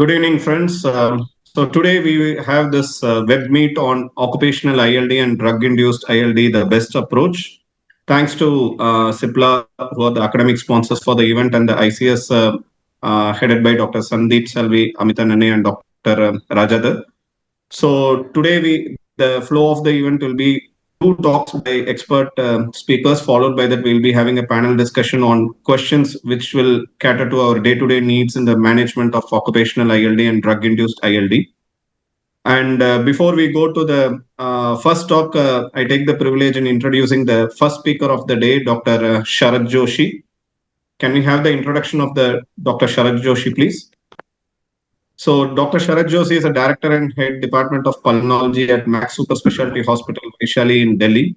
Good evening, friends. So today we have this web meet on occupational ILD and drug-induced ILD, the best approach. Thanks to CIPLA, who are the academic sponsors for the event, and the ICS headed by Dr. Sandeep Salvi, Amitanane, and Dr. Rajadar. So today the flow of the event will be two talks by expert speakers, followed by that we'll be having a panel discussion on questions which will cater to our day-to-day needs in the management of occupational ILD and drug-induced ILD. And before we go to the first talk, I take the privilege in introducing the first speaker of the day, Dr. Sharad Joshi. Can we have the introduction of the Dr. Sharad Joshi, please? So Dr. Sharad Joshi is a director and head department of pulmonology at Max Super Specialty Hospital, Vaishali in Delhi.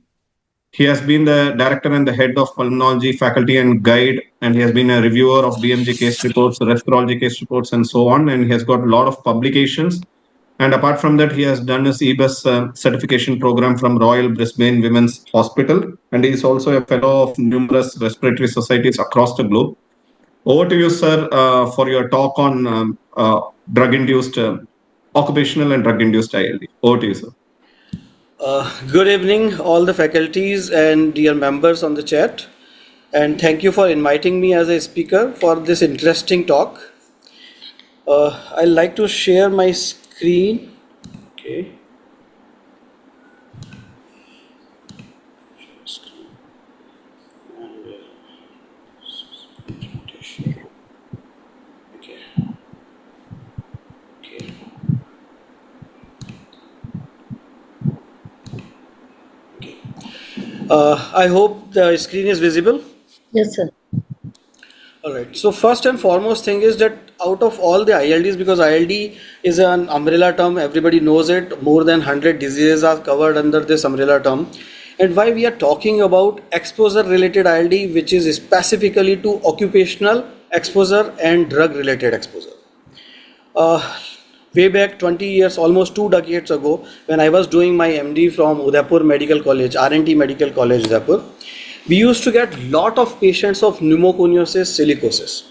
He has been the director and the head of pulmonology faculty and guide, and he has been a reviewer of BMG case reports, respirology case reports, and so on. And he has got a lot of publications. And apart from that, he has done his EBUS certification program from Royal Brisbane Women's Hospital. And he is also a fellow of numerous respiratory societies across the globe. Over to you, sir, for your talk on drug-induced, occupational and drug-induced ILD. Over to you, sir. Good evening, all the faculties and dear members on the chat. And thank you for inviting me as a speaker for this interesting talk. I'd like to share my screen. Okay. I hope the screen is visible. Yes, sir. All right. So first and foremost thing is that out of all the ILDs, because ILD is an umbrella term, everybody knows it. More than 100 diseases are covered under this umbrella term. And why we are talking about exposure-related ILD, which is specifically to occupational exposure and drug-related exposure. Way back 20 years, almost 2 decades ago, when I was doing my MD from Udaipur Medical College, R&T Medical College, Udaipur, we used to get lot of patients of pneumoconiosis, silicosis.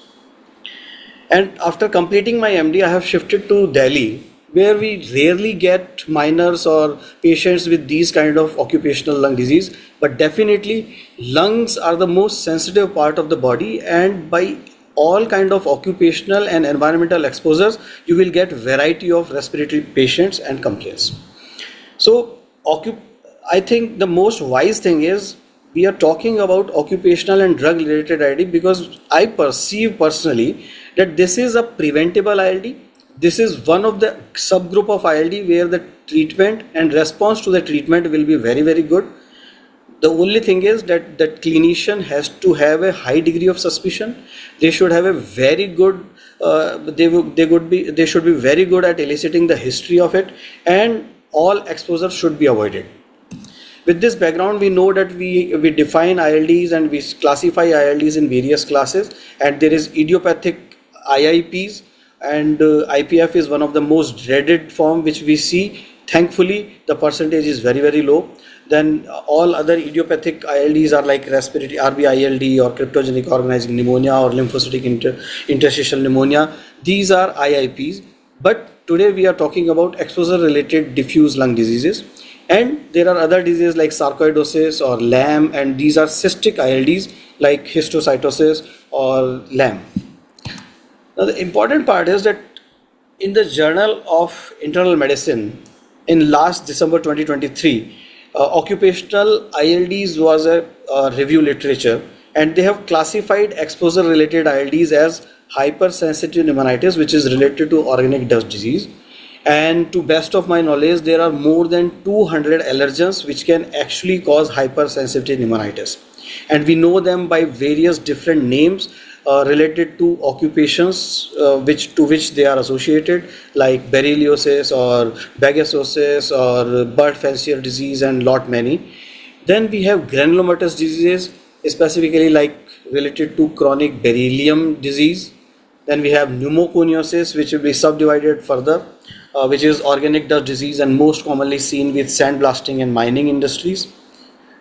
And after completing my MD, I have shifted to Delhi, where we rarely get minors or patients with these kind of occupational lung disease. But definitely, lungs are the most sensitive part of the body, and by all kind of occupational and environmental exposures, you will get variety of respiratory patients and complaints. So I think the most wise thing is we are talking about occupational and drug related ILD because I perceive personally that this is a preventable ILD. This is one of the subgroup of ILD where the treatment and response to the treatment will be very, very good. The only thing is that the clinician has to have a high degree of suspicion. They should have a very good, they should be very good at eliciting the history of it, and all exposure should be avoided. With this background, we know that we define ILDs and we classify ILDs in various classes, and there is idiopathic IIPs, and IPF is one of the most dreaded form which we see. Thankfully, the percentage is very, very low. Then all other idiopathic ILDs are like respiratory RBILD or cryptogenic organizing pneumonia or lymphocytic interstitial pneumonia. These are IIPs. But today we are talking about exposure related diffuse lung diseases. And there are other diseases like sarcoidosis or LAM, and these are cystic ILDs like histiocytosis or LAM. Now the important part is that in the Journal of Internal Medicine in last December 2023, occupational ILDs was a review literature, and they have classified exposure related ILDs as hypersensitive pneumonitis, which is related to organic dust disease. And to best of my knowledge, there are more than 200 allergens which can actually cause hypersensitive pneumonitis, and we know them by various different names related to occupations to which they are associated, like berylliosis or bagasosis or bird fancier disease and lot many. Then we have granulomatous diseases, specifically like related to chronic beryllium disease. Then we have pneumoconiosis, which will be subdivided further, which is organic dust disease and most commonly seen with sandblasting and mining industries.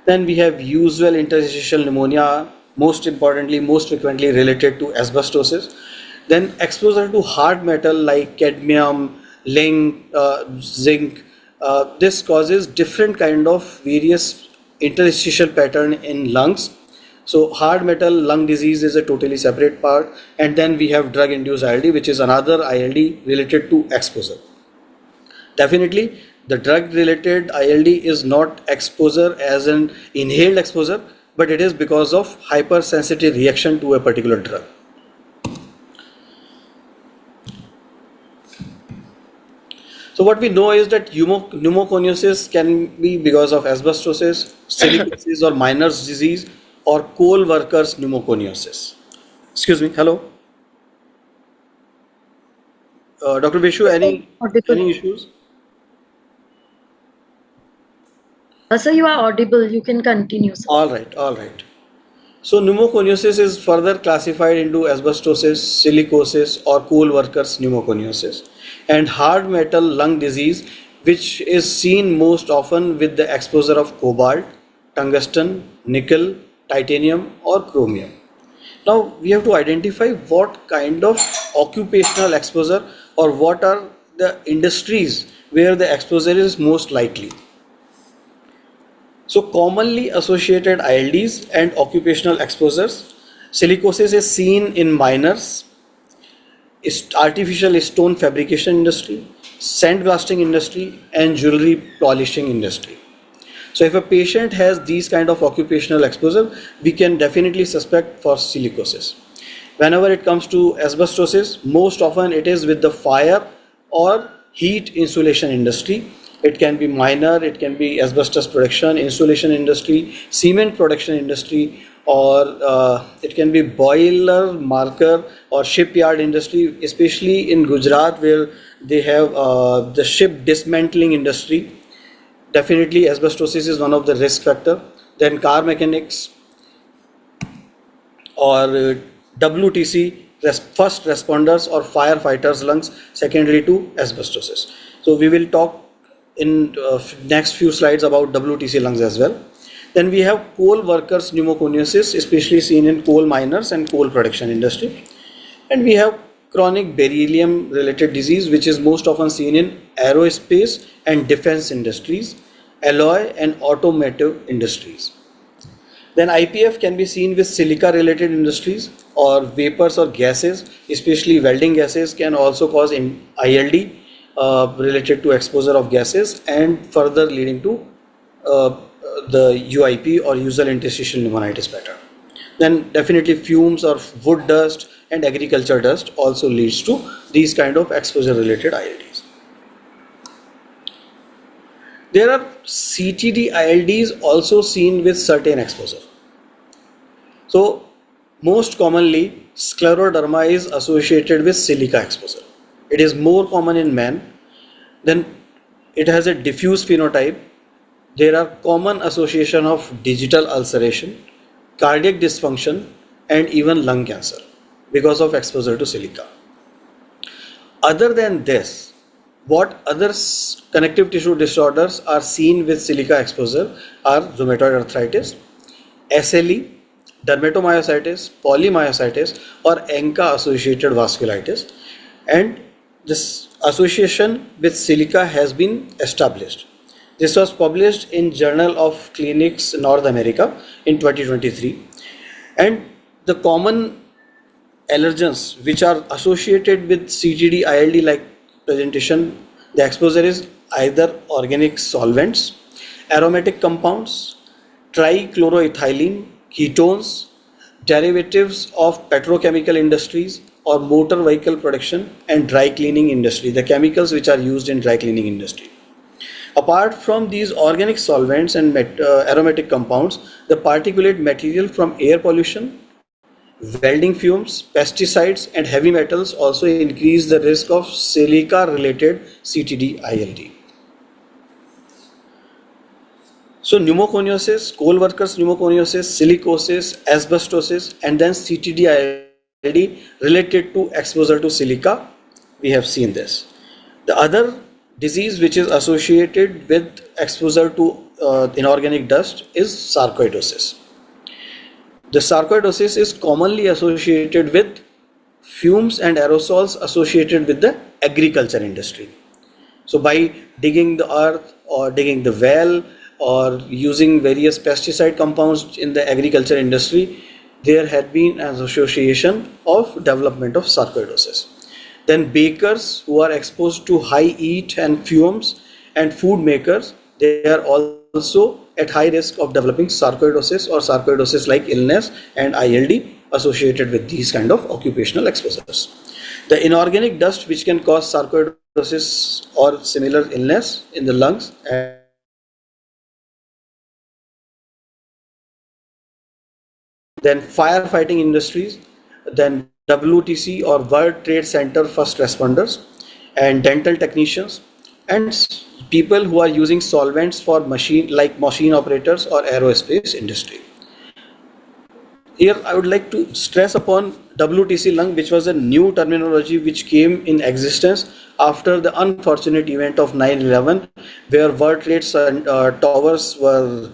Then we have usual interstitial pneumonia, most importantly, most frequently related to asbestosis. Then exposure to hard metal like cadmium, zinc, this causes different kind of various interstitial pattern in lungs. So hard metal lung disease is a totally separate part, and then we have drug induced ILD, which is another ILD related to exposure. Definitely, the drug related ILD is not exposure as an inhaled exposure, but it is because of hypersensitive reaction to a particular drug. So what we know is that pneumoconiosis can be because of asbestosis, silicosis or Miner's disease, or coal workers pneumoconiosis. Excuse me. Hello, Dr. Vishu. Audible. Any issues? Sir, you are audible. You can continue, sir. All right. All right. So pneumoconiosis is further classified into asbestosis, silicosis, or coal workers pneumoconiosis, and hard metal lung disease, which is seen most often with the exposure of cobalt, tungsten, nickel, titanium, or chromium. Now we have to identify what kind of occupational exposure or what are the industries where the exposure is most likely. So commonly associated ILDs and occupational exposures, silicosis is seen in miners, artificial stone fabrication industry, sandblasting industry, and jewelry polishing industry. So if a patient has these kind of occupational exposure, we can definitely suspect for silicosis. Whenever it comes to asbestosis, most often it is with the fire or heat insulation industry. It can be miner, it can be asbestos production, insulation industry, cement production industry, or it can be boiler, marker, or shipyard industry, especially in Gujarat where they have the ship dismantling industry. Definitely asbestosis is one of the risk factor. Then car mechanics or WTC, first responders or firefighters lungs secondary to asbestosis. So we will talk in next few slides about WTC lungs as well. Then we have coal workers pneumoconiosis, especially seen in coal miners and coal production industry. And we have chronic beryllium related disease, which is most often seen in aerospace and defense industries, alloy and automotive industries. Then IPF can be seen with silica related industries or vapors or gases, especially welding gases can also cause ILD related to exposure of gases and further leading to the UIP or usual interstitial pneumonitis pattern. Then definitely fumes or wood dust and agriculture dust also leads to these kind of exposure related ILDs. There are CTD ILDs also seen with certain exposure. So most commonly scleroderma is associated with silica exposure. It is more common in men. Then it has a diffuse phenotype. There are common association of digital ulceration, cardiac dysfunction, and even lung cancer because of exposure to silica. Other than this, what other connective tissue disorders are seen with silica exposure are rheumatoid arthritis, SLE, dermatomyositis, polymyositis, or ANCA associated vasculitis, and this association with silica has been established. This was published in Journal of Clinics North America in 2023, and the common allergens which are associated with CTD ILD like presentation, the exposure is either organic solvents, aromatic compounds, trichloroethylene, ketones, derivatives of petrochemical industries or motor vehicle production and dry cleaning industry, the chemicals which are used in dry cleaning industry. Apart from these organic solvents and aromatic compounds, the particulate material from air pollution, welding fumes, pesticides, and heavy metals also increase the risk of silica related CTD ILD. So pneumoconiosis, coal workers pneumoconiosis, silicosis, asbestosis, and then CTD ILD related to exposure to silica, we have seen this. The other disease which is associated with exposure to inorganic dust is sarcoidosis. The sarcoidosis is commonly associated with fumes and aerosols associated with the agriculture industry. So by digging the earth or digging the well or using various pesticide compounds in the agriculture industry, there had been an association of development of sarcoidosis. Then bakers who are exposed to high heat and fumes, and food makers, they are also at high risk of developing sarcoidosis or sarcoidosis like illness and ILD associated with these kind of occupational exposures. The inorganic dust which can cause sarcoidosis or similar illness in the lungs and then firefighting industries, then WTC or World Trade Center first responders, and dental technicians, and people who are using solvents for machine operators or aerospace industry. Here I would like to stress upon WTC lung, which was a new terminology which came in existence after the unfortunate event of 9/11, where World Trade Towers were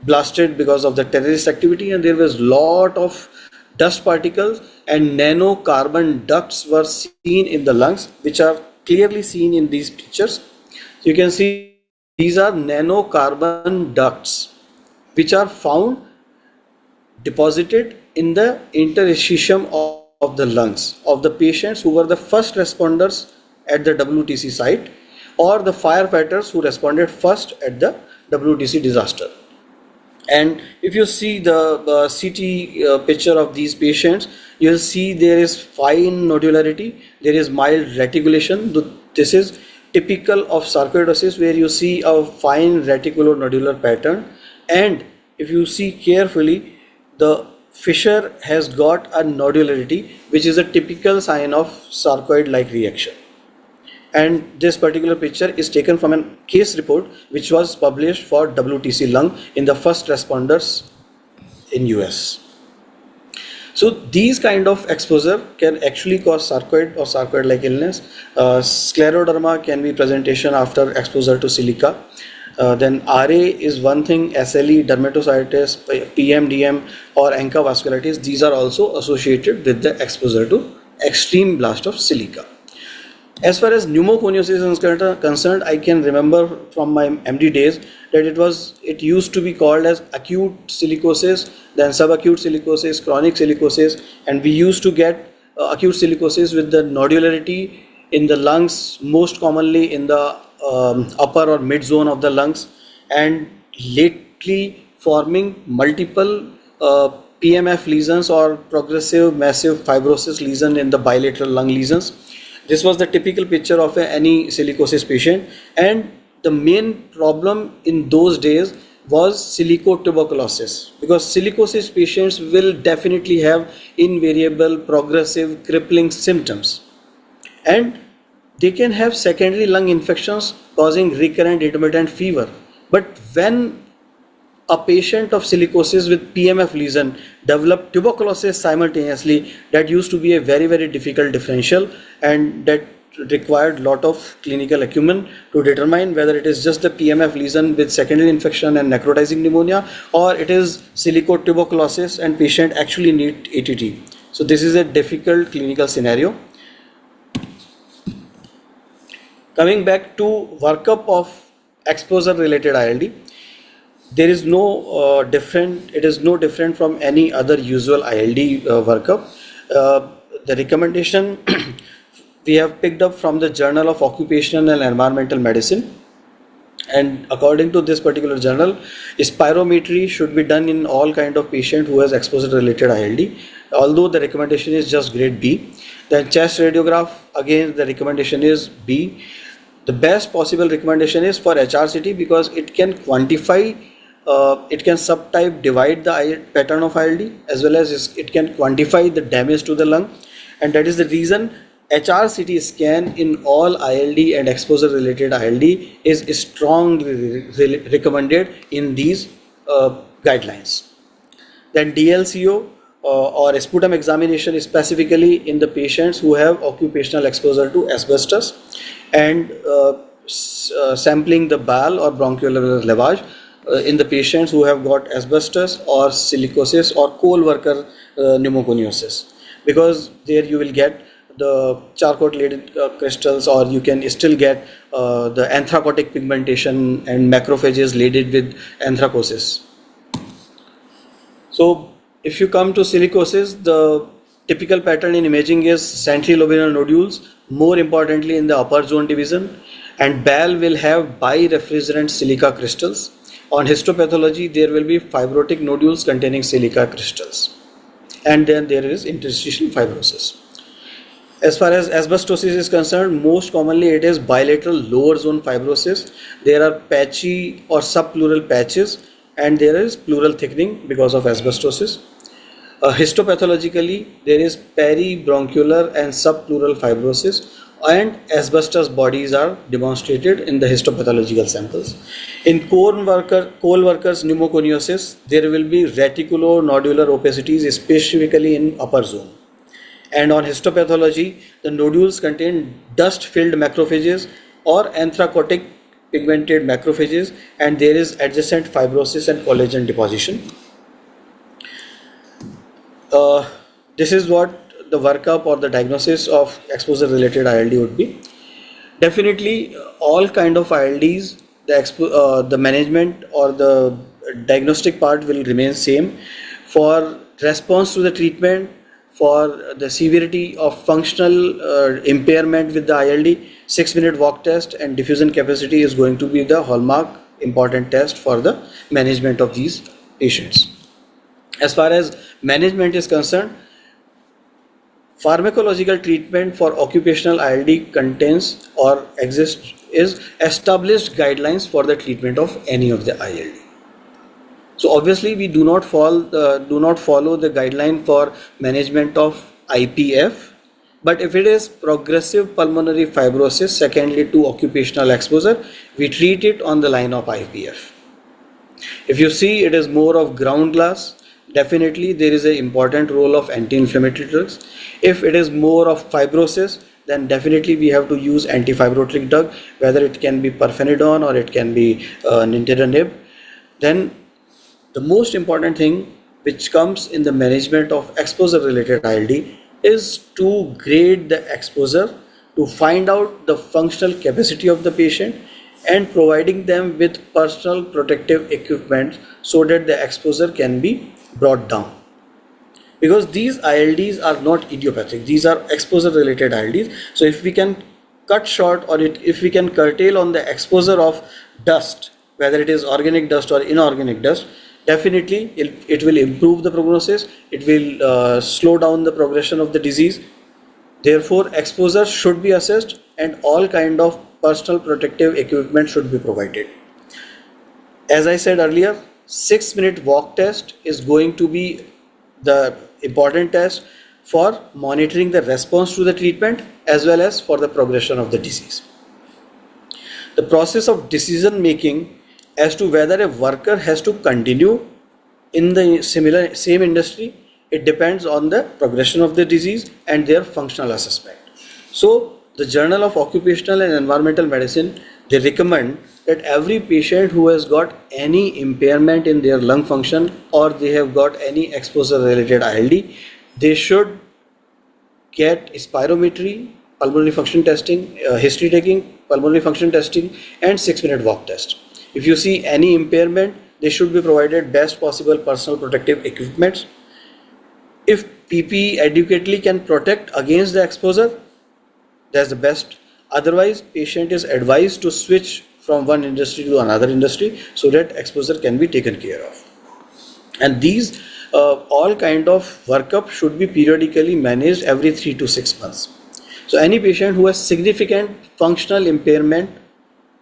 blasted because of the terrorist activity, and there was lot of dust particles and nanocarbon ducts were seen in the lungs, which are clearly seen in these pictures. So you can see these are nanocarbon ducts which are found deposited in the interstitium of the lungs of the patients who were the first responders at the WTC site or the firefighters who responded first at the WTC disaster. And if you see the CT picture of these patients, you'll see there is fine nodularity, there is mild reticulation. This is typical of sarcoidosis, where you see a fine reticulonodular pattern, and if you see carefully, the fissure has got a nodularity, which is a typical sign of sarcoid like reaction. And this particular picture is taken from a case report which was published for WTC lung in the first responders in US. So these kind of exposure can actually cause sarcoid or sarcoid like illness. Scleroderma can be presentation after exposure to silica. Then RA is one thing, SLE, dermatomyositis, PMDM or ANCA vasculitis, these are also associated with the exposure to extreme blast of silica. As far as pneumoconiosis is concerned, I can remember from my MD days that it used to be called as acute silicosis, then subacute silicosis, chronic silicosis, and we used to get acute silicosis with the nodularity in the lungs, most commonly in the upper or mid zone of the lungs, and lately forming multiple PMF lesions or progressive massive fibrosis lesion in the bilateral lung lesions. This was the typical picture of any silicosis patient, and the main problem in those days was silicotuberculosis, because silicosis patients will definitely have invariable progressive crippling symptoms, and they can have secondary lung infections causing recurrent intermittent fever. But when a patient of silicosis with PMF lesion developed tuberculosis simultaneously, that used to be a very, very difficult differential, and that required lot of clinical acumen to determine whether it is just the PMF lesion with secondary infection and necrotizing pneumonia, or it is silicotuberculosis and patient actually need ATT. So this is a difficult clinical scenario. Coming back to workup of exposure related ILD, there is no it is no different from any other usual ILD workup. The recommendation we have picked up from the Journal of Occupational and Environmental Medicine, and according to this particular journal, spirometry should be done in all kind of patient who has exposure related ILD, although the recommendation is just grade B. Then chest radiograph, again the recommendation is B. The best possible recommendation is for HRCT, because it can quantify, it can subtype divide the pattern of ILD, as well as it can quantify the damage to the lung, and that is the reason HRCT scan in all ILD and exposure related ILD is strongly recommended in these guidelines. Then DLCO or sputum examination, specifically in the patients who have occupational exposure to asbestos, and sampling the bowel or bronchoalveolar lavage in the patients who have got asbestos or silicosis or coal worker pneumoconiosis. because there you will get the charcoal related crystals, or you can still get the anthracotic pigmentation and macrophages laden with anthracosis. So if you come to silicosis, the typical pattern in imaging is centrilobular nodules, more importantly in the upper zone division, and BAL will have birefrigerant silica crystals. On histopathology, there will be fibrotic nodules containing silica crystals. And then there is interstitial fibrosis. As far as asbestosis is concerned, most commonly it is bilateral lower zone fibrosis. There are patchy or subpleural patches, and there is pleural thickening because of asbestosis. Histopathologically, there is peribronchial and subpleural fibrosis, and asbestos bodies are demonstrated in the histopathological samples. In coal workers pneumoconiosis, there will be reticulonodular opacities, specifically in upper zone. And on histopathology, the nodules contain dust-filled macrophages or anthracotic pigmented macrophages, and there is adjacent fibrosis and collagen deposition. This is what the workup or the diagnosis of exposure-related ILD would be. Definitely, all kind of ILDs, the management or the diagnostic part will remain same. For response to the treatment, for the severity of functional impairment with the ILD, 6-minute walk test and diffusion capacity is going to be the hallmark important test for the management of these patients. As far as management is concerned, pharmacological treatment for occupational ILD contains or exists is established guidelines for the treatment of any of the ILD. So obviously we do not follow the guideline for management of IPF, but if it is progressive pulmonary fibrosis secondary to occupational exposure, we treat it on the line of IPF. If you see it is more of ground glass, definitely there is an important role of anti-inflammatory drugs. If it is more of fibrosis, then definitely we have to use anti-fibrotic drug, whether it can be pirfenidone or it can be nintedanib. Then the most important thing which comes in the management of exposure related ILD is to grade the exposure, to find out the functional capacity of the patient and providing them with personal protective equipment so that the exposure can be brought down. Because these ILDs are not idiopathic, these are exposure related ILDs. So if we can cut short or if we can curtail on the exposure of dust, whether it is organic dust or inorganic dust, definitely it will improve the prognosis, it will slow down the progression of the disease. Therefore, exposure should be assessed and all kind of personal protective equipment should be provided. As I said earlier, 6-minute walk test is going to be the important test for monitoring the response to the treatment as well as for the progression of the disease. The process of decision making as to whether a worker has to continue in the same industry, it depends on the progression of the disease and their functional assessment. So the Journal of Occupational and Environmental Medicine, they recommend that every patient who has got any impairment in their lung function or they have got any exposure related ILD, they should get spirometry, pulmonary function testing, history taking, pulmonary function testing and 6-minute walk test. If you see any impairment, they should be provided best possible personal protective equipment. If PPE adequately can protect against the exposure, that's the best. Otherwise, patient is advised to switch from one industry to another industry so that exposure can be taken care of. And these all kind of workup should be periodically managed every 3 to 6 months. So any patient who has significant functional impairment,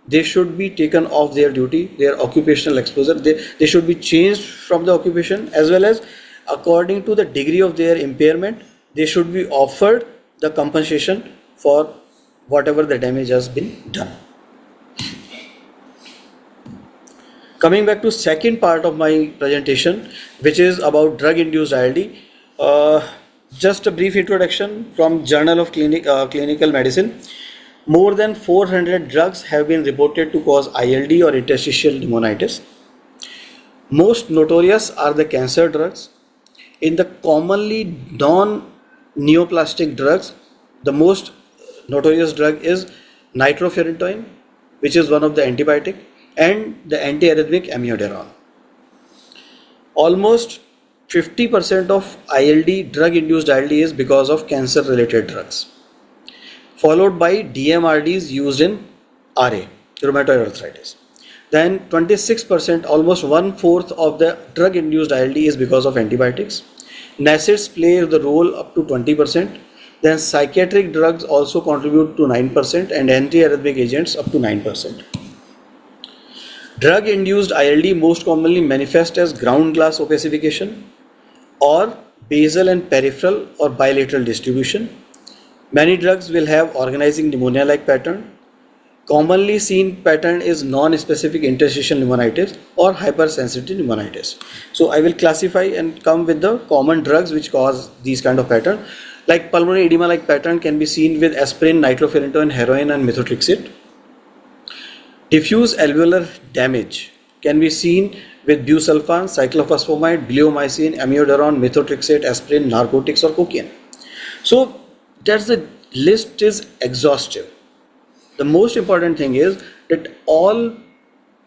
they should be taken off their duty, their occupational exposure, they should be changed from the occupation, as well as according to the degree of their impairment, they should be offered the compensation for whatever the damage has been done. Coming back to second part of my presentation, which is about drug induced ILD. Just a brief introduction from Journal of Clinical Medicine. More than 400 drugs have been reported to cause ILD or interstitial pneumonitis. Most notorious are the cancer drugs. In the commonly neoplastic drugs. The most notorious drug is nitrofurantoin, which is one of the antibiotic, and the antiarrhythmic amiodarone. Almost 50% of ILD, drug-induced ILD, is because of cancer-related drugs, followed by DMRDs used in RA, rheumatoid arthritis. Then 26%, almost one-fourth of the drug-induced ILD is because of antibiotics. NSAIDs play the role up to 20%. Then psychiatric drugs also contribute to 9% and antiarrhythmic agents up to 9%. Drug-induced ILD most commonly manifest as ground glass opacification or basal and peripheral or bilateral distribution. Many drugs will have organizing pneumonia-like pattern. Commonly seen pattern is non-specific interstitial pneumonitis or hypersensitive pneumonitis. So I will classify and come with the common drugs which cause these kind of pattern. Like pulmonary edema-like pattern can be seen with aspirin, nitrofurantoin, heroin and methotrexate. Diffuse alveolar damage can be seen with busulfan, cyclophosphamide, bleomycin, amiodarone, methotrexate, aspirin, narcotics or cocaine. So that's the list is exhaustive. The most important thing is that all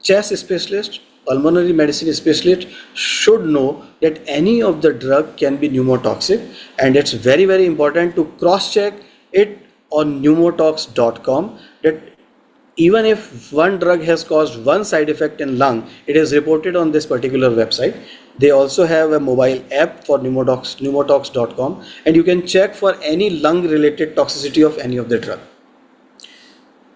chest specialists, pulmonary medicine specialists should know that any of the drug can be pneumotoxic, and it's very, very important to cross check it on pneumotox.com that even if one drug has caused one side effect in lung, it is reported on this particular website. They also have a mobile app for pneumotox.com, and you can check for any lung related toxicity of any of the drug.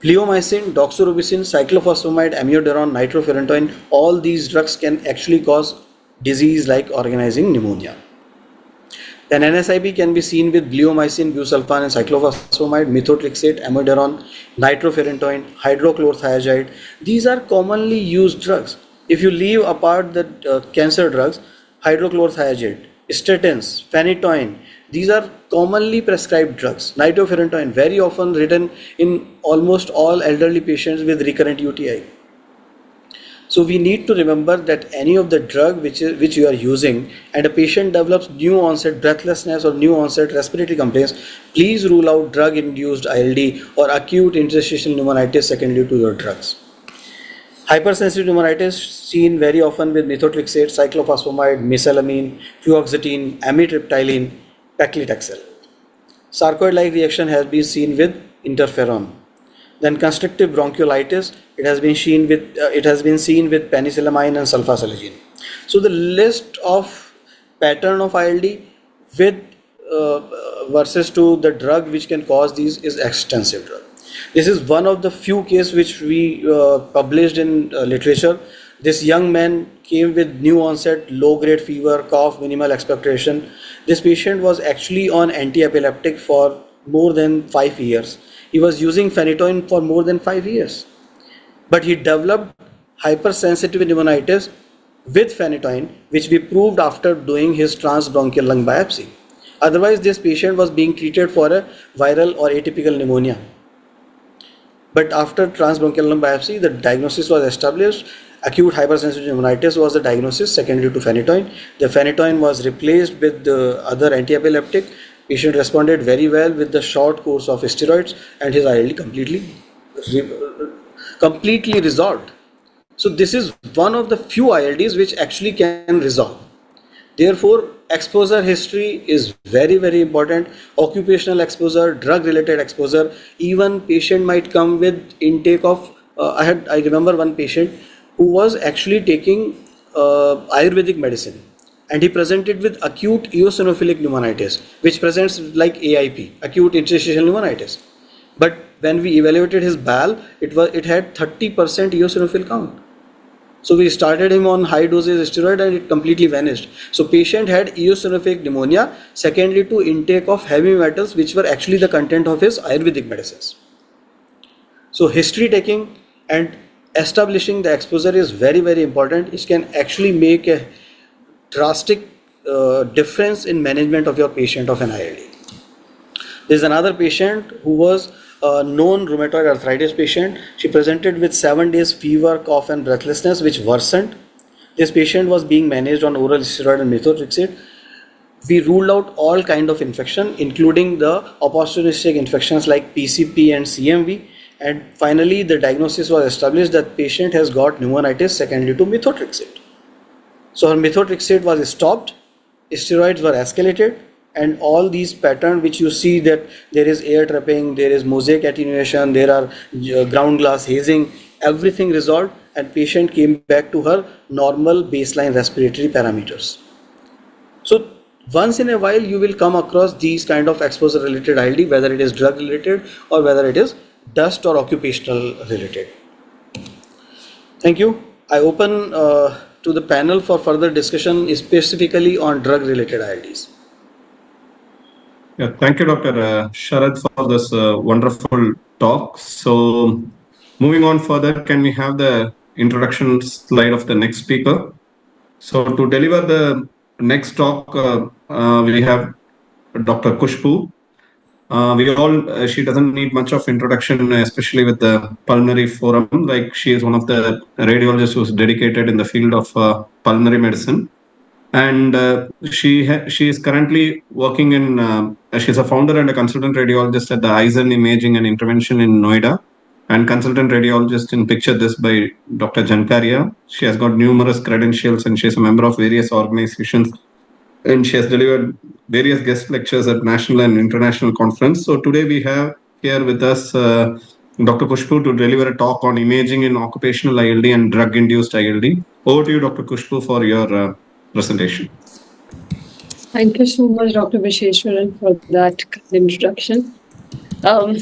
Bleomycin, doxorubicin, cyclophosphamide, amiodarone, nitrofurantoin, all these drugs can actually cause disease like organizing pneumonia. Then NSIB can be seen with bleomycin, busulfan and cyclophosphamide, methotrexate, amiodarone, nitrofurantoin, hydrochlorothiazide. These are commonly used drugs. If you leave apart the cancer drugs, hydrochlorothiazide, statins, phenytoin, these are commonly prescribed drugs. Nitrofurantoin, very often written in almost all elderly patients with recurrent UTI. So we need to remember that any of the drug which you are using and a patient develops new onset breathlessness or new onset respiratory complaints, please rule out drug induced ILD or acute interstitial pneumonitis secondary to your drugs. Hypersensitive pneumonitis seen very often with methotrexate, cyclophosphamide, mesalamine, fluoxetine, amitriptyline, paclitaxel. Sarcoid-like reaction has been seen with interferon. Then constrictive bronchiolitis, it has been seen with penicillamine and sulfasalazine. So the list of pattern of ILD with versus to the drug which can cause these is extensive drug. This is one of the few cases which we published in literature. This young man came with new onset low grade fever, cough, minimal expectoration. This patient was actually on anti-epileptic for more than 5 years. He was using phenytoin for more than 5 years. But he developed hypersensitive pneumonitis with phenytoin, which we proved after doing his transbronchial lung biopsy. Otherwise, this patient was being treated for a viral or atypical pneumonia. But after transbronchial lung biopsy, the diagnosis was established. Acute hypersensitive pneumonitis was the diagnosis secondary to phenytoin. The phenytoin was replaced with the other anti-epileptic. Patient responded very well with the short course of steroids and his ILD completely resolved. So this is one of the few ILDs which actually can resolve. Therefore, exposure history is very, very important. Occupational exposure, drug related exposure, even patient might come with intake of, I remember one patient who was actually taking Ayurvedic medicine, and he presented with acute eosinophilic pneumonitis, which presents like AIP, acute interstitial pneumonitis. But when we evaluated his bowel, it had 30% eosinophil count. So we started him on high doses steroid and it completely vanished. So patient had eosinophilic pneumonia secondary to intake of heavy metals, which were actually the content of his Ayurvedic medicines. So history taking and establishing the exposure is very, very important. It can actually make a drastic difference in management of your patient of an ILD. There is another patient who was a known rheumatoid arthritis patient. She presented with 7 days fever, cough and breathlessness which worsened. This patient was being managed on oral steroid and methotrexate. We ruled out all kind of infection, including the opportunistic infections like PCP and CMV. And finally, the diagnosis was established that patient has got pneumonitis secondary to methotrexate. So her methotrexate was stopped, steroids were escalated, and all these patterns which you see, that there is air trapping, there is mosaic attenuation, there are ground glass hazing, everything resolved, and patient came back to her normal baseline respiratory parameters. So once in a while you will come across these kind of exposure related ILD, whether it is drug related or whether it is dust or occupational related. Thank you. I open to the panel for further discussion specifically on drug related ILDs. Yeah, thank you, Dr. Sharad, for this wonderful talk. So, moving on further, can we have the introduction slide of the next speaker? So, to deliver the next talk, we have Dr. Kushbu. She doesn't need much of introduction, especially with the pulmonary forum. Like, she is one of the radiologists who's dedicated in the field of pulmonary medicine. And she is currently working in, she's a founder and a consultant radiologist at the Eisen Imaging and Intervention in Noida, and consultant radiologist in Picture This by Dr. Jankaria. She has got numerous credentials and she is a member of various organizations, and she has delivered various guest lectures at national and international conference. So today we have here with us Dr. Kushbu to deliver a talk on imaging in occupational ILD and drug-induced ILD. Over to you, Dr. Kushbu, for your presentation. Thank you so much, Dr. Visheshwaran, for that introduction. I'm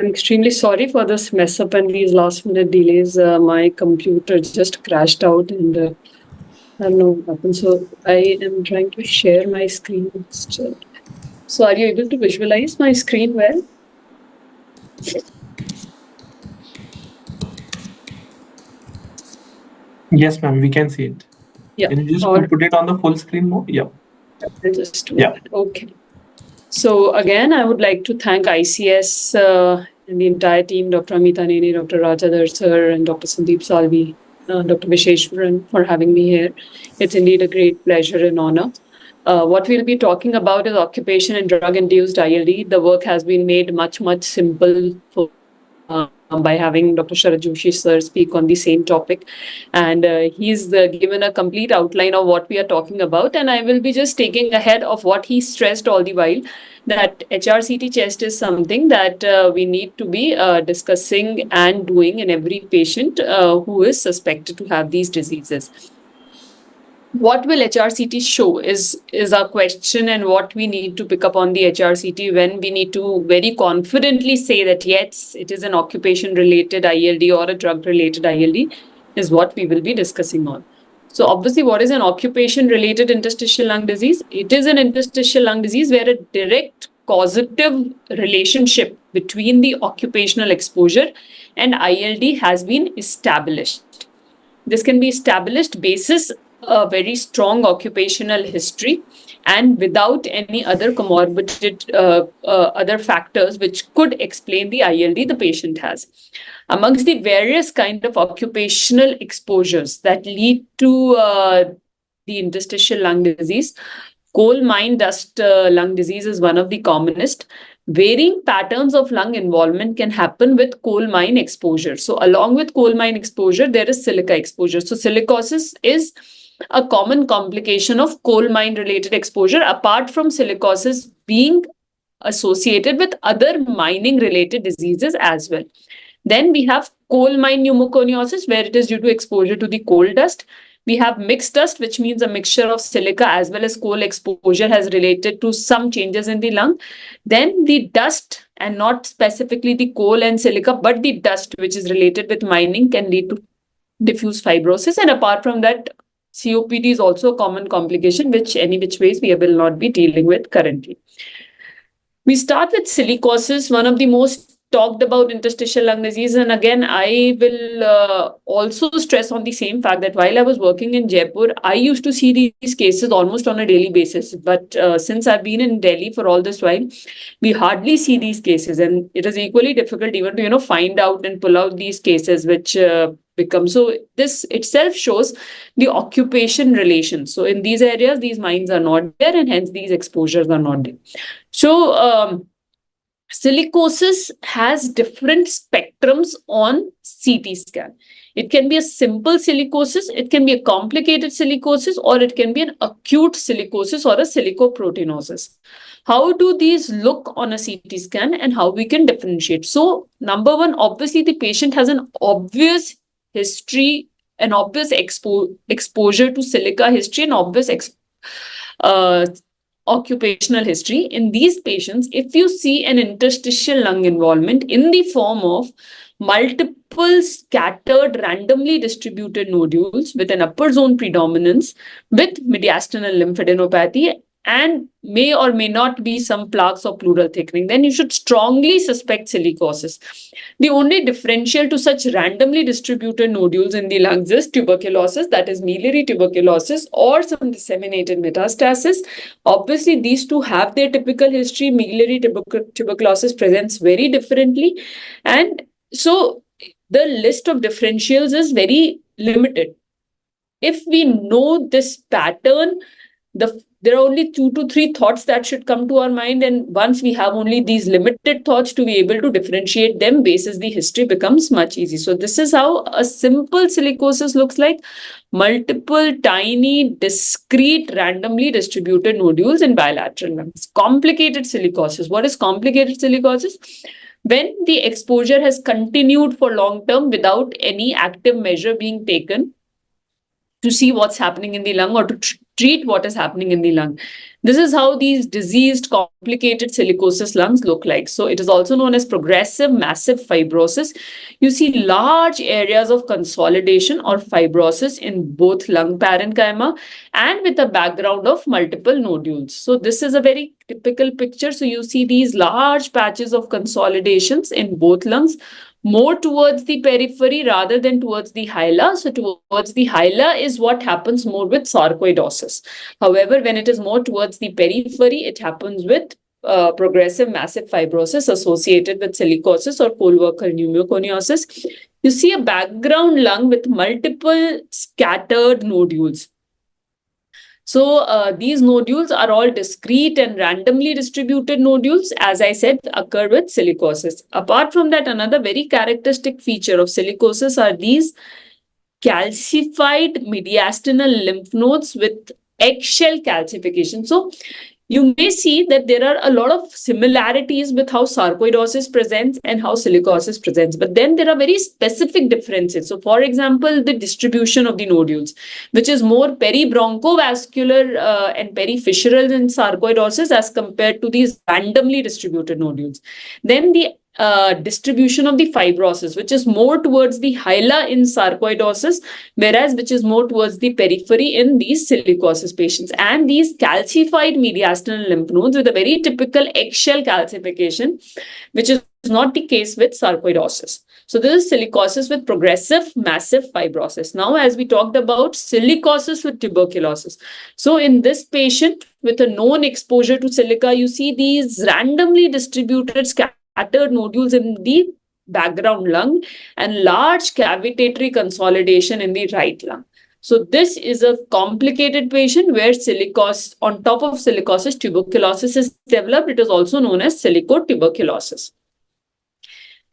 extremely sorry for this mess up and these last minute delays. My computer just crashed out and I don't know what happened. So I am trying to share my screen still. So are you able to visualize my screen well? Yes, ma'am, we can see it. Yeah. Can you just put it on the full screen mode? Yeah. I'll just do that. Okay. So again, I would like to thank ICS and the entire team, Dr. Amita Nene, Dr. Rajadhar sir, and Dr. Sandeep Salvi, Dr. Visheshwaran for having me here. It's indeed a great pleasure and honor. What we'll be talking about is occupation and drug-induced ILD. The work has been made much simple for by having Dr. Sharad Joshi sir speak on the same topic, and he's given a complete outline of what we are talking about, and I will be just taking ahead of what he stressed all the while, that HRCT chest is something that we need to be discussing and doing in every patient who is suspected to have these diseases. What will HRCT show is our question, and what we need to pick up on the HRCT when we need to very confidently say that yes, it is an occupation related ILD or a drug related ILD is what we will be discussing on. So obviously, what is an occupation related interstitial lung disease? It is an interstitial lung disease where a direct causative relationship between the occupational exposure and ILD has been established. This can be established basis a very strong occupational history and without any other comorbid other factors which could explain the ILD the patient has. Amongst the various kind of occupational exposures that lead to the interstitial lung disease, coal mine dust lung disease is one of the commonest. Varying patterns of lung involvement can happen with coal mine exposure. So along with coal mine exposure, there is silica exposure. So silicosis is a common complication of coal mine related exposure, apart from silicosis being associated with other mining related diseases as well. Then we have coal mine pneumoconiosis, where it is due to exposure to the coal dust. We have mixed dust, which means a mixture of silica as well as coal exposure has related to some changes in the lung. Then the dust, and not specifically the coal and silica, but the dust which is related with mining can lead to diffuse fibrosis. And apart from that, COPD is also a common complication, which any which ways we will not be dealing with currently. We start with silicosis, one of the most talked about interstitial lung disease, and again, I will also stress on the same fact that while I was working in Jaipur, I used to see these cases almost on a daily basis. But since I've been in Delhi for all this while, we hardly see these cases, and it is equally difficult even to find out and pull out these cases, which become so. This itself shows the occupation relation. So in these areas, these mines are not there, and hence these exposures are not there. So silicosis has different spectrums on CT scan. It can be a simple silicosis, it can be a complicated silicosis, or it can be an acute silicosis or a silicoproteinosis. How do these look on a CT scan and how we can differentiate? So, number one, obviously the patient has an obvious history, an obvious exposure to silica history, an obvious occupational history. In these patients, if you see an interstitial lung involvement in the form of multiple scattered randomly distributed nodules with an upper zone predominance with mediastinal lymphadenopathy and may or may not be some plaques or pleural thickening, then you should strongly suspect silicosis. The only differential to such randomly distributed nodules in the lungs is tuberculosis, that is miliary tuberculosis or some disseminated metastasis. Obviously, these two have their typical history. Miliary tuberculosis presents very differently. And so the list of differentials is very limited. If we know this pattern, there are only 2 to 3 thoughts that should come to our mind, and once we have only these limited thoughts to be able to differentiate them, basis the history becomes much easy. So this is how a simple silicosis looks like: multiple tiny discrete randomly distributed nodules in bilateral lungs. Complicated silicosis. What is complicated silicosis? When the exposure has continued for long term without any active measure being taken to see what's happening in the lung or to treat what is happening in the lung. This is how these diseased, complicated silicosis lungs look like. So it is also known as progressive massive fibrosis. You see large areas of consolidation or fibrosis in both lung parenchyma and with a background of multiple nodules. So this is a very typical picture. So you see these large patches of consolidations in both lungs, more towards the periphery rather than towards the hila. So towards the hila is what happens more with sarcoidosis. However, when it is more towards the periphery, it happens with progressive massive fibrosis associated with silicosis or colorectal pneumoconiosis. You see a background lung with multiple scattered nodules. So these nodules are all discrete and randomly distributed nodules, as I said, occur with silicosis. Apart from that, another very characteristic feature of silicosis are these calcified mediastinal lymph nodes with eggshell calcification. So you may see that there are a lot of similarities with how sarcoidosis presents and how silicosis presents, but then there are very specific differences. So for example, the distribution of the nodules, which is more peribronchovascular and perifissural in sarcoidosis as compared to these randomly distributed nodules. Then the distribution of the fibrosis, which is more towards the hila in sarcoidosis, whereas which is more towards the periphery in these silicosis patients. And these calcified mediastinal lymph nodes with a very typical eggshell calcification, which is not the case with sarcoidosis. So this is silicosis with progressive massive fibrosis. Now, as we talked about silicosis with tuberculosis. So in this patient with a known exposure to silica, you see these randomly distributed scattered nodules in the background lung and large cavitatory consolidation in the right lung. So this is a complicated patient where silicosis, on top of silicosis, tuberculosis is developed. It is also known as silicotuberculosis.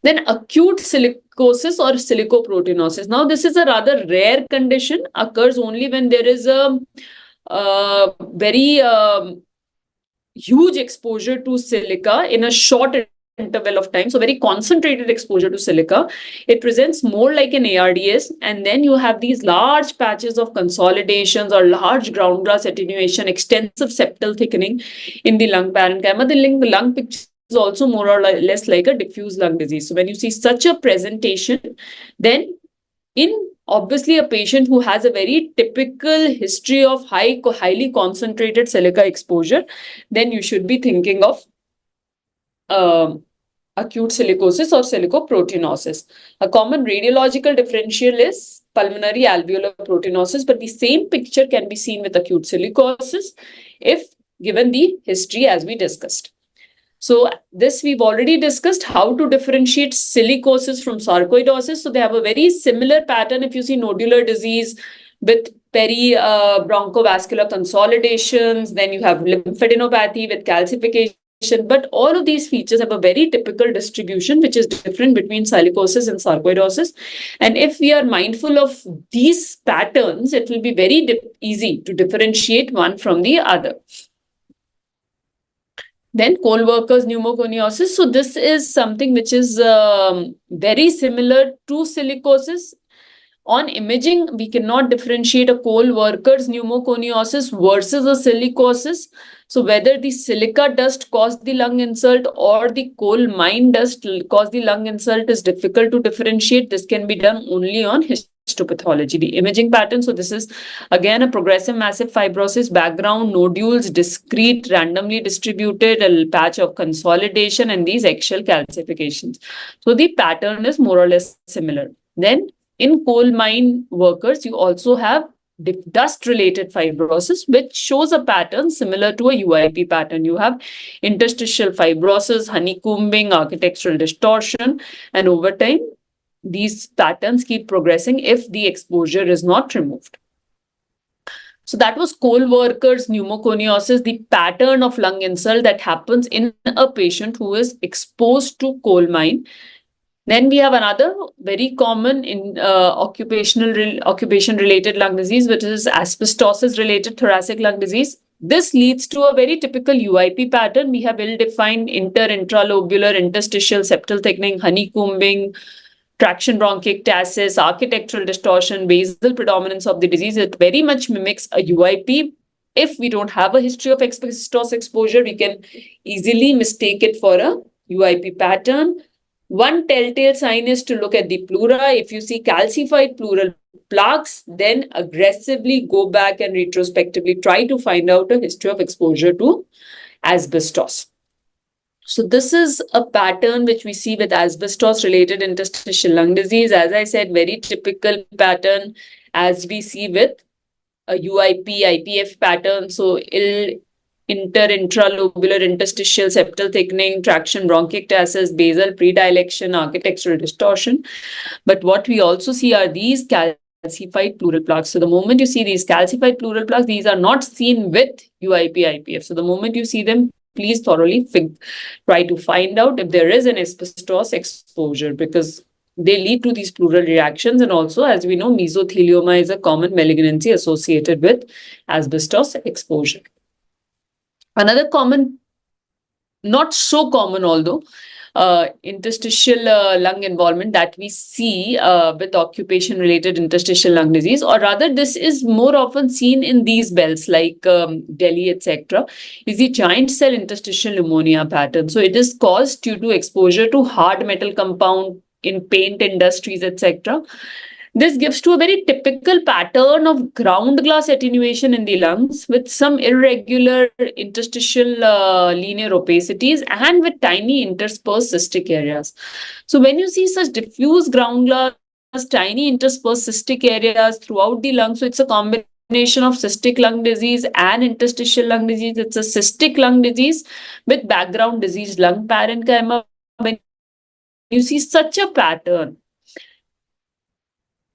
Then acute silicosis or silicoproteinosis. Now this is a rather rare condition, occurs only when there is a very huge exposure to silica in a short interval of time. So very concentrated exposure to silica. It presents more like an ARDS, and then you have these large patches of consolidations or large ground glass attenuation, extensive septal thickening in the lung parenchyma. The lung picture is also more or less like a diffuse lung disease. So when you see such a presentation, then in obviously a patient who has a very typical history of highly concentrated silica exposure, then you should be thinking of acute silicosis or silicoproteinosis. A common radiological differential is pulmonary alveolar proteinosis, but the same picture can be seen with acute silicosis if given the history as we discussed. So this we've already discussed how to differentiate silicosis from sarcoidosis. So they have a very similar pattern. If you see nodular disease with bronchodavascular consolidations, then you have lymphadenopathy with calcification. But all of these features have a very typical distribution, which is different between silicosis and sarcoidosis. And if we are mindful of these patterns, it will be very easy to differentiate one from the other. Then coal workers pneumoconiosis. So this is something which is very similar to silicosis. On imaging, we cannot differentiate a coal worker's pneumoconiosis versus a silicosis. So whether the silica dust caused the lung insult or the coal mine dust caused the lung insult is difficult to differentiate. This can be done only on histopathology, the imaging pattern. So this is again a progressive massive fibrosis, background nodules, discrete, randomly distributed, a patch of consolidation, and these eggshell calcifications. So the pattern is more or less similar. Then in coal mine workers, you also have dust-related fibrosis, which shows a pattern similar to a UIP pattern. You have interstitial fibrosis, honeycombing, architectural distortion, and over time, these patterns keep progressing if the exposure is not removed. So that was coal workers pneumoconiosis, the pattern of lung insult that happens in a patient who is exposed to coal mine. Then we have another very common in occupation-related lung disease, which is asbestosis-related thoracic lung disease. This leads to a very typical UIP pattern. We have ill-defined intralobular, interstitial septal thickening, honeycombing, traction bronchiectasis, architectural distortion, basal predominance of the disease. It very much mimics a UIP. If we don't have a history of asbestos exposure, we can easily mistake it for a UIP pattern. One telltale sign is to look at the pleura. If you see calcified pleural plaques, then aggressively go back and retrospectively try to find out a history of exposure to asbestos. So this is a pattern which we see with asbestos-related interstitial lung disease. As I said, very typical pattern as we see with a UIP, IPF pattern. So intralobular interstitial septal thickening, traction bronchiectasis, basal predilection, architectural distortion. But what we also see are these calcified pleural plaques. So the moment you see these calcified pleural plaques, these are not seen with UIP, IPF. So the moment you see them, please thoroughly try to find out if there is an asbestos exposure, because they lead to these pleural reactions. And also, as we know, mesothelioma is a common malignancy associated with asbestos exposure. Another common, not so common although, interstitial lung involvement that we see with occupation-related interstitial lung disease, or rather this is more often seen in these belts like Delhi, etc., is the giant cell interstitial pneumonia pattern. So it is caused due to exposure to hard metal compound in paint industries, etc. This gives to a very typical pattern of ground glass attenuation in the lungs with some irregular interstitial linear opacities and with tiny interspersed cystic areas. So when you see such diffuse ground glass, tiny interspersed cystic areas throughout the lung, so it's a combination of cystic lung disease and interstitial lung disease. It's a cystic lung disease with background diseased lung parenchyma. When you see such a pattern,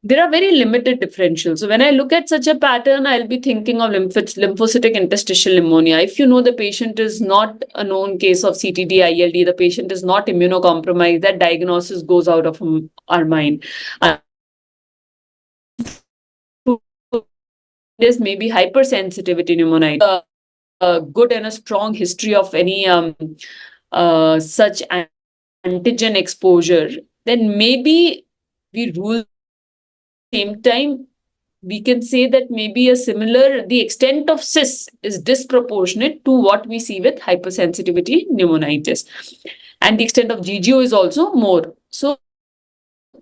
there are very limited differentials. So when I look at such a pattern, I'll be thinking of lymphocytic interstitial pneumonia. If you know the patient is not a known case of CTD, ILD, the patient is not immunocompromised, that diagnosis goes out of our mind. This may be hypersensitivity pneumonitis. A good and a strong history of any such antigen exposure, then maybe we rule. Same time, we can say that maybe the extent of cysts is disproportionate to what we see with hypersensitivity pneumonitis. And the extent of GGO is also more. So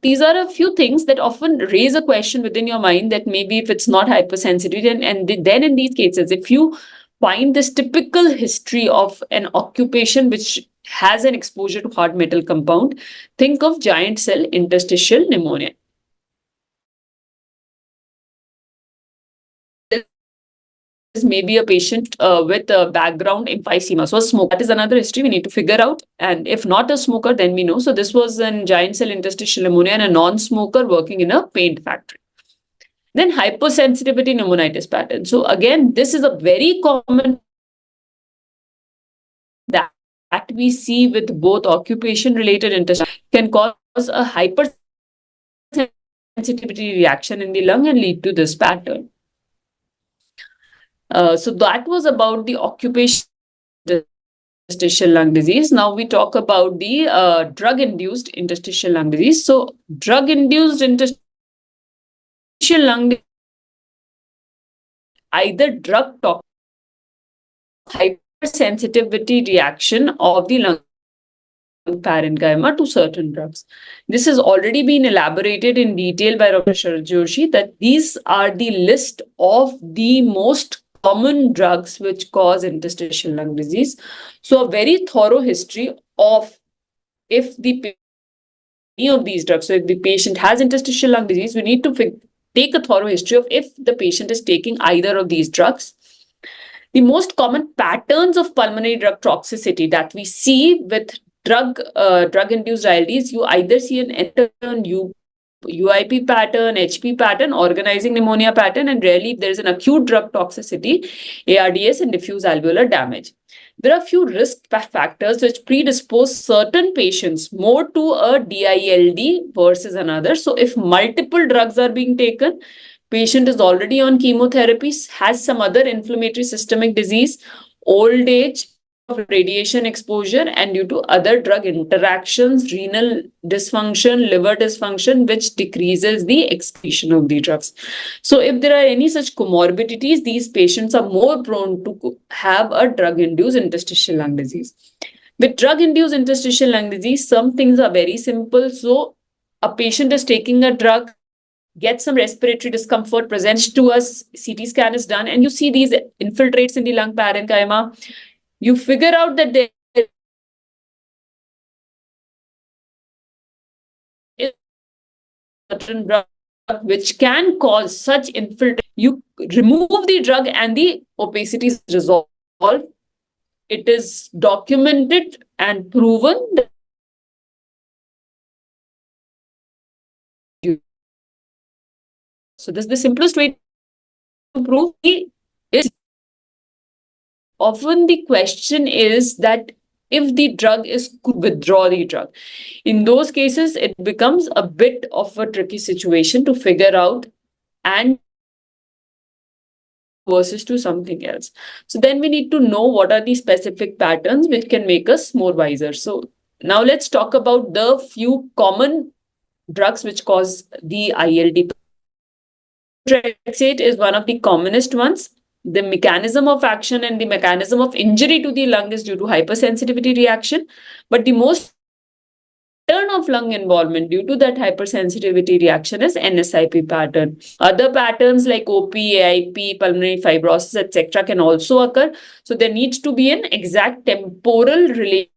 these are a few things that often raise a question within your mind that maybe if it's not hypersensitivity, and then in these cases, if you find this typical history of an occupation which has an exposure to hard metal compound, think of giant cell interstitial pneumonia. Is maybe a patient with a background emphysema. So a smoker, that is another history we need to figure out. And if not a smoker, then we know. So this was a giant cell interstitial pneumonia and a non-smoker working in a paint factory. Then hypersensitivity pneumonitis pattern. So again, this is a very common that we see with both occupation-related interstitial can cause a hypersensitivity reaction in the lung and lead to this pattern. So that was about the occupation interstitial lung disease. Now we talk about the drug-induced interstitial lung disease. So drug-induced interstitial lung disease, either drug toxic hypersensitivity reaction of the lung parenchyma to certain drugs. This has already been elaborated in detail by Dr. Sharad Joshi, that these are the list of the most common drugs which cause interstitial lung disease. So a very thorough history of if any of these drugs, so if the patient has interstitial lung disease, we need to take a thorough history of if the patient is taking either of these drugs. The most common patterns of pulmonary drug toxicity that we see with drug-induced ILDs, you either see an UIP pattern, HP pattern, organizing pneumonia pattern, and rarely if there is an acute drug toxicity, ARDS and diffuse alveolar damage. There are a few risk factors which predispose certain patients more to a DILD versus another. So if multiple drugs are being taken, patient is already on chemotherapy, has some other inflammatory systemic disease, old age, of radiation exposure, and due to other drug interactions, renal dysfunction, liver dysfunction, which decreases the excretion of the drugs. So if there are any such comorbidities, these patients are more prone to have a drug-induced interstitial lung disease. With drug-induced interstitial lung disease, some things are very simple. So a patient is taking a drug, gets some respiratory discomfort, presents to us, CT scan is done, and you see these infiltrates in the lung parenchyma. You figure out that there is a certain drug which can cause such infiltration. You remove the drug and the opacity is resolved. It is documented and proven that so this is the simplest way to prove it is. Often the question is that if the drug is withdraw the drug. In those cases, it becomes a bit of a tricky situation to figure out and versus to something else. So then we need to know what are the specific patterns which can make us more wiser. So now let's talk about the few common drugs which cause the ILD. Methotrexate is one of the commonest ones. The mechanism of action and the mechanism of injury to the lung is due to hypersensitivity reaction, but the most pattern of lung involvement due to that hypersensitivity reaction is NSIP pattern. Other patterns like OP, AIP, pulmonary fibrosis, etc. can also occur. So there needs to be an exact temporal relation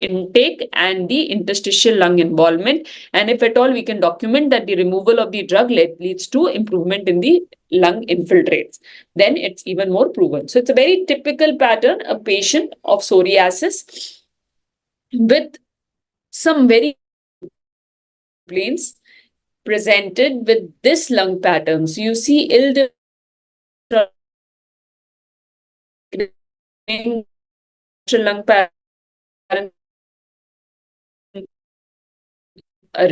intake and the interstitial lung involvement, and if at all we can document that the removal of the drug leads to improvement in the lung infiltrates, then it's even more proven. So it's a very typical pattern, a patient of psoriasis with some very complaints presented with this lung pattern. So you see ILD lung pattern, a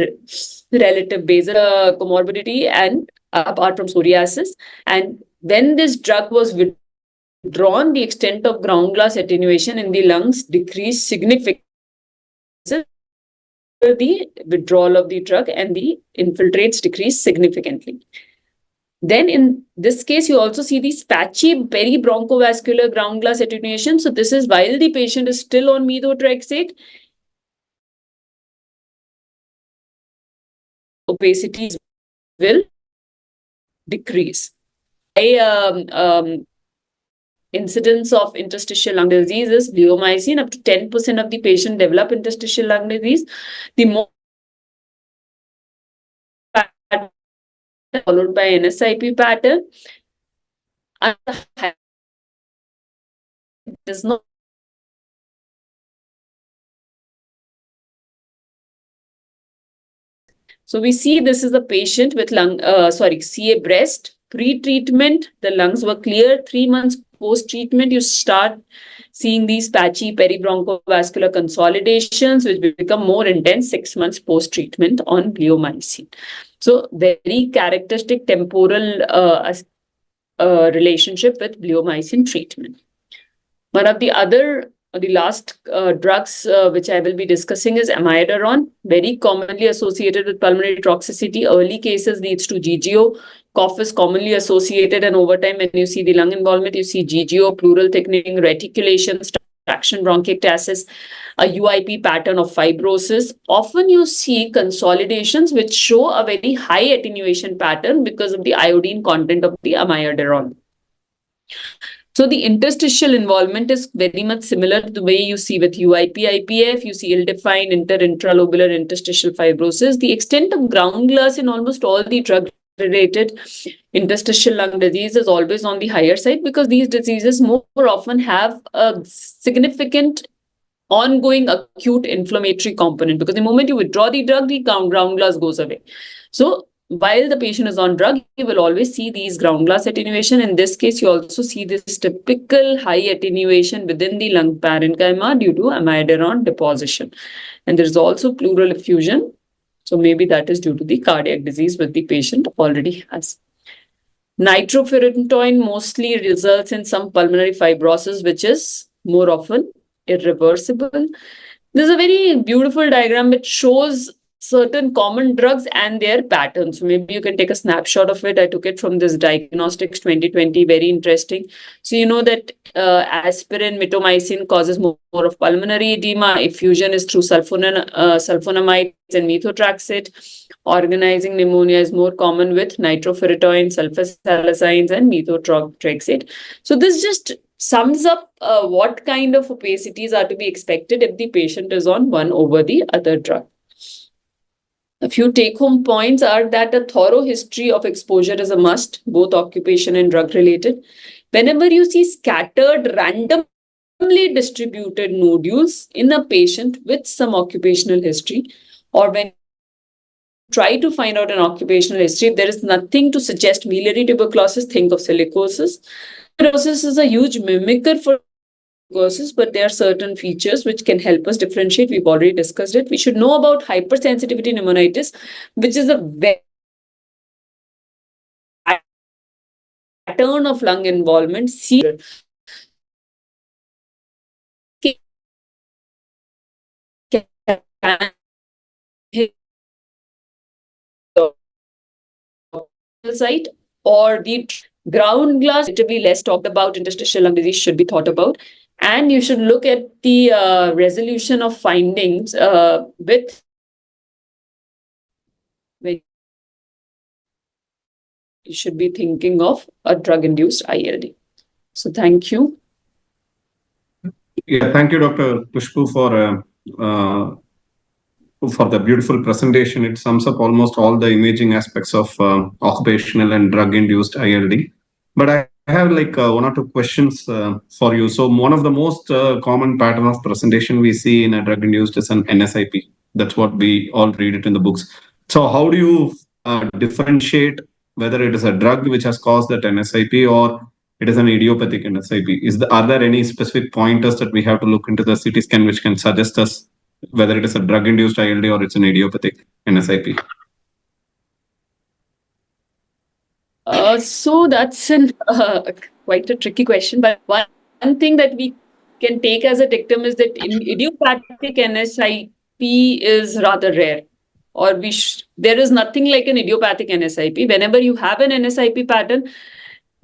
relative basal comorbidity and apart from psoriasis. And when this drug was withdrawn, the extent of ground glass attenuation in the lungs decreased significantly. The withdrawal of the drug and the infiltrates decreased significantly. Then in this case, you also see these patchy peribronchovascular ground glass attenuation. So this is while the patient is still on methotrexate, opacity will decrease. incidence of interstitial lung disease is bleomycin. Up to 10% of the patient develop interstitial lung disease. The more followed by NSIP pattern. And does not So we see this is a patient with CA breast. Pre-treatment, the lungs were clear. 3 months post-treatment, you start seeing these patchy peribronchovascular consolidations, which become more intense 6 months post-treatment on bleomycin. So very characteristic temporal relationship with bleomycin treatment. One of the last drugs which I will be discussing is amiodarone, very commonly associated with pulmonary toxicity. Early cases leads to GGO. Cough is commonly associated, and over time, when you see the lung involvement, you see GGO, pleural thickening, reticulation, traction bronchiectasis, a UIP pattern of fibrosis. Often you see consolidations which show a very high attenuation pattern because of the iodine content of the amiodarone. So the interstitial involvement is very much similar to the way you see with UIP, IPF. You see ill-defined intralobular interstitial fibrosis. The extent of ground glass in almost all the drug-related interstitial lung disease is always on the higher side because these diseases more often have a significant ongoing acute inflammatory component, because the moment you withdraw the drug, the ground glass goes away. So while the patient is on drug, you will always see these ground glass attenuation. In this case, you also see this typical high attenuation within the lung parenchyma due to amiodarone deposition. And there's also pleural effusion. So maybe that is due to the cardiac disease which the patient already has. Nitrofurantoin mostly results in some pulmonary fibrosis, which is more often irreversible. There's a very beautiful diagram which shows certain common drugs and their patterns. So maybe you can take a snapshot of it. I took it from this Diagnostics 2020, very interesting. So you know that aspirin, mitomycin causes more of pulmonary edema. Effusion is through sulfonamides and methotrexate. Organizing pneumonia is more common with nitrofurantoin, sulfasalazines, and methotrexate. So this just sums up what kind of opacities are to be expected if the patient is on one over the other drug. A few take-home points are that a thorough history of exposure is a must, both occupation and drug-related. Whenever you see scattered, randomly distributed nodules in a patient with some occupational history, or when you try to find out an occupational history, if there is nothing to suggest miliary tuberculosis, think of silicosis. Tuberculosis is a huge mimicker for tuberculosis, but there are certain features which can help us differentiate. We've already discussed it. We should know about hypersensitivity pneumonitis, which is a pattern of lung involvement. Site or the ground glass, relatively less talked about interstitial lung disease, should be thought about. And you should look at the resolution of findings with when you should be thinking of a drug-induced ILD. So thank you. Yeah, thank you, Dr. Pushpu, for the beautiful presentation. It sums up almost all the imaging aspects of occupational and drug-induced ILD. But I have like one or two questions for you. So one of the most common pattern of presentation we see in a drug-induced is an NSIP. That's what we all read it in the books. So how do you differentiate whether it is a drug which has caused that NSIP or it is an idiopathic NSIP? Are there any specific pointers that we have to look into the CT scan which can suggest us whether it is a drug-induced ILD or it's an idiopathic NSIP? So that's quite a tricky question. But one thing that we can take as a dictum is that idiopathic NSIP is rather rare. Or there is nothing like an idiopathic NSIP. Whenever you have an NSIP pattern,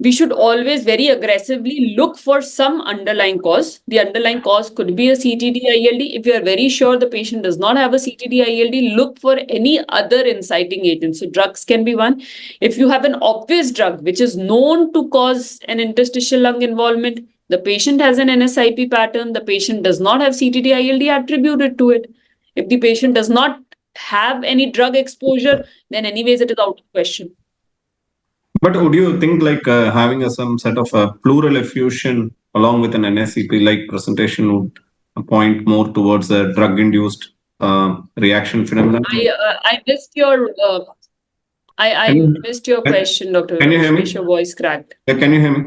we should always very aggressively look for some underlying cause. The underlying cause could be a CTD-ILD. If you are very sure the patient does not have a CTD-ILD, look for any other inciting agent. So drugs can be one. If you have an obvious drug which is known to cause an interstitial lung involvement, The patient has an NSIP pattern. The patient does not have CTD ILD, attribute it to it. If the patient does not have any drug exposure, then anyways it is out of question. But would you think like having some sort of a pleural effusion along with an NSCP like presentation would point more towards a drug-induced reaction phenomenon? I missed your missed your question, Dr. Can you hear me? Your voice cracked. Can you hear me?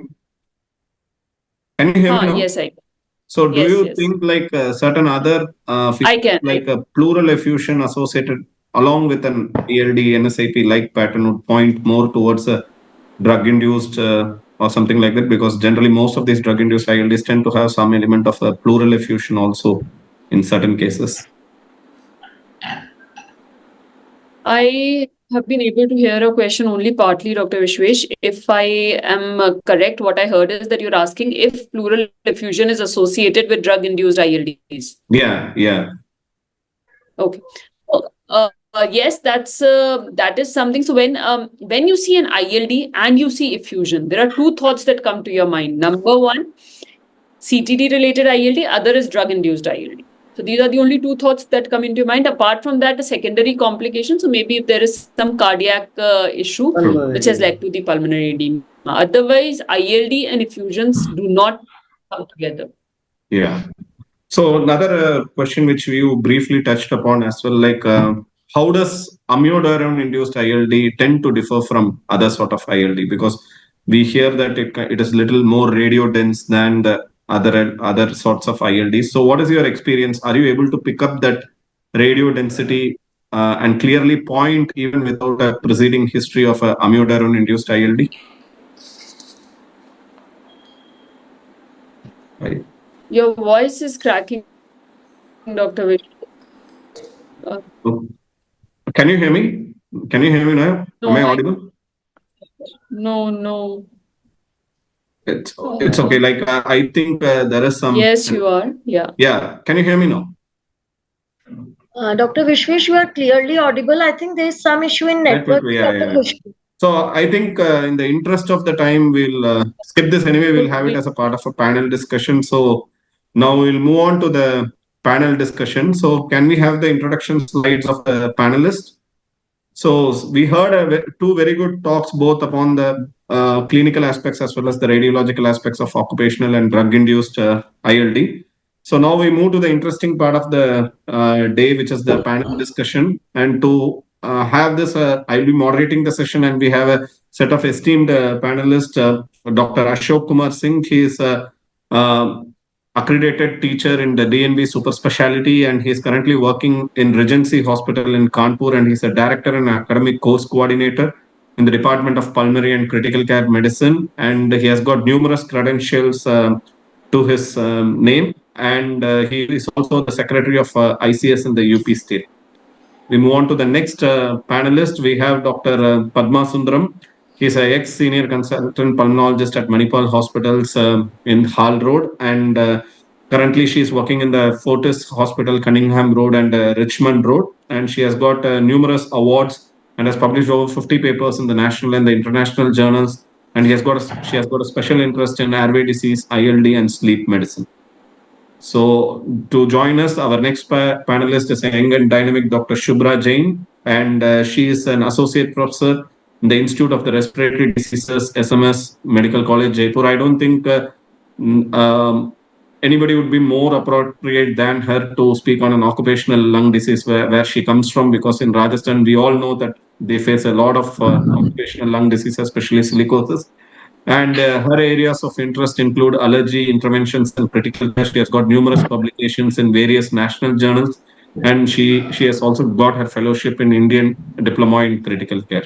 Can you hear me now? Yes, I can. So do you think like certain other like a pleural effusion associated along with an ELD NSIP like pattern would point more towards a drug-induced or something like that? Because generally most of these drug-induced ILDs tend to have some element of a pleural effusion also in certain cases. I have been able to hear a question only partly, Dr. Vishwesh. If I am correct, what I heard is that you're asking if pleural effusion is associated with drug-induced ILDs. Yeah. Okay. Yes, that is something. So when you see an ILD and you see effusion, there are two thoughts that come to your mind. Number one, CTD related ILD, other is drug induced ILD. So these are the only two thoughts that come into your mind. Apart from that, a secondary complication. So maybe if there is some cardiac issue which has led to the pulmonary edema. Otherwise, ILD and effusions do not come together. Yeah. So another question which we briefly touched upon as well, like how does amiodarone induced ILD tend to differ from other sort of ILD? Because we hear that it is little more radio dense than the other sorts of ILD. So what is your experience? Are you able to pick up that radio density and clearly point even without a preceding history of amiodarone induced ILD? Right. Your voice is cracking, Dr. Vish. Can you hear me? Can you hear me now? No, Am I audible? No. It's okay. Like I think there is some. Yes, you are. Yeah. Yeah. Can you hear me now? Dr. Vishwesh, you are clearly audible. I think there is some issue in network. Yeah. So I think in the interest of the time, we'll skip this anyway. We'll have it as a part of a panel discussion. So now we'll move on to the panel discussion. So can we have the introduction slides of the panelists? So we heard two very good talks both upon the clinical aspects as well as the radiological aspects of occupational and drug-induced ILD. So now we move to the interesting part of the day, which is the panel discussion. And to have this, I'll be moderating the session, and we have a set of esteemed panelists. Dr. Ashok Kumar Singh, he is a accredited teacher in the DNB super specialty, and he is currently working in Regency Hospital in Kanpur, and he's a director and academic course coordinator in the Department of Pulmonary and Critical Care Medicine, and he has got numerous credentials to his name, and he is also the secretary of ICS in the UP state. We move on to the next panelist. We have Dr. Padma Sundaram. He's an ex-senior consultant pulmonologist at Manipal Hospitals in Hall Road, and currently she is working in the Fortis Hospital, Cunningham Road and Richmond Road, and she has got numerous awards and has published over 50 papers in the national and the international journals, and she has got a special interest in airway disease, ILD, and sleep medicine. So to join us, our next panelist is a young and dynamic Dr. Shubhra Jain, and she is an associate professor in the Institute of the Respiratory Diseases, SMS, Medical College, Jaipur. I don't think anybody would be more appropriate than her to speak on an occupational lung disease where she comes from, because in Rajasthan, we all know that they face a lot of occupational lung disease, especially silicosis. And her areas of interest include allergy interventions and critical care. She has got numerous publications in various national journals, and she has also got her fellowship in Indian Diploma in Critical Care.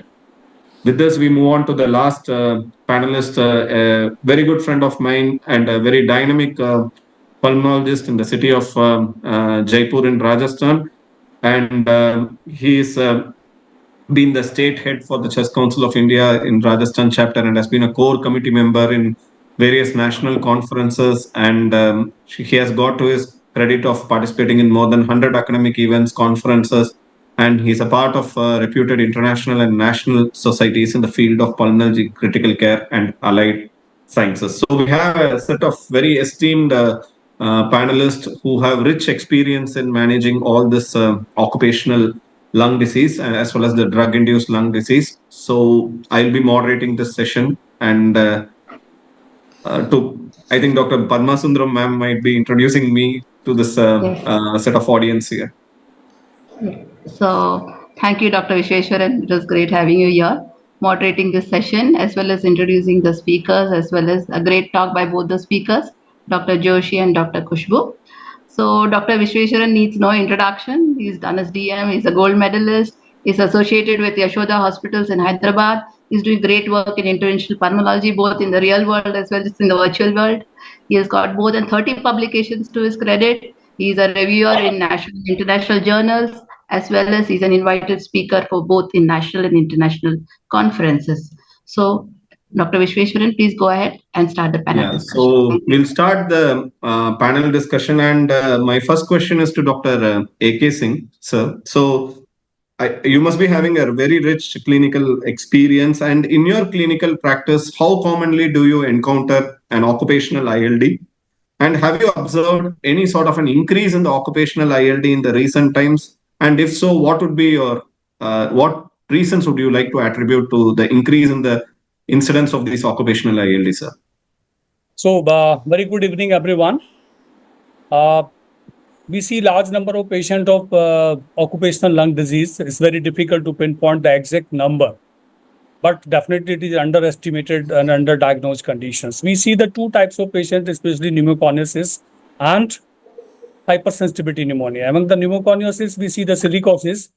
With this, we move on to the last panelist, a very good friend of mine and a very dynamic pulmonologist in the city of Jaipur in Rajasthan, and he is been the state head for the Chess Council of India in Rajasthan chapter, and has been a core committee member in various national conferences, and he has got to his credit of participating in more than 100 academic events, conferences, and he's a part of reputed international and national societies in the field of pulmonary critical care and allied sciences. So we have a set of very esteemed panelists who have rich experience in managing all this occupational lung disease as well as the drug-induced lung disease. So I'll be moderating this session, and I think Dr. Padma Sundaram ma'am might be introducing me to this Yes. set of audience here. So thank you, Dr. Vishweshwaran. It was great having you here, moderating this session, as well as introducing the speakers, as well as a great talk by both the speakers, Dr. Joshi and Dr. Kushbu. So Dr. Vishweshwaran needs no introduction. He's done his DM. He's a gold medalist. He's associated with Yashoda Hospitals in Hyderabad. He's doing great work in interventional pulmonology, both in the real world as well as in the virtual world. He has got more than 30 publications to his credit. He's a reviewer in national and international journals, as well as he's an invited speaker for both in national and international conferences. So, Dr. Vishweshwaran, please go ahead and start the panel discussion. So we'll start the panel discussion, and my first question is to Dr. A.K. Singh, sir. So you must be having a very rich clinical experience, and in your clinical practice, how commonly do you encounter an occupational ILD? And have you observed any sort of an increase in the occupational ILD in the recent times? And if so, what would be your what reasons would you like to attribute to the increase in the incidence of these occupational ILD, sir? So, very good evening, everyone. We see large number of patients of occupational lung disease. It's very difficult to pinpoint the exact number, but definitely it is underestimated and underdiagnosed conditions. We see the two types of patients, especially pneumoconiosis and hypersensitivity pneumonia. Among the pneumoconiosis, we see the silicosis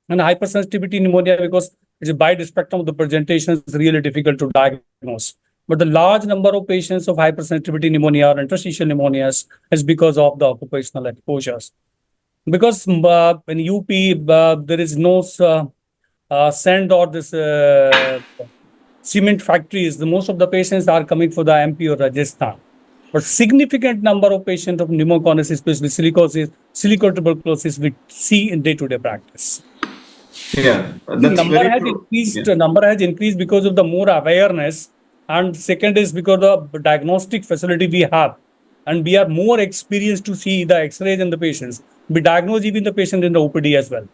and hypersensitivity pneumonia because it's a wide spectrum of the presentation is really difficult to diagnose. But the large number of patients of hypersensitivity pneumonia or interstitial pneumonias is because of the occupational exposures. Because in UP, there is no sand or this cement factories, most of the patients are coming for the MP or Rajasthan. But significant number of patients of pneumoconiosis, especially silicosis, silicotuberculosis, we see in day-to-day practice. Yeah, the number has increased because of the more awareness, and second is because of the diagnostic facility we have, and we are more experienced to see the X-rays in the patients. We diagnose even the patient in the OPD as well.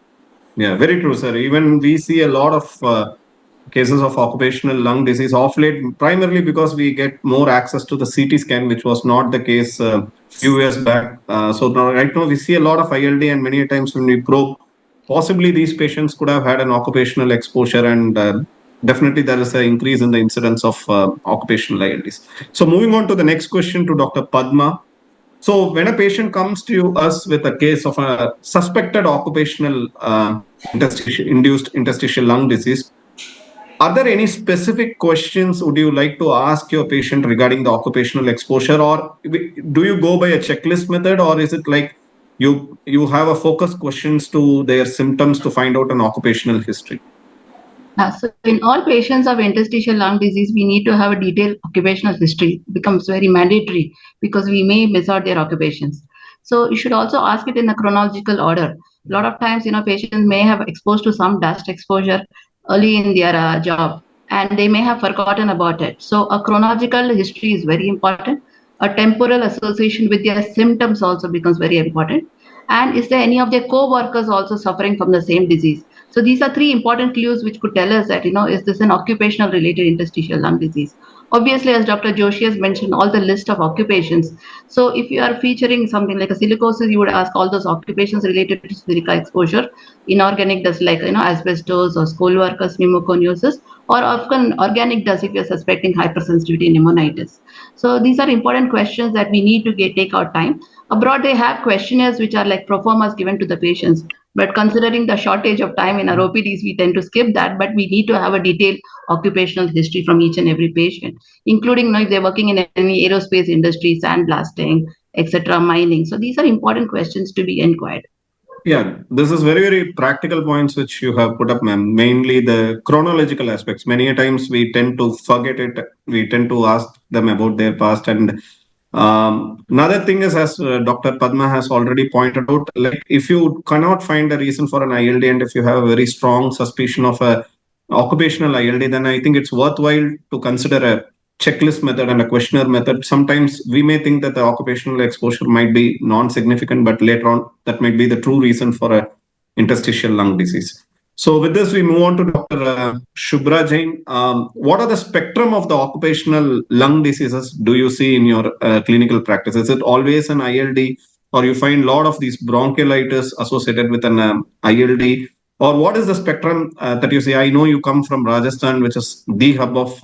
Yeah, very true, sir. Even we see a lot of cases of occupational lung disease off late, primarily because we get more access to the CT scan, which was not the case a few years back. So now, right now we see a lot of ILD, and many times when we probe, possibly these patients could have had an occupational exposure, and definitely there is an increase in the incidence of occupational ILDs. So moving on to the next question to Dr. Padma. So when a patient comes to us with a case of a suspected occupational induced interstitial lung disease, are there any specific questions would you like to ask your patient regarding the occupational exposure, or do you go by a checklist method, or is it like you have a focus questions to their symptoms to find out an occupational history? So in all patients of interstitial lung disease, we need to have a detailed occupational history. It becomes very mandatory because we may miss out their occupations. So you should also ask it in a chronological order. A lot of times, patients may have exposed to some dust exposure early in their job, and they may have forgotten about it. So a chronological history is very important. A temporal association with their symptoms also becomes very important. And is there any of their co-workers also suffering from the same disease? So these are three important clues which could tell us that, is this an occupational related interstitial lung disease? Obviously, as Dr. Joshi has mentioned, all the list of occupations. So if you are featuring something like a silicosis, you would ask all those occupations related to silica exposure. Inorganic dust like, asbestos or school workers, pneumoconiosis, or often organic dust if you're suspecting hypersensitivity pneumonitis. So these are important questions that we need to take our time. Abroad, they have questionnaires which are like pro formas given to the patients. But considering the shortage of time in our OPDs, we tend to skip that. But we need to have a detailed occupational history from each and every patient, including if they're working in any aerospace industry, sandblasting, etc., mining. So these are important questions to be inquired. Yeah, this is very, very practical points which you have put up, ma'am. Mainly the chronological aspects. Many times we tend to forget it. We tend to ask them about their past. And another thing is, as Dr. Padma has already pointed out, like if you cannot find a reason for an ILD, and if you have a very strong suspicion of a occupational ILD, then I think it's worthwhile to consider a checklist method and a questionnaire method, sometimes we may think that the occupational exposure might be non-significant, but later on that might be the true reason for a interstitial lung disease. So with this, we move on to Dr. Shubhra Jain. What are the spectrum of the occupational lung diseases do you see in your clinical practice? Is it always an ILD, or you find a lot of these bronchiolitis associated with an ILD? Or what is the spectrum that you see? I know you come from Rajasthan, which is the hub of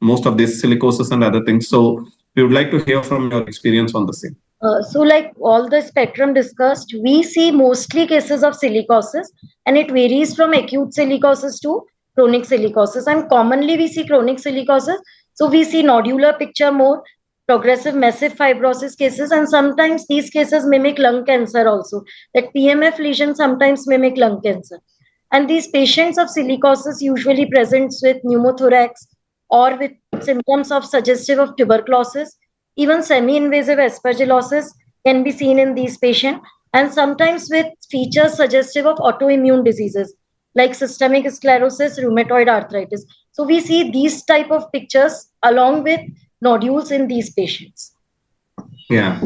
most of these silicosis and other things. So we would like to hear from your experience on the same. So like all the spectrum discussed, we see mostly cases of silicosis, and it varies from acute silicosis to chronic silicosis. And commonly we see chronic silicosis. So we see nodular picture more, progressive massive fibrosis cases, and sometimes these cases mimic lung cancer also. That PMF lesion sometimes mimic lung cancer. And these patients of silicosis usually presents with pneumothorax or with symptoms of suggestive of tuberculosis. Even semi-invasive aspergillosis can be seen in these patients, and sometimes with features suggestive of autoimmune diseases like systemic sclerosis, rheumatoid arthritis. So we see these type of pictures along with nodules in these patients. Yeah.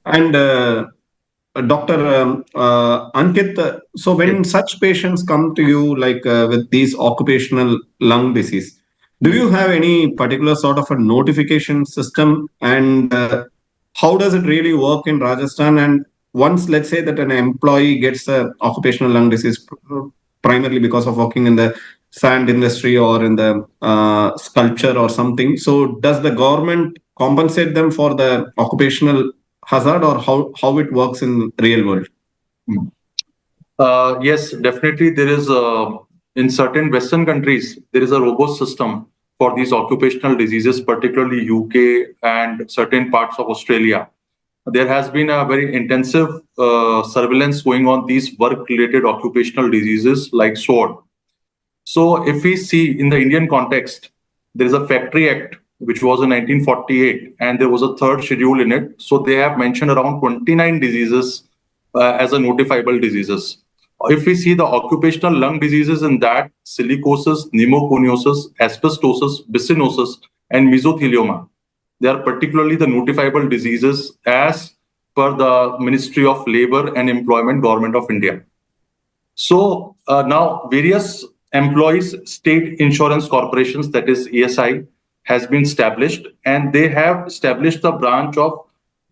And Dr. Ankit, so when such patients come to you like with these occupational lung disease, do you have any particular sort of a notification system, and how does it really work in Rajasthan? And once, let's say that an employee gets a occupational lung disease primarily because of working in the sand industry or in the sculpture or something, so does the government compensate them for the occupational hazard, or how it works in real world? Yes, definitely. There is in certain Western countries there is a robust system for these occupational diseases, particularly UK and certain parts of Australia. There has been a very intensive surveillance going on these work-related occupational diseases like SWORD. So if we see in the Indian context, there is a Factory Act which was in 1948, and there was a third schedule in it. So they have mentioned around 29 diseases as a notifiable diseases. If we see the occupational lung diseases in that, silicosis, pneumoconiosis, asbestosis, byssinosis, and mesothelioma, they are particularly the notifiable diseases as per the Ministry of Labour and Employment, Government of India. So now various employees state insurance corporations, that is ESI, has been established, and they have established the branch of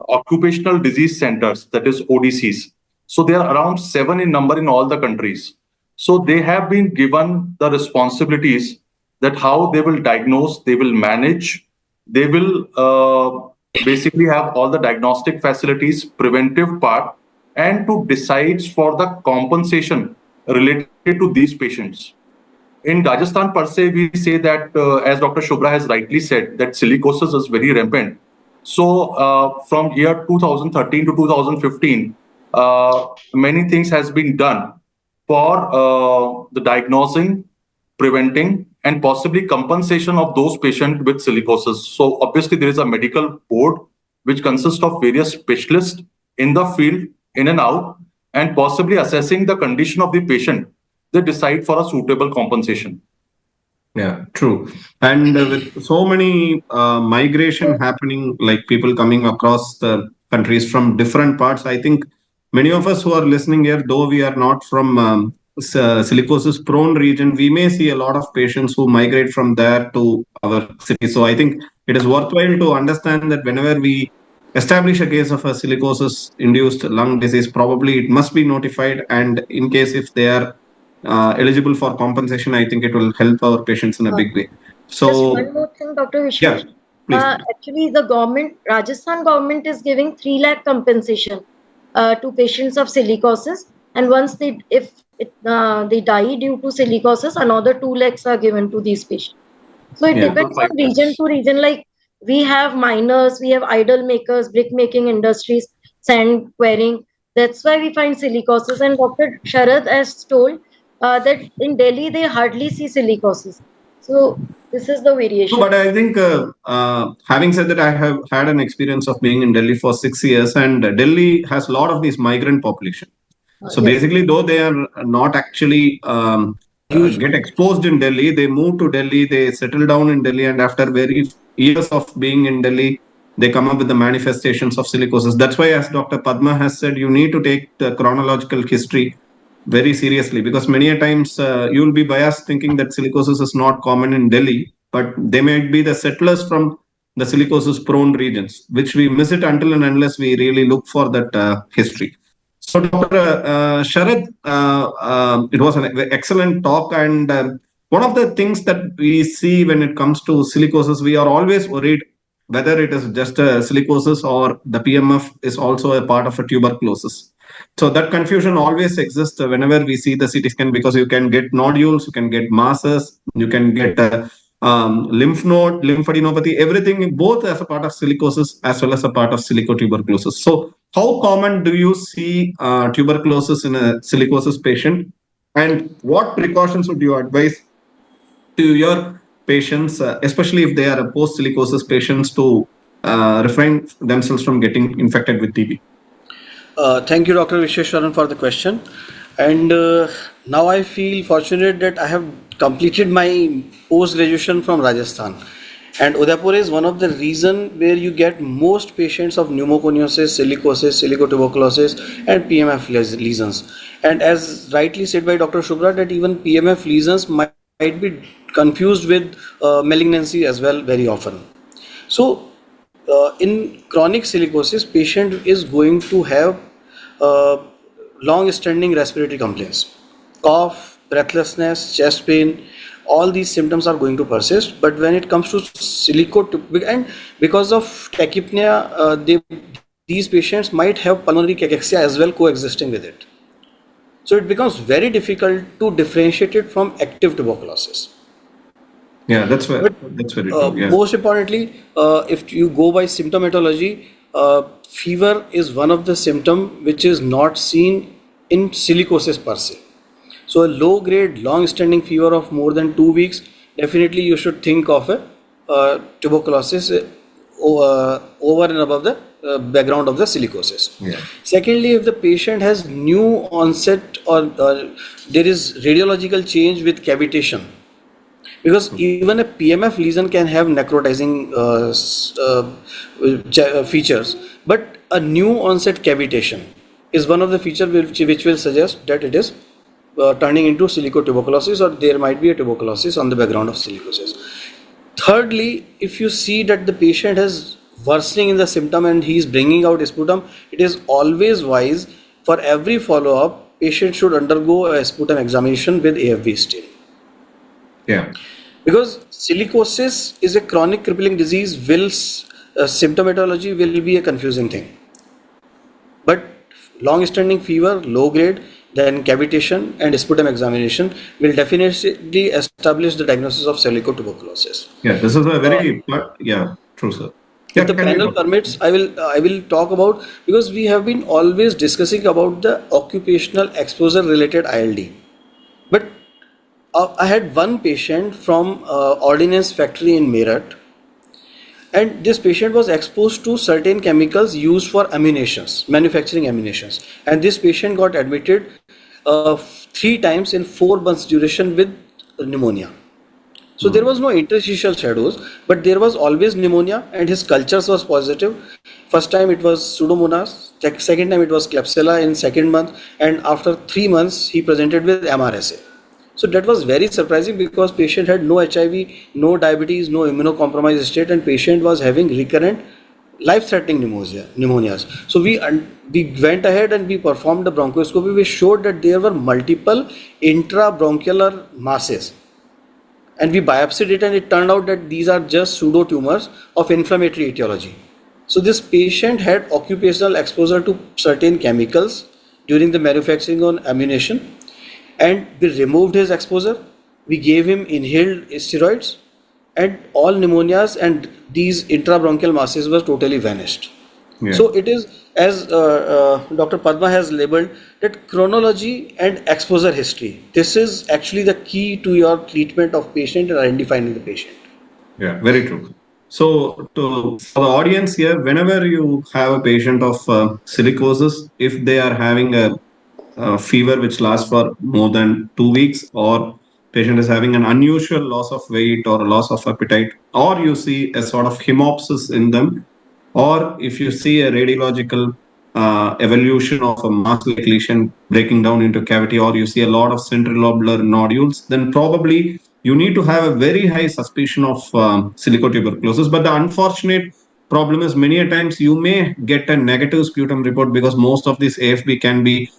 occupational disease centers, that is ODCs. So there are around 7 in number in all the countries. So they have been given the responsibilities that how they will diagnose, they will manage, they will basically have all the diagnostic facilities, preventive part, and to decide for the compensation related to these patients. In Rajasthan per se, we say that, as Dr. Shubhra has rightly said, that silicosis is very rampant. So from year 2013 to 2015, many things has been done for the diagnosing, preventing, and possibly compensation of those patients with silicosis. So obviously there is a medical board which consists of various specialists in the field, in and out, and possibly assessing the condition of the patient, they decide for a suitable compensation. Yeah, true. And with so many migration happening, like people coming across the countries from different parts, I think many of us who are listening here, though we are not from silicosis prone region, we may see a lot of patients who migrate from there to our city. So I think it is worthwhile to understand that whenever we establish a case of a silicosis induced lung disease, probably it must be notified, and in case if they are eligible for compensation, I think it will help our patients in a big way. So just one more thing, Dr. Vishwesh. Yeah, actually, the government, Rajasthan government, is giving 3 lakh compensation to patients of silicosis, and once they die due to silicosis, another 2 lakhs are given to these patients. So it depends on region to region. Like we have miners, we have idol makers, brick making industries, sand quarrying. That's why we find silicosis. And Dr. Sharad has told that in Delhi they hardly see silicosis. So this is the variation. But I think, having said that, I have had an experience of being in Delhi for 6 years, and Delhi has a lot of these migrant population. So Yes. basically, though they are not actually get exposed in Delhi. They move to Delly, they settle down in Delhi, and after very years of being in Delhi, they come up with the manifestations of silicosis. That's why, as Dr. Padma has said, you need to take the chronological history very seriously, because many a times you will be biased thinking that silicosis is not common in Delhi, but they might be the settlers from the silicosis prone regions, which we miss it until and unless we really look for that history. So, Dr. Sharad, it was an excellent talk. And one of the things that we see when it comes to silicosis, we are always worried whether it is just a silicosis or the PMF is also a part of a tuberculosis. So that confusion always exists whenever we see the CT scan, because you can get nodules, you can get masses, you can get lymph node, lymphadenopathy, everything, both as a part of silicosis as well as a part of silicotuberculosis. So how common do you see tuberculosis in a silicosis patient? And what precautions would you advise to your patients, especially if they are post-silicosis patients, to refrain themselves from getting infected with TB? Thank you, Dr. Visheshwaran, for the question. And now I feel fortunate that I have completed my post-graduation from Rajasthan. And Udaipur is one of the reason where you get most patients of pneumoconiosis, silicosis, silicotuberculosis, and PMF lesions. And as rightly said by Dr. Shubhra, that even PMF lesions might be confused with malignancy as well very often. So in chronic silicosis, patient is going to have long-standing respiratory complaints, cough, breathlessness, chest pain. All these symptoms are going to persist. But when it comes to and because of tachypnea, these patients might have pulmonary cachexia as well coexisting with it. So it becomes very difficult to differentiate it from active tuberculosis. Yeah, that's very true. Yeah. Most importantly, if you go by symptomatology, fever is one of the symptom which is not seen in silicosis per se. So a low grade, long standing fever of more than 2 weeks, definitely you should think of a tuberculosis over and above the background of the silicosis. Yeah. Secondly, if the patient has new onset or there is radiological change with cavitation, because even a PMF lesion can have necrotizing features, but a new onset cavitation is one of the features which will suggest that it is turning into silicotuberculosis, or there might be a tuberculosis on the background of silicosis. Thirdly, if you see that the patient has worsening in the symptom and he is bringing out sputum, it is always wise for every follow-up, patient should undergo a sputum examination with AFB stain. Yeah. Because silicosis is a chronic crippling disease, symptomatology will be a confusing thing. But long-standing fever, low grade, then cavitation and sputum examination will definitely establish the diagnosis of silicotuberculosis. Yeah, this is a very true, sir. If the panel permits, I will talk about, because we have been always discussing about the occupational exposure related ILD. But I had one patient from ordnance factory in Meerut, and this patient was exposed to certain chemicals used for ammunitions, manufacturing ammunitions, and this patient got admitted 3 times in 4 months duration with pneumonia. So there was no interstitial shadows, but there was always pneumonia, and his cultures was positive. First time it was Pseudomonas, second time it was Klebsiella in second month, and after 3 months he presented with MRSA. So that was very surprising, because patient had no HIV, no diabetes, no immunocompromised state, and patient was having recurrent life-threatening pneumonias. So we went ahead and we performed the bronchoscopy. We showed that there were multiple intrabronchial masses, and we biopsied it, and it turned out that these are just pseudo tumors of inflammatory etiology. So this patient had occupational exposure to certain chemicals during the manufacturing on ammunition, and we removed his exposure. We gave him inhaled steroids, and all pneumonias and these intrabronchial masses were totally vanished. Yeah. So it is, as Dr. Padma has labeled, that chronology and exposure history. This is actually the key to your treatment of patient and identifying the patient. Yeah, very true. So for the audience here, whenever you have a patient of silicosis, if they are having a fever which lasts for more than 2 weeks, or patient is having an unusual loss of weight or loss of appetite, or you see a sort of hemopsis in them, or if you see a radiological evolution of a mass-like lesion breaking down into cavity, or you see a lot of centrilobular nodules, then probably you need to have a very high suspicion of silicotuberculosis. But the unfortunate problem is many a times you may get a negative sputum report because most of this AFB can be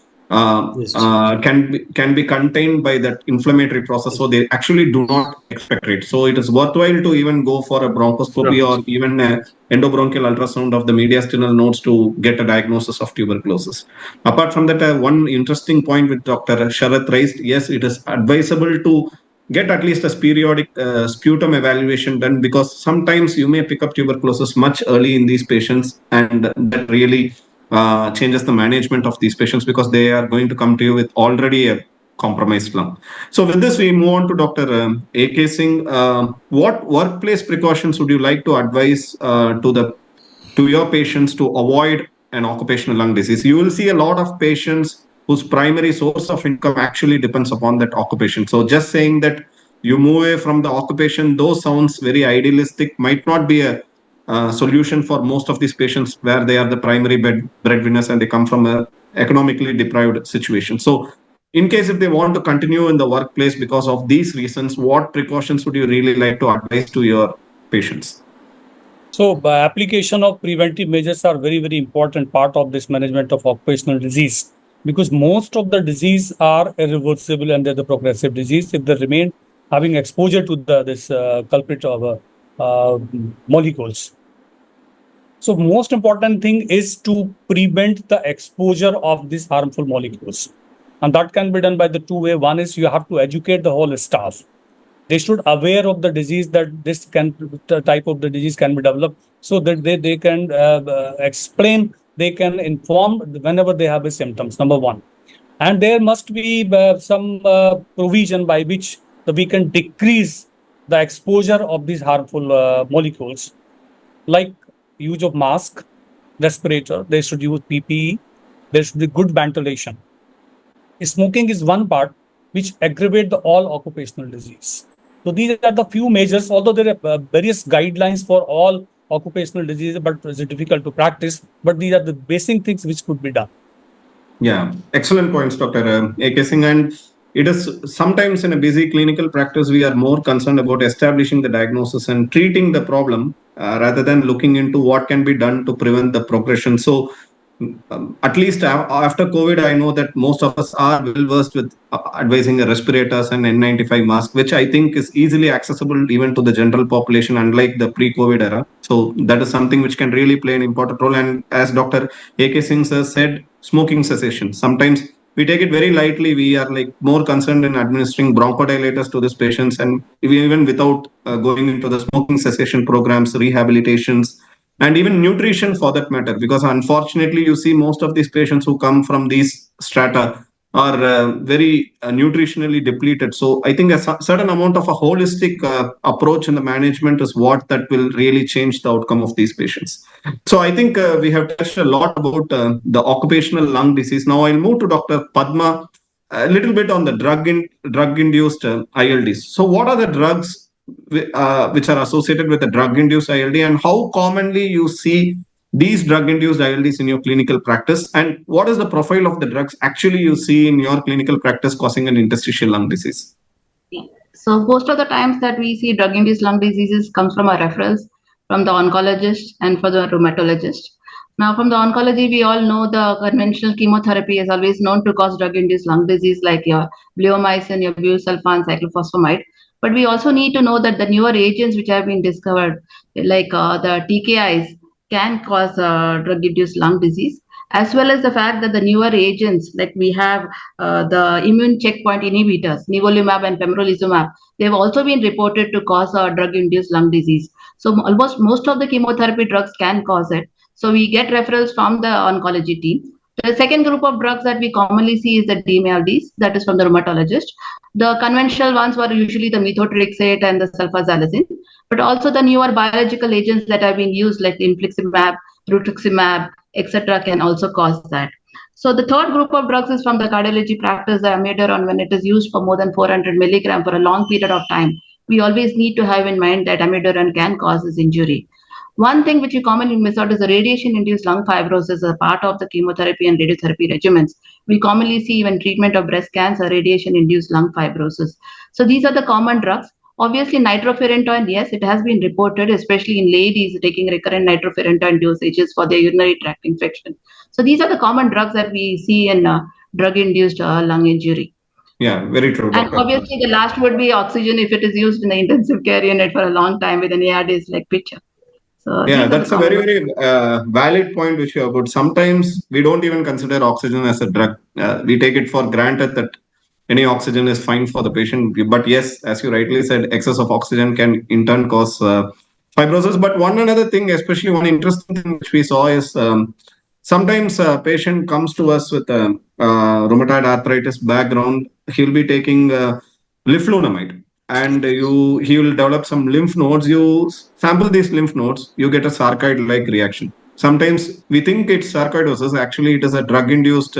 contained by that inflammatory process, so they actually do not expect it. So it is worthwhile to even go for a bronchoscopy or even a endobronchial ultrasound of the mediastinal nodes to get a diagnosis of tuberculosis. Apart from that, one interesting point with Dr. Sharath raised, yes, it is advisable to get at least a periodic sputum evaluation done, because sometimes you may pick up tuberculosis much early in these patients, and that really changes the management of these patients because they are going to come to you with already a compromised lung. So with this, we move on to Dr. A.K. Singh. What workplace precautions would you like to advise to your patients to avoid an occupational lung disease? You will see a lot of patients whose primary source of income actually depends upon that occupation. So just saying that you move away from the occupation, though sounds very idealistic, might not be a solution for most of these patients where they are the primary breadwinners and they come from a economically deprived situation. So in case if they want to continue in the workplace because of these reasons, what precautions would you really like to advise to your patients? So application of preventive measures are very, very important part of this management of occupational disease, because most of the disease are irreversible and they're the progressive disease if they remain having exposure to this culprit of molecules. So most important thing is to prevent the exposure of these harmful molecules. And that can be done by the two way. One is you have to educate the whole staff. They should aware of the disease, that this the type of the disease can be developed, so that they can explain, they can inform whenever they have the symptoms, number one. And there must be some provision by which we can decrease the exposure of these harmful molecules, like use of mask, respirator, they should use PPE, there should be good ventilation. Smoking is one part which aggravate the all occupational disease. So these are the few measures, although there are various guidelines for all occupational diseases, but it's difficult to practice. But these are the basic things which could be done. Yeah, excellent points, Dr. A.K. Singh. And it is sometimes in a busy clinical practice, we are more concerned about establishing the diagnosis and treating the problem rather than looking into what can be done to prevent the progression. So at least after COVID, I know that most of us are well versed with advising the respirators and N95 mask, which I think is easily accessible even to the general population, unlike the pre-COVID era. So that is something which can really play an important role. And as Dr. A.K. Singh said, smoking cessation. Sometimes we take it very lightly. We are like more concerned in administering bronchodilators to these patients, and even without going into the smoking cessation programs, rehabilitations, and even nutrition for that matter, because unfortunately you see most of these patients who come from these strata are very nutritionally depleted. So I think a certain amount of a holistic approach in the management is what that will really change the outcome of these patients. So I think we have touched a lot about the occupational lung disease. Now I'll move to Dr. Padma a little bit on the drug-induced ILDs. So what are the drugs which are associated with the drug-induced ILD, and how commonly you see these drug-induced ILDs in your clinical practice, and what is the profile of the drugs actually you see in your clinical practice causing an interstitial lung disease? So most of the times that we see drug-induced lung diseases comes from our referrals from the oncologist and for the rheumatologist. Now, from the oncology, we all know the conventional chemotherapy is always known to cause drug-induced lung disease, like your bleomycin, your busulfan, cyclophosphamide. But we also need to know that the newer agents which have been discovered, like the TKIs, can cause drug-induced lung disease, as well as the fact that the newer agents, like we have the immune checkpoint inhibitors, nivolumab and pembrolizumab, they've also been reported to cause drug-induced lung disease. So almost most of the chemotherapy drugs can cause it. So we get referrals from the oncology team. The second group of drugs that we commonly see is the DMLDs, that is from the rheumatologist. The conventional ones were usually the methotrexate and the sulfasalazine, but also the newer biological agents that have been used like infliximab, rituximab, etc. can also cause that. So the third group of drugs is from the cardiology practice, the amiodarone, when it is used for more than 400 milligram for a long period of time. We always need to have in mind that amiodarone can cause this injury. One thing which you commonly miss out is the radiation-induced lung fibrosis as a part of the chemotherapy and radiotherapy regimens. We commonly see even treatment of breast cancer, radiation-induced lung fibrosis. So these are the common drugs. Obviously, nitrofurantoin, yes, it has been reported, especially in ladies taking recurrent nitrofurantoin dosages for their urinary tract infection. So these are the common drugs that we see in drug-induced lung injury. Yeah, very true, And Doctor. obviously, the last would be oxygen if it is used in the intensive care unit for a long time with an ARDS like picture. So Yeah, these are the that's a common very valid point which you have put. Sometimes we don't even consider oxygen as a drug. We take it for granted that any oxygen is fine for the patient. But yes, as you rightly said, excess of oxygen can in turn cause fibrosis. But one another thing, especially one interesting thing which we saw is sometimes a patient comes to us with a rheumatoid arthritis background. He'll be taking liflunomide, and he will develop some lymph nodes. You sample these lymph nodes, you get a sarcoid like reaction. Sometimes we think it's sarcoidosis, actually it is a drug induced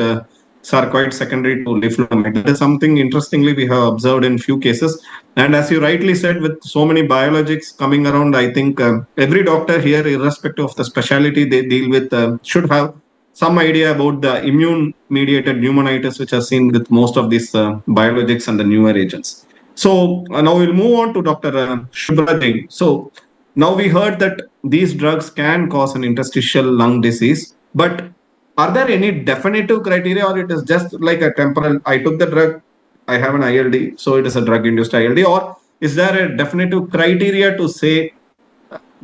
sarcoid secondary to liflunomide. That is something interestingly we have observed in few cases. And as you rightly said, with so many biologics coming around, I think every doctor here, irrespective of the specialty they deal with, should have some idea about the immune mediated pneumonitis which are seen with most of these biologics and the newer agents. So now we'll move on to Dr. Shubhra Jain. So now we heard that these drugs can cause an interstitial lung disease, but are there any definitive criteria, or it is just like a temporal, I took the drug, I have an ILD, so it is a drug induced ILD, or is there a definitive criteria to say,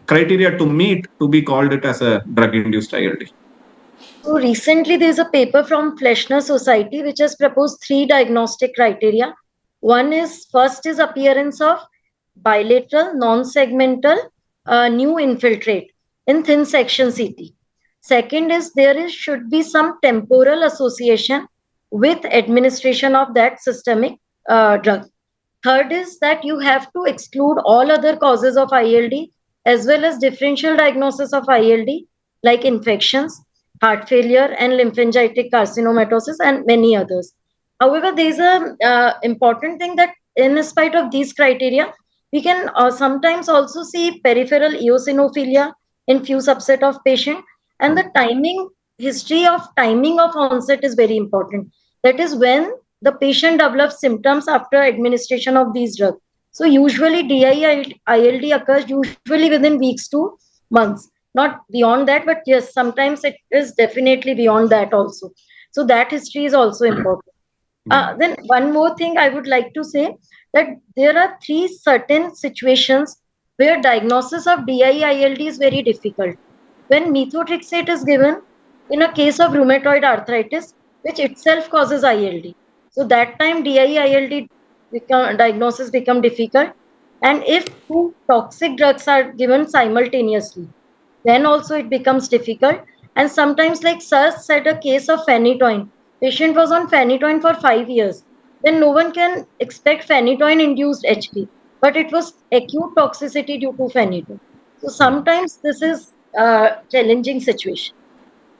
criteria to meet to be called it as a drug induced ILD? So recently there is a paper from Fleshner Society which has proposed 3 diagnostic criteria. One is, first is appearance of bilateral non-segmental new infiltrate in thin section CT. Second is should be some temporal association with administration of that systemic drug. Third is that you have to exclude all other causes of ILD as well as differential diagnosis of ILD like infections, heart failure, and lymphangitic carcinomatosis, and many others. However, there is a important thing that in spite of these criteria, we can sometimes also see peripheral eosinophilia in few subset of patient, and the history of timing of onset is very important. That is when the patient develops symptoms after administration of these drugs. So usually DIILD occurs usually within weeks to months, not beyond that, but yes, sometimes it is definitely beyond that also. So that history is also important. Then one more thing I would like to say, that there are 3 certain situations where diagnosis of DIILD is very difficult. When methotrexate is given in a case of rheumatoid arthritis, which itself causes ILD. So that time DIILD diagnosis become difficult. And if 2 toxic drugs are given simultaneously, then also it becomes difficult. And sometimes, like Sir said, a case of phenytoin. Patient was on phenytoin for 5 years. Then no one can expect phenytoin induced HP, but it was acute toxicity due to phenytoin. So sometimes this is a challenging situation.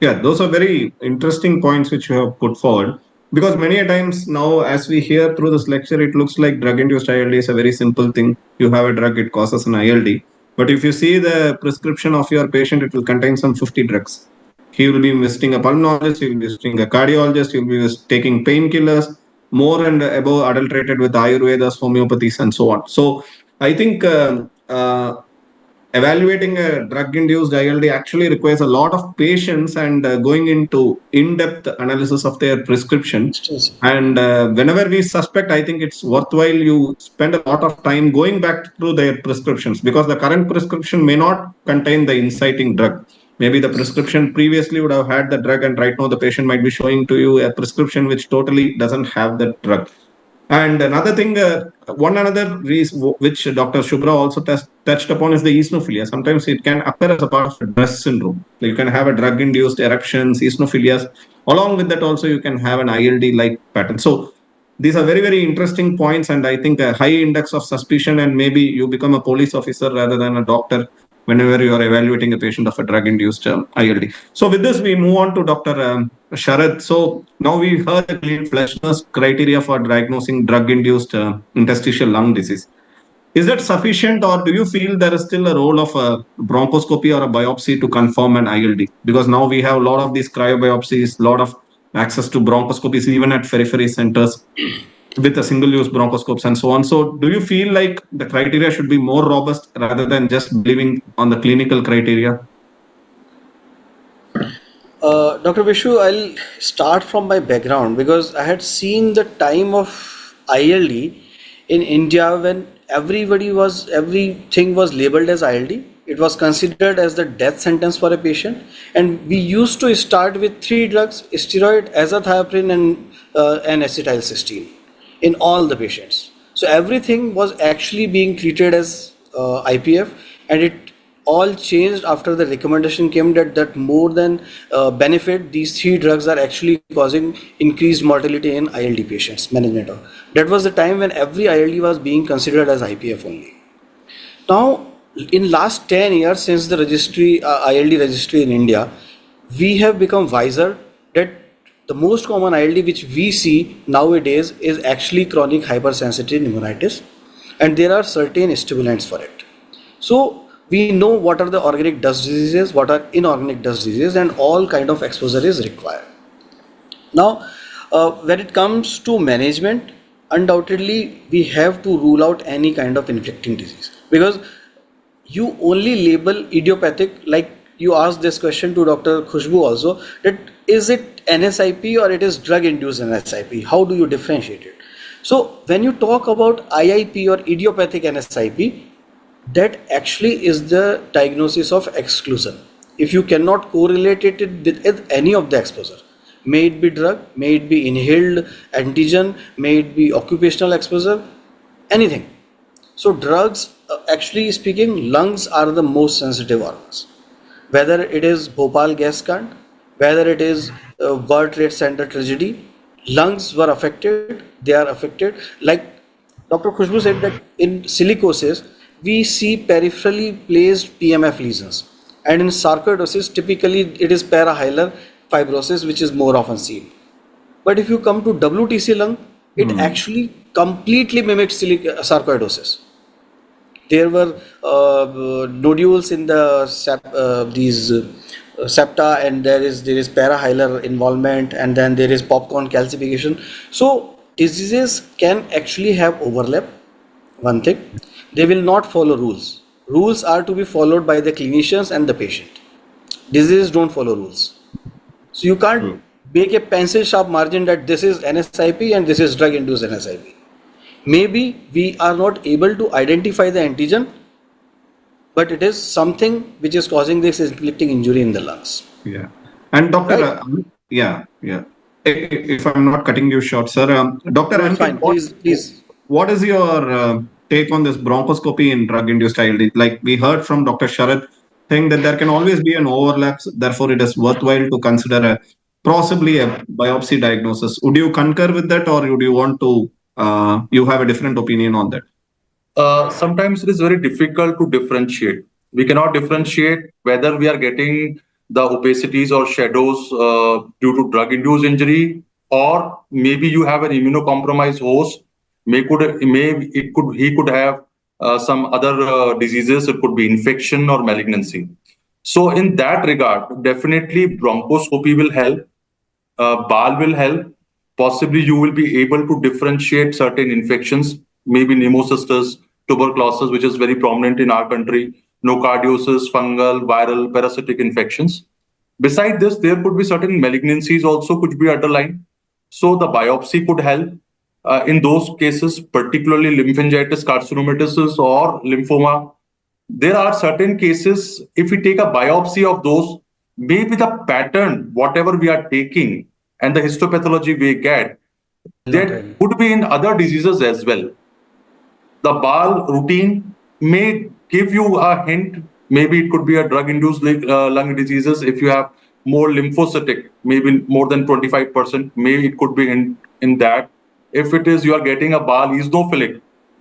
Yeah, those are very interesting points which you have put forward. Because many a times now, as we hear through this lecture, it looks like drug-induced ILD is a very simple thing. You have a drug, it causes an ILD. But if you see the prescription of your patient, it will contain some 50 drugs. He will be visiting a pulmonologist, he will be visiting a cardiologist, he will be taking painkillers, more and above adulterated with Ayurvedas, homeopathies, and so on. So I think evaluating a drug-induced ILD actually requires a lot of patience and going into in-depth analysis of their prescription. And whenever we suspect, I think it's worthwhile you spend a lot of time going back through their prescriptions, because the current prescription may not contain the inciting drug. Maybe the prescription previously would have had the drug, and right now the patient might be showing to you a prescription which totally doesn't have the drug. And another thing, one another reason which Dr. Shubhra also touched upon is the eosinophilia. Sometimes it can occur as a part of a DRESS syndrome. So you can have a drug-induced eruptions, eosinophilias. Along with that, also you can have an ILD-like pattern. So these are very, very interesting points, and I think a high index of suspicion, and maybe you become a police officer rather than a doctor whenever you are evaluating a patient of a drug-induced ILD. So with this, we move on to Dr. Sharad. So now we heard the clean Fleshner's criteria for diagnosing drug-induced interstitial lung disease. Is that sufficient, or do you feel there is still a role of a bronchoscopy or a biopsy to confirm an ILD? Because now we have a lot of these cryobiopsies, a lot of access to bronchoscopies, even at periphery centers with a single-use bronchoscopes and so on. So do you feel like the criteria should be more robust rather than just believing on the clinical criteria? Dr. Vishu, I'll start from my background because I had seen the time of ILD in India when everything was labeled as ILD. It was considered as the death sentence for a patient, and we used to start with three drugs: steroid, azathioprine, and acetylcysteine in all the patients. So everything was actually being treated as IPF, and it all changed after the recommendation came that more than benefit, these three drugs are actually causing increased mortality in ILD patients management of. That was the time when every ILD was being considered as IPF only. Now, in last 10 years since the registry ILD registry in India, we have become wiser that the most common ILD which we see nowadays is actually chronic hypersensitive pneumonitis, and there are certain stimulants for it. So we know what are the organic dust diseases, what are inorganic dust diseases, and all kind of exposure is required. Now, when it comes to management, undoubtedly we have to rule out any kind of infecting disease, because you only label idiopathic, like you asked this question to Dr. Khushbu also, that is it NSIP or it is drug induced NSIP? How do you differentiate it? So when you talk about IIP or idiopathic NSIP, that actually is the diagnosis of exclusion. If you cannot correlate it with any of the exposure, may it be drug, may it be inhaled antigen, may it be occupational exposure, anything. So drugs, actually speaking, lungs are the most sensitive organs. Whether it is Bhopal gas kaand, whether it is World Trade Center tragedy, lungs were affected, they are affected. Like Dr. Khushbu said that in silicosis, we see peripherally placed PMF lesions. And in sarcoidosis, typically it is parahilar fibrosis, which is more often seen. But if you come to WTC lung, it actually completely mimics sarcoidosis. There were nodules in the septa, and there is parahilar involvement, and then there is popcorn calcification. So diseases can actually have overlap. One thing, they will not follow rules. Rules are to be followed by the clinicians and the patient. Diseases don't follow rules. So you can't make a pencil sharp margin that this is NSIP and this is drug induced NSIP. Maybe we are not able to identify the antigen, but it is something which is causing this inflicting injury in the lungs. Yeah. And Dr. Right. If I'm not cutting you short, sir, Dr. No, fine. Please. What is your take on this bronchoscopy in drug-induced ILD? Like we heard from Dr. Sharad saying that there can always be an overlap, therefore it is worthwhile to consider possibly a biopsy diagnosis. Would you concur with that, or would you want to, you have a different opinion on that? Sometimes it is very difficult to differentiate. We cannot differentiate whether we are getting the opacities or shadows due to drug-induced injury, or maybe you have an immunocompromised host. He could have some other diseases. It could be infection or malignancy. So in that regard, definitely bronchoscopy will help. BAL will help. Possibly you will be able to differentiate certain infections, maybe pneumocystis, tuberculosis, which is very prominent in our country, nocardiosis, fungal, viral, parasitic infections. Beside this, there could be certain malignancies also could be underlying. So the biopsy could help. In those cases, particularly lymphangitis carcinomatosis or lymphoma, there are certain cases, if we take a biopsy of those, maybe the pattern, whatever we are taking, and the histopathology we get, there could be in other diseases as well. The BAL routine may give you a hint. Maybe it could be a drug-induced lung diseases. If you have more lymphocytic, maybe more than 25%, maybe it could be in that. If it is you are getting a BAL eosinophilic,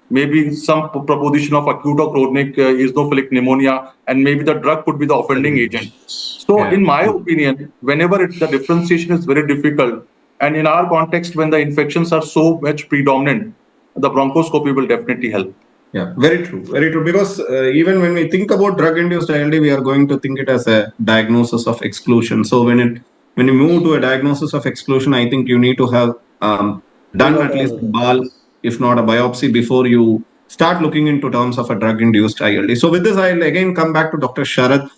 maybe some proposition of acute or chronic eosinophilic pneumonia, and maybe the drug could be the offending agent. So, in my opinion, whenever the differentiation is very difficult, and in our context, when the infections are so much predominant, the bronchoscopy will definitely help. Yeah, very true, very true. Because even when we think about drug-induced ILD, we are going to think it as a diagnosis of exclusion. So when you move to a diagnosis of exclusion, I think you need to have done at least a BAL, if not a biopsy, before you start looking into terms of a drug-induced ILD. So with this, I'll again come back to Dr. Sharad.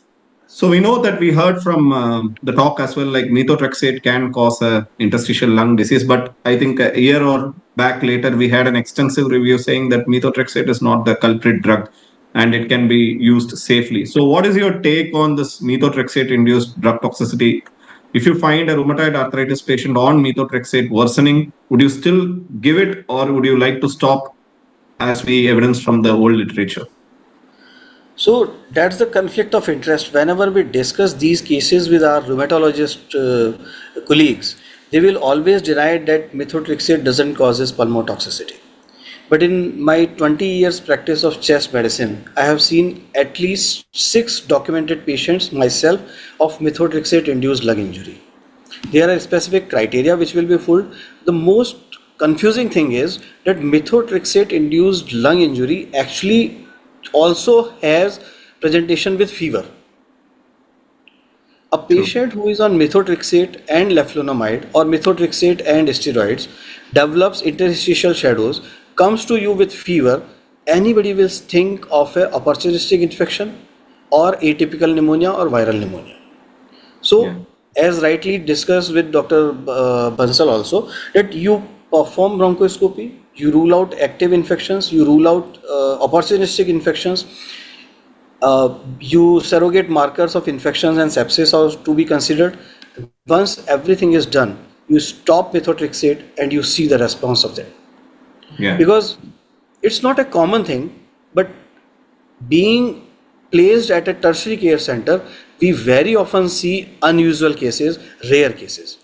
So we know that we heard from the talk as well, like methotrexate can cause a interstitial lung disease, but I think a year or back later we had an extensive review saying that methotrexate is not the culprit drug and it can be used safely. So what is your take on this methotrexate induced drug toxicity? If you find a rheumatoid arthritis patient on methotrexate worsening, would you still give it or would you like to stop as we evidence from the old literature? So that's the conflict of interest. Whenever we discuss these cases with our rheumatologist colleagues, they will always deny that methotrexate doesn't causes pulmotoxicity. But in my 20 years practice of chest medicine, I have seen at least 6 documented patients myself of methotrexate induced lung injury. There are specific criteria which will be full. The most confusing thing is that methotrexate induced lung injury actually also has presentation with fever. A patient who is on methotrexate and leflunomide or methotrexate and steroids develops interstitial shadows, comes to you with fever, anybody will think of a opportunistic infection or atypical pneumonia or viral pneumonia. So, as rightly discussed with Dr. Bansal also, that you perform bronchoscopy, you rule out active infections, you rule out opportunistic infections, you surrogate markers of infections and sepsis are to be considered. Once everything is done, you stop methotrexate and you see the response of them. Because it's not a common thing, but being placed at a tertiary care center, we very often see unusual cases, rare cases.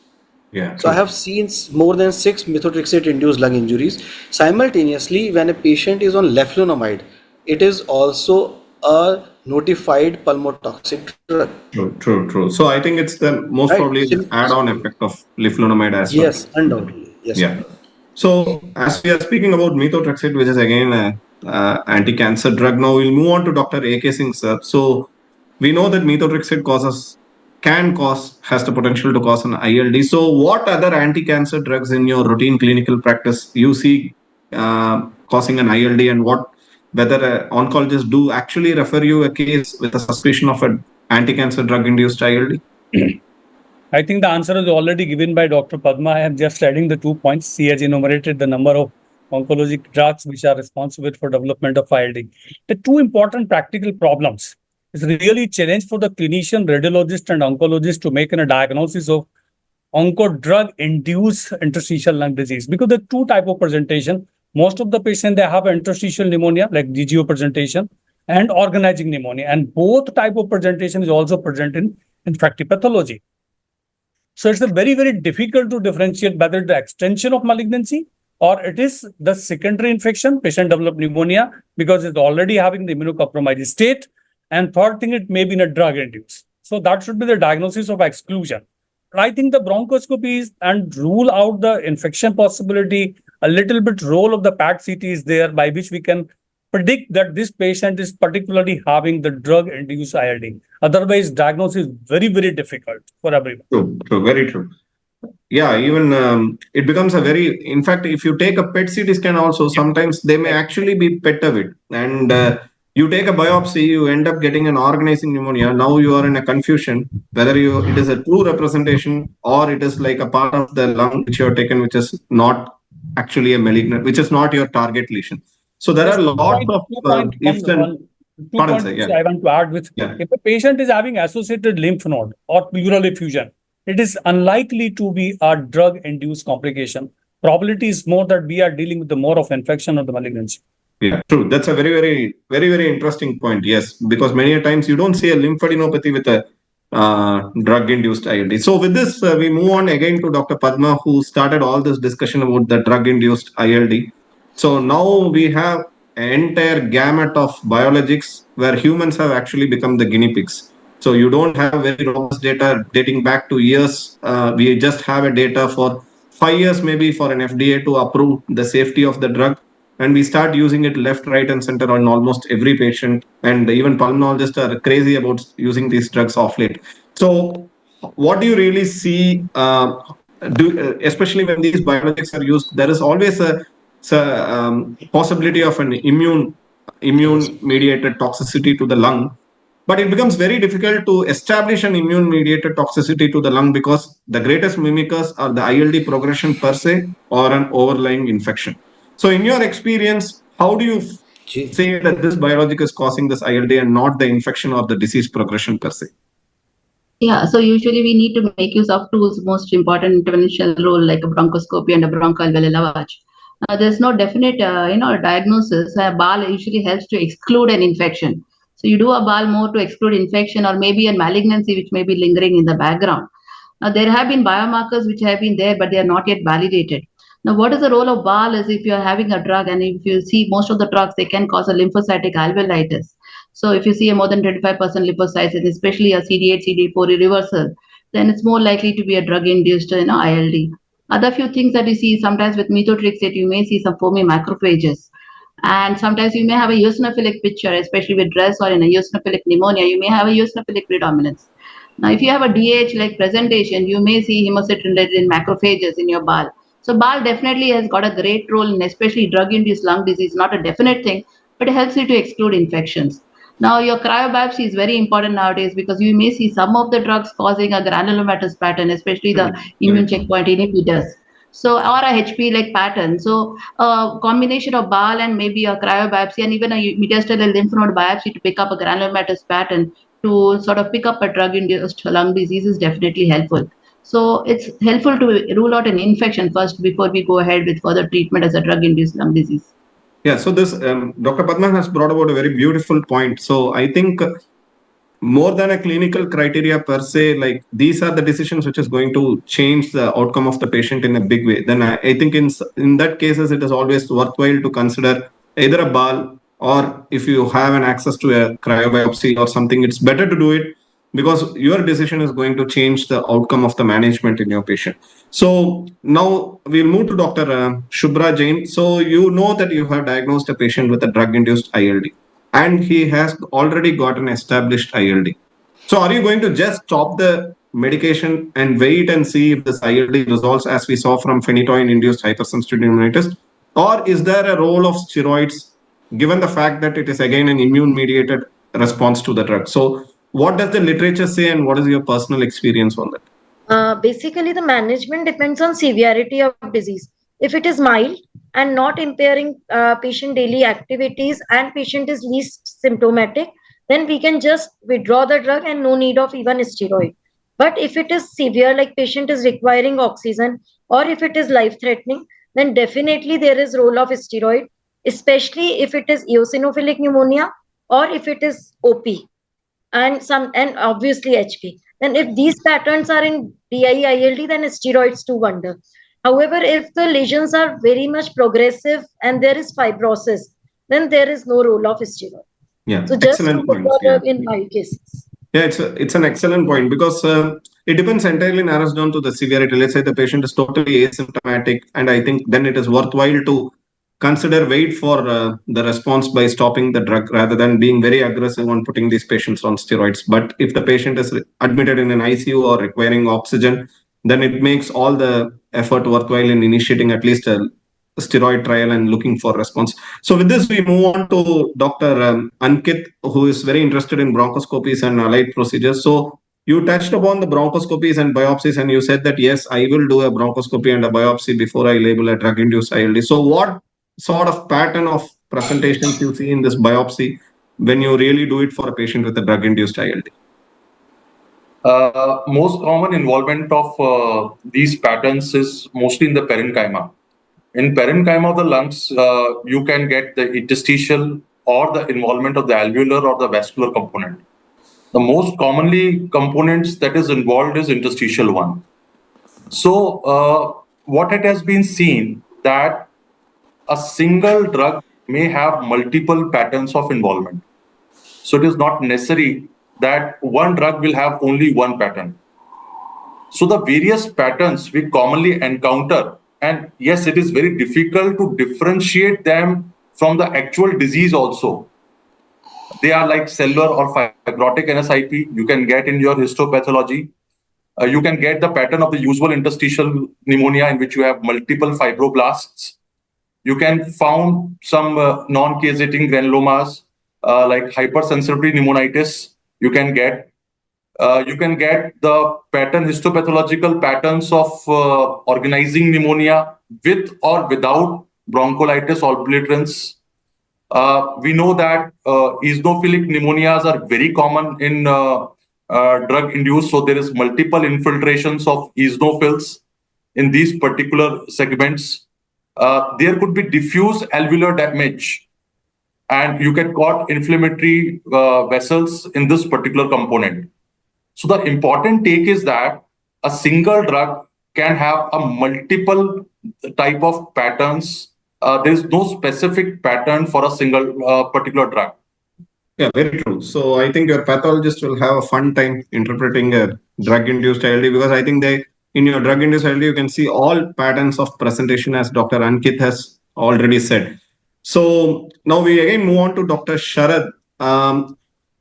So I have seen more than 6 methotrexate induced lung injuries. Simultaneously, when a patient is on leflunomide, it is also a notified pulmotoxic drug. True. So I think it's the most probably the add-on effect of leflunomide as well. Yes, undoubtedly. Yes. So as we are speaking about methotrexate, which is again a anti-cancer drug, now we'll move on to Dr. A.K. Singh, sir. So we know that methotrexate has the potential to cause an ILD. So what other anti-cancer drugs in your routine clinical practice you see causing an ILD, and whether oncologists do actually refer you a case with a suspicion of an anti-cancer drug induced ILD? I think the answer is already given by Dr. Padma. I am just adding the 2 points. He has enumerated the number of oncologic drugs which are responsible for development of ILD. The 2 important practical problems is really challenge for the clinician, radiologist and oncologist to make a diagnosis of onco-drug-induced interstitial lung disease. Because the 2 type of presentation, most of the patients, they have interstitial pneumonia like GGO presentation and organizing pneumonia. And both type of presentation is also present in infective pathology. So it's very, very difficult to differentiate whether the extension of malignancy or it is the secondary infection, patient develop pneumonia because it's already having the immunocompromised state. And third thing, it may be in a drug induced. So that should be the diagnosis of exclusion. But I think the bronchoscopy and rule out the infection possibility, a little bit role of the PET-CT is there by which we can predict that this patient is particularly having the drug-induced ILD. Otherwise, diagnosis is very, very difficult for everyone. True, very true. Yeah, even it becomes in fact, if you take a PET-CT scan also, sometimes they may actually be petavid. And you take a biopsy, you end up getting an organizing pneumonia. Now you are in a confusion whether it is a true representation or it is like a part of the lung which you have taken, which is not actually a malignant, which is not your target lesion. So there are lots of ifs and buttons. I want to add with if a patient is having associated lymph node or pleural effusion, it is unlikely to be a drug-induced complication. Probability is more that we are dealing with the more of infection or the malignancy. Yeah, true. That's a very, very, very, very interesting point. Yes, because many times you don't see a lymphadenopathy with a drug-induced ILD. So with this, we move on again to Dr. Padma, who started all this discussion about the drug-induced ILD. So now we have entire gamut of biologics where humans have actually become the guinea pigs. So you don't have very robust data dating back to years. We just have a data for 5 years, maybe, for an FDA to approve the safety of the drug. And we start using it left, right, and center on almost every patient. And even pulmonologists are crazy about using these drugs off late. So, what do you really see? Especially when these biologics are used, there is always a possibility of an immune mediated toxicity to the lung, but it becomes very difficult to establish an immune mediated toxicity to the lung because the greatest mimickers are the ILD progression per se or an overlying infection. So in your experience, how do you say that this biologic is causing this ILD and not the infection or the disease progression per se? Yeah, so usually we need to make use of tools, most important interventional role like a bronchoscopy and a bronchoalveolar lavage. There's no definite, diagnosis. A BAL usually helps to exclude an infection. So you do a BAL more to exclude infection or maybe a malignancy which may be lingering in the background. There have been biomarkers which have been there, but they are not yet validated. Now, what is the role of BAL is if you are having a drug and if you see most of the drugs, they can cause a lymphocytic alveolitis. So if you see a more than 25% lymphocytes, and especially a CD8, CD4 reversal, then it's more likely to be a drug-induced, ILD. Other few things that you see sometimes with methotrexate, you may see some foamy macrophages. And sometimes you may have a eosinophilic picture, especially with DRESS or in a eosinophilic pneumonia, you may have a eosinophilic predominance. Now, if you have a DH-like presentation, you may see hemocyte-related macrophages in your BAL. So BAL definitely has got a great role in especially drug-induced lung disease, not a definite thing, but it helps you to exclude infections. Now, your cryobiopsy is very important nowadays because you may see some of the drugs causing a granulomatous pattern, especially the immune checkpoint inhibitors. So, or a HP-like pattern. So, a combination of BAL and maybe a cryobiopsy and even a mediastinal lymph node biopsy to pick up a granulomatous pattern to sort of pick up a drug-induced lung disease is definitely helpful. So, it's helpful to rule out an infection first before we go ahead with further treatment as a drug-induced lung disease. Yeah, so this Dr. Padman has brought about a very beautiful point. So I think more than a clinical criteria per se, like these are the decisions which is going to change the outcome of the patient in a big way. Then I think in that cases, it is always worthwhile to consider either a BAL or if you have an access to a cryobiopsy or something, it's better to do it because your decision is going to change the outcome of the management in your patient. So now we'll move to Dr. Shubhra Jain. So you know that you have diagnosed a patient with a drug-induced ILD and he has already got an established ILD. So are you going to just stop the medication and wait and see if this ILD resolves as we saw from phenytoin-induced hypersensitivity pneumonitis? Or is there a role of steroids given the fact that it is again an immune-mediated response to the drug? So what does the literature say and what is your personal experience on that? Basically, the management depends on severity of disease. If it is mild and not impairing patient daily activities and patient is least symptomatic, then we can just withdraw the drug and no need of even steroid. But if it is severe, like patient is requiring oxygen or if it is life-threatening, then definitely there is role of steroid, especially if it is eosinophilic pneumonia or if it is OP and obviously HP. Then if these patterns are in DIILD, then steroids do wonder. However, if the lesions are very much progressive and there is fibrosis, then there is no role of steroid. Yeah, so just excellent point. Yeah. In mild cases. Yeah, it's an excellent point because it depends entirely narrows down to the severity. Let's say the patient is totally asymptomatic, and I think then it is worthwhile to consider wait for the response by stopping the drug rather than being very aggressive on putting these patients on steroids. But if the patient is admitted in an ICU or requiring oxygen, then it makes all the effort worthwhile in initiating at least a steroid trial and looking for response. So with this, we move on to Dr. Ankit, who is very interested in bronchoscopies and allied procedures. So you touched upon the bronchoscopies and biopsies, and you said that, yes, I will do a bronchoscopy and a biopsy before I label a drug-induced ILD. So what sort of pattern of presentations you see in this biopsy when you really do it for a patient with a drug-induced ILD? Most common involvement of these patterns is mostly in the parenchyma. In parenchyma of the lungs, you can get the interstitial or the involvement of the alveolar or the vascular component. The most commonly components that is involved is interstitial one. So what it has been seen that a single drug may have multiple patterns of involvement. So it is not necessary that one drug will have only one pattern. So the various patterns we commonly encounter, and yes, it is very difficult to differentiate them from the actual disease also. They are like cellular or fibrotic NSIP you can get in your histopathology. You can get the pattern of the usual interstitial pneumonia in which you have multiple fibroblasts. You can found some non-caseating granulomas like hypersensitivity pneumonitis. You can get the pattern histopathological patterns of organizing pneumonia with or without bronchiolitis obliterans. We know that eosinophilic pneumonias are very common in drug-induced, so there is multiple infiltrations of eosinophils in these particular segments. There could be diffuse alveolar damage, and you can got inflammatory vessels in this particular component. So the important take is that a single drug can have a multiple type of patterns. There is no specific pattern for a single particular drug. Yeah, very true. So I think your pathologist will have a fun time interpreting a drug-induced ILD, because I think in your drug-induced ILD, you can see all patterns of presentation, as Dr. Ankit has already said. So now we again move on to Dr. Sharad.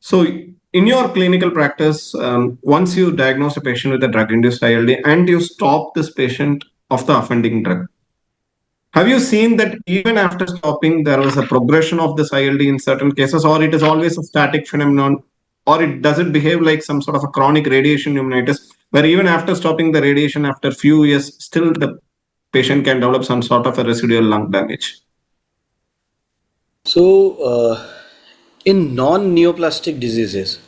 So in your clinical practice, once you diagnose a patient with a drug-induced ILD and you stop this patient of the offending drug, have you seen that even after stopping, there was a progression of this ILD in certain cases, or it is always a static phenomenon, or does it behave like some sort of a chronic radiation pneumonitis, where even after stopping the radiation after a few years, still the patient can develop some sort of a residual lung damage? So, in non-neoplastic diseases,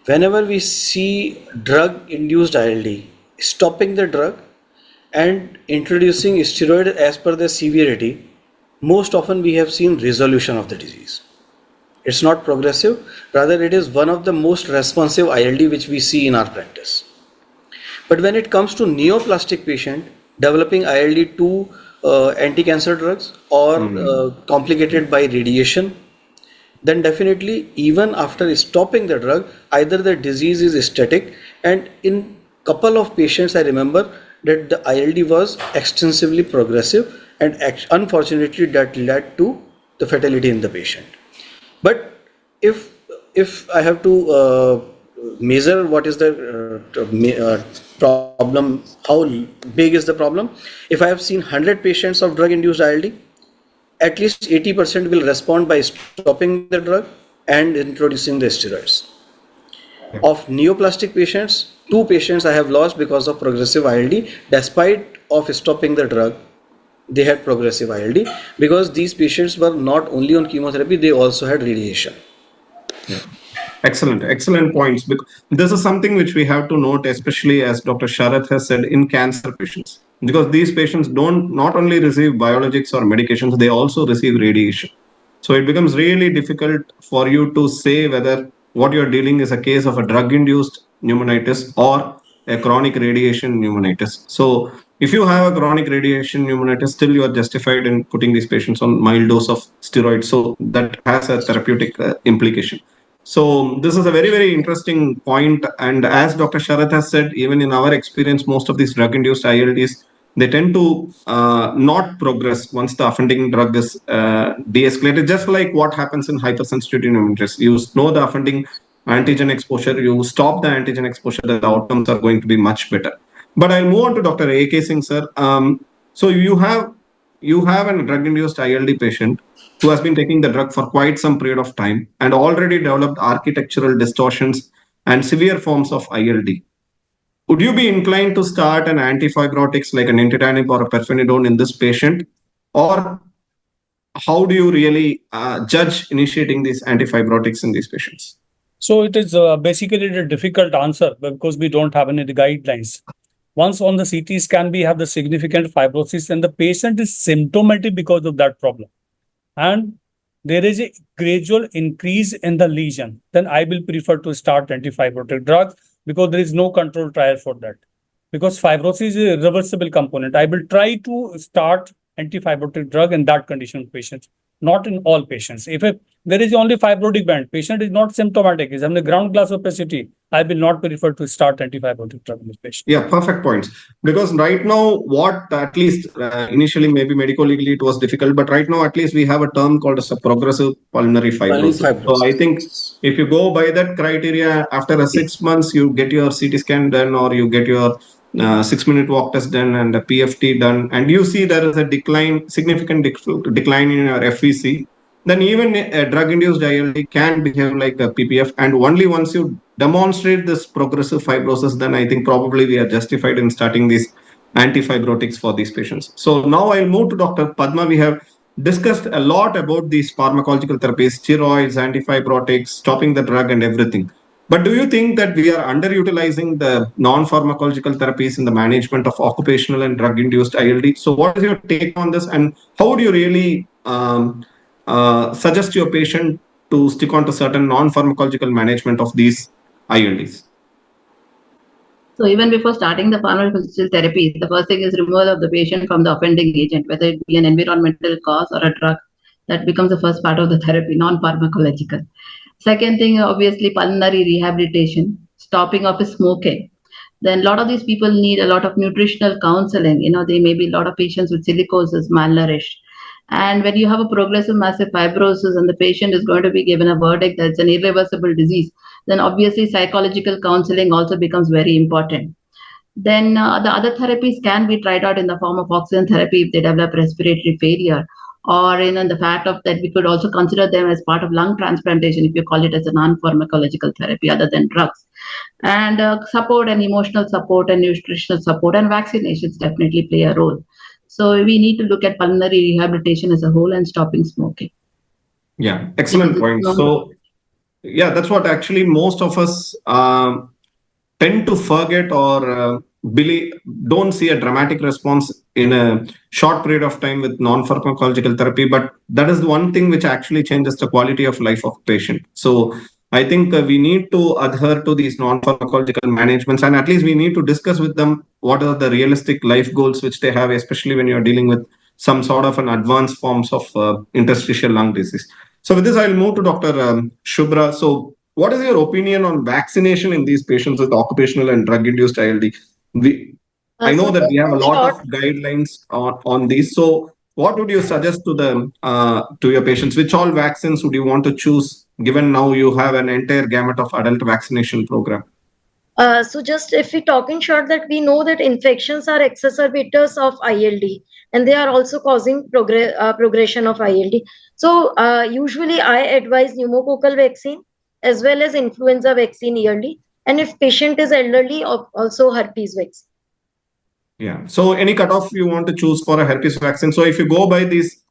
whenever we see drug-induced ILD, stopping the drug and introducing steroid as per the severity, most often we have seen resolution of the disease. It's not progressive, rather it is one of the most responsive ILD which we see in our practice. But when it comes to neoplastic patient developing ILD to anti-cancer drugs or complicated by radiation, then definitely even after stopping the drug, either the disease is static, and in couple of patients I remember that the ILD was extensively progressive, and unfortunately that led to the fatality in the patient. But if I have to measure what is the problem, how big is the problem, if I have seen 100 patients of drug-induced ILD, at least 80% will respond by stopping the drug and introducing the steroids. Of neoplastic patients, 2 patients I have lost because of progressive ILD. Despite of stopping the drug, they had progressive ILD, because these patients were not only on chemotherapy, they also had radiation. Yeah. Excellent points. Because this is something which we have to note, especially as Dr. Sharath has said, in cancer patients, because these patients don't not only receive biologics or medications, they also receive radiation. So it becomes really difficult for you to say whether what you're dealing is a case of a drug-induced pneumonitis or a chronic radiation pneumonitis. So if you have a chronic radiation pneumonitis, still you are justified in putting these patients on mild dose of steroids. So that has a therapeutic implication. So this is a very, very interesting point. And as Dr. Sharath has said, even in our experience, most of these drug-induced ILDs, they tend to not progress once the offending drug is de-escalated, just like what happens in hypersensitivity pneumonitis. You know the offending antigen exposure, you stop the antigen exposure, the outcomes are going to be much better. But I'll move on to Dr. A.K. Singh, sir. So you have a drug-induced ILD patient who has been taking the drug for quite some period of time and already developed architectural distortions and severe forms of ILD. Would you be inclined to start an antifibrotics like an nintedanib or a pirfenidone in this patient? Or how do you really judge initiating these antifibrotics in these patients? So it is basically a difficult answer because we don't have any guidelines. Once on the CT scan, we have the significant fibrosis and the patient is symptomatic because of that problem, and there is a gradual increase in the lesion, then I will prefer to start antifibrotic drugs, because there is no control trial for that. Because fibrosis is a reversible component, I will try to start antifibrotic drug in that condition patients. not in all patients. If there is only fibrotic band, patient is not symptomatic, is having a ground glass opacity, I will not prefer to start antifibrotic drug in this patient. Yeah, perfect points. Because right now, what at least initially maybe medico-legally it was difficult, but right now at least we have a term called as a progressive pulmonary fibrosis. So I think if you go by that criteria, after a 6 months, you get your CT scan done or you get your 6-minute walk test done and a PFT done, and you see there is a decline, significant decline in your FVC, then even a drug-induced ILD can behave like a PPF. And only once you demonstrate this progressive fibrosis, then I think probably we are justified in starting these antifibrotics for these patients. So now I'll move to Dr. Padma. We have discussed a lot about these pharmacological therapies, steroids, antifibrotics, stopping the drug and everything. But do you think that we are underutilizing the non-pharmacological therapies in the management of occupational and drug-induced ILD? So what is your take on this, and how would you really suggest your patient to stick on to certain non-pharmacological management of these ILDs? So even before starting the pharmacological therapy, the first thing is removal of the patient from the offending agent, whether it be an environmental cause or a drug. That becomes the first part of the therapy, non-pharmacological. Second thing, obviously, pulmonary rehabilitation, stopping of smoking. Then a lot of these people need a lot of nutritional counseling. There may be a lot of patients with silicosis, malnourished. And when you have a progressive massive fibrosis and the patient is going to be given a verdict that it's an irreversible disease, then obviously psychological counseling also becomes very important. Then the other therapies can be tried out in the form of oxygen therapy if they develop respiratory failure, or in the fact of that we could also consider them as part of lung transplantation if you call it as a non-pharmacological therapy other than drugs. And support and emotional support and nutritional support and vaccinations definitely play a role. So we need to look at pulmonary rehabilitation as a whole and stopping smoking. Yeah, excellent point. So yeah, that's what actually most of us tend to forget or don't see a dramatic response in a short period of time with non-pharmacological therapy, but that is the one thing which actually changes the quality of life of patient. So I think we need to adhere to these non-pharmacological managements, and at least we need to discuss with them what are the realistic life goals which they have, especially when you're dealing with some sort of an advanced forms of interstitial lung disease. So with this, I'll move to Dr. Shubhra. So what is your opinion on vaccination in these patients with occupational and drug-induced ILD? I know that we have a lot of guidelines on these. So what would you suggest to your patients? Which all vaccines would you want to choose, given now you have an entire gamut of adult vaccination program? So just if we talk in short, that we know that infections are exacerbators of ILD, and they are also causing progression of ILD. So usually I advise pneumococcal vaccine as well as influenza vaccine yearly, and if patient is elderly, also herpes vaccine. Yeah. So any cutoff you want to choose for a herpes vaccine? So if you go by these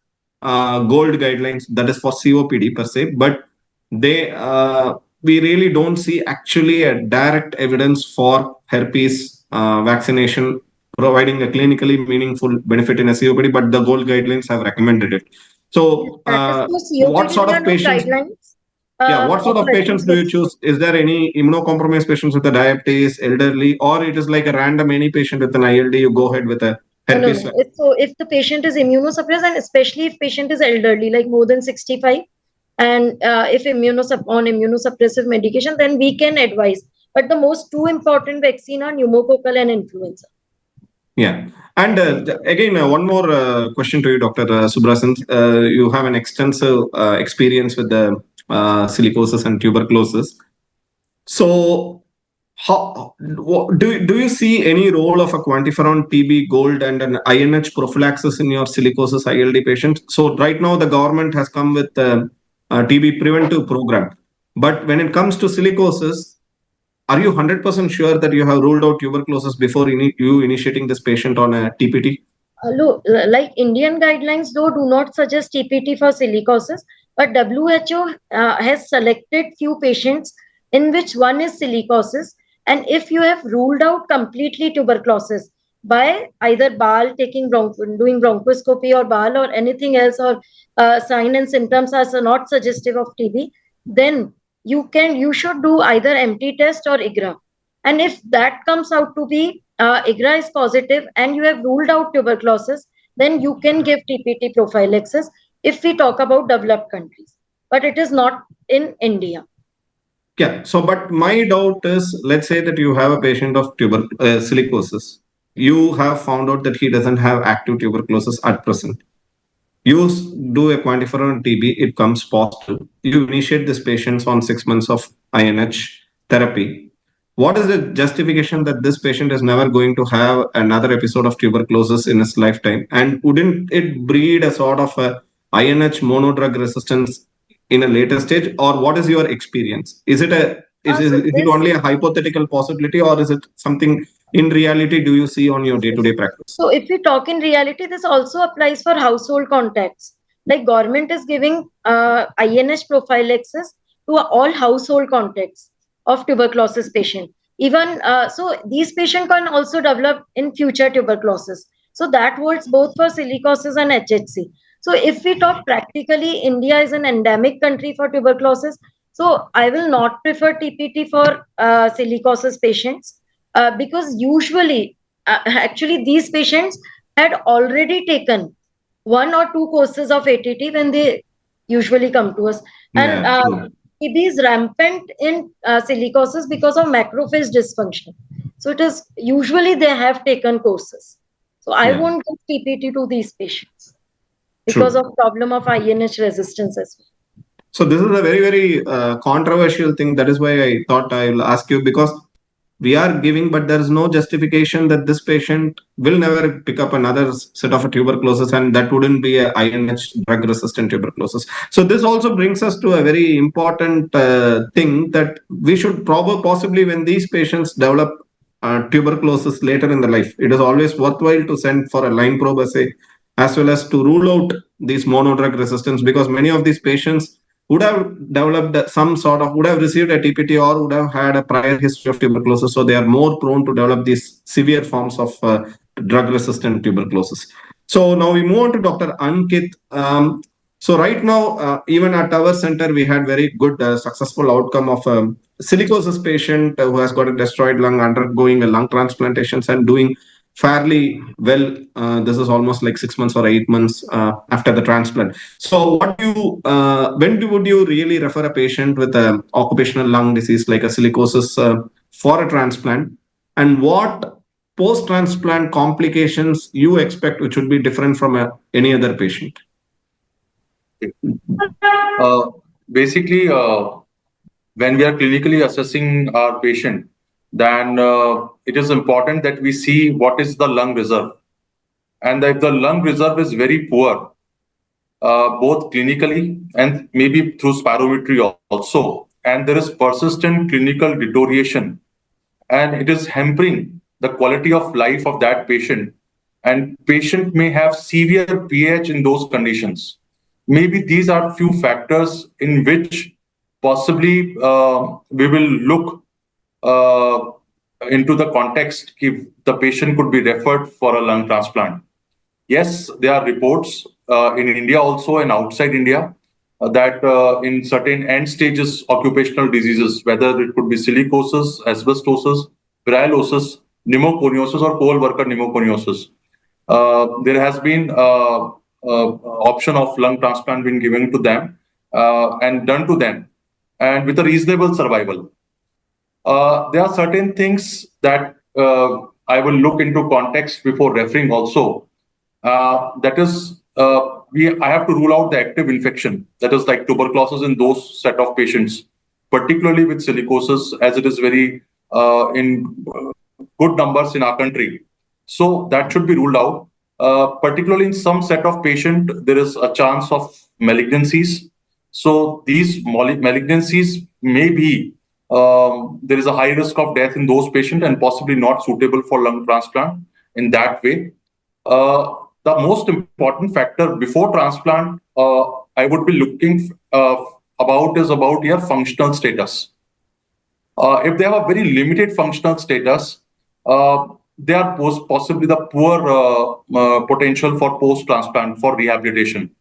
gold guidelines, that is for COPD per se, but we really don't see actually a direct evidence for herpes vaccination providing a clinically meaningful benefit in a COPD, but the gold guidelines have recommended it. So what sort of patients? What sort of patients do you choose? Is there any immunocompromised patients with a diabetes, elderly, or it is like a random any patient with an ILD, you go ahead with a herpes? No. So if the patient is immunosuppressed, and especially if patient is elderly, like more than 65, and if on immunosuppressive medication, then we can advise. But the most two important vaccine are pneumococcal and influenza. Yeah. And again, one more question to you, Dr. Subrasan. You have an extensive experience with the silicosis and tuberculosis. So do you see any role of a quantiferon TB gold and an INH prophylaxis in your silicosis ILD patient? So right now the government has come with a TB preventive program. But when it comes to silicosis, are you 100% sure that you have ruled out tuberculosis before you initiating this patient on a TPT? Look, like Indian guidelines though do not suggest TPT for silicosis, but WHO has selected few patients in which one is silicosis, and if you have ruled out completely tuberculosis by either BAL doing bronchoscopy or BAL or anything else, or sign and symptoms are not suggestive of TB, then you should do either MT test or IGRA. And if that comes out to be IGRA is positive and you have ruled out tuberculosis, then you can give TPT prophylaxis. if we talk about developed countries, but it is not in India. Yeah. So, but my doubt is, let's say that you have a patient of silicosis. You have found out that he doesn't have active tuberculosis at present. You do a quantiferon on TB, it comes positive. You initiate this patient on 6 months of INH therapy. What is the justification that this patient is never going to have another episode of tuberculosis in his lifetime? And wouldn't it breed a sort of a INH monodrug resistance in a later stage? Or what is your experience? Is it is it only a hypothetical possibility, or is it something in reality do you see on your day-to-day practice? So if we talk in reality, this also applies for household contacts. Like government is giving INH prophylaxis to all household contacts of tuberculosis patient. Even so, these patients can also develop in future tuberculosis. So that holds both for silicosis and HHC. So if we talk practically, India is an endemic country for tuberculosis. So I will not prefer TPT for silicosis patients because usually, actually, these patients had already taken 1 or 2 courses of ATT when they usually come to us. And TB is rampant in silicosis because of macrophage dysfunction. So it is usually they have taken courses. So I won't give TPT to these patients because of problem of INH resistance as well. So this is a very, very controversial thing. That is why I thought I will ask you, because we are giving, but there is no justification that this patient will never pick up another set of a tuberculosis, and that wouldn't be a INH drug resistant tuberculosis. So this also brings us to a very important thing that we should possibly, when these patients develop tuberculosis later in the life, it is always worthwhile to send for a line probe assay as well as to rule out these monodrug resistance, because many of these patients would have developed would have received a TPT or would have had a prior history of tuberculosis. So they are more prone to develop these severe forms of drug resistant tuberculosis. So now we move on to Dr. Ankit. So right now, even at our center, we had very good successful outcome of a silicosis patient who has got a destroyed lung, undergoing a lung transplantations and doing fairly well. This is almost like 6 months or 8 months after the transplant. So would you really refer a patient with an occupational lung disease like a silicosis for a transplant? And what post-transplant complications you expect which would be different from any other patient? Basically, when we are clinically assessing our patient, then it is important that we see what is the lung reserve. And if the lung reserve is very poor, both clinically and maybe through spirometry also, and there is persistent clinical deterioration, and it is hampering the quality of life of that patient, and patient may have severe pH in those conditions. Maybe these are few factors in which possibly we will look into the context if the patient could be referred for a lung transplant. Yes, there are reports in India also and outside India that in certain end stages occupational diseases, whether it could be silicosis, asbestosis, variolosis, pneumoconiosis, or coal worker pneumoconiosis, there has been option of lung transplant being given to them and done to them, and with a reasonable survival. There are certain things that I will look into context before referring also. That is, I have to rule out the active infection, that is like tuberculosis in those set of patients, particularly with silicosis, as it is very in good numbers in our country. So that should be ruled out. Particularly in some set of patient, there is a chance of malignancies. So these malignancies may be, there is a high risk of death in those patients and possibly not suitable for lung transplant in that way. The most important factor before transplant, I would be looking about your functional status. If they have a very limited functional status, they are possibly the poor potential for post-transplant for rehabilitation.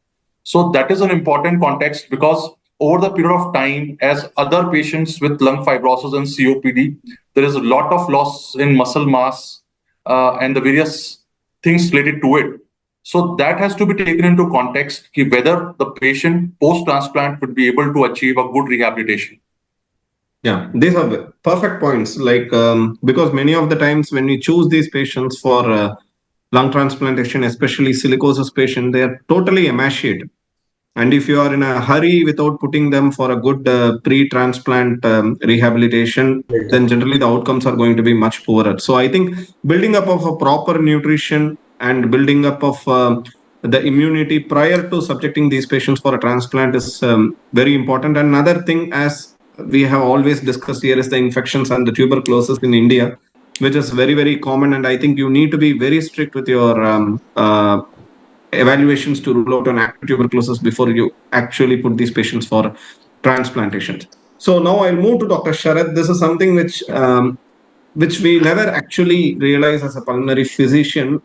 So that is an important context, because over the period of time, as other patients with lung fibrosis and COPD, there is a lot of loss in muscle mass and the various things related to it. So that has to be taken into context, whether the patient post-transplant would be able to achieve a good rehabilitation. Yeah, these are perfect points. Like because many of the times when we choose these patients for lung transplantation, especially silicosis patient, they are totally emaciated. And if you are in a hurry without putting them for a good pre-transplant rehabilitation, then generally the outcomes are going to be much poorer. So I think building up of a proper nutrition and building up of the immunity prior to subjecting these patients for a transplant is very important. Another thing, as we have always discussed here, is the infections and the tuberculosis in India, which is very, very common. And I think you need to be very strict with your evaluations to rule out an active tuberculosis before you actually put these patients for transplantations. So now I'll move to Dr. Sharad. This is something which we never actually realize as a pulmonary physician,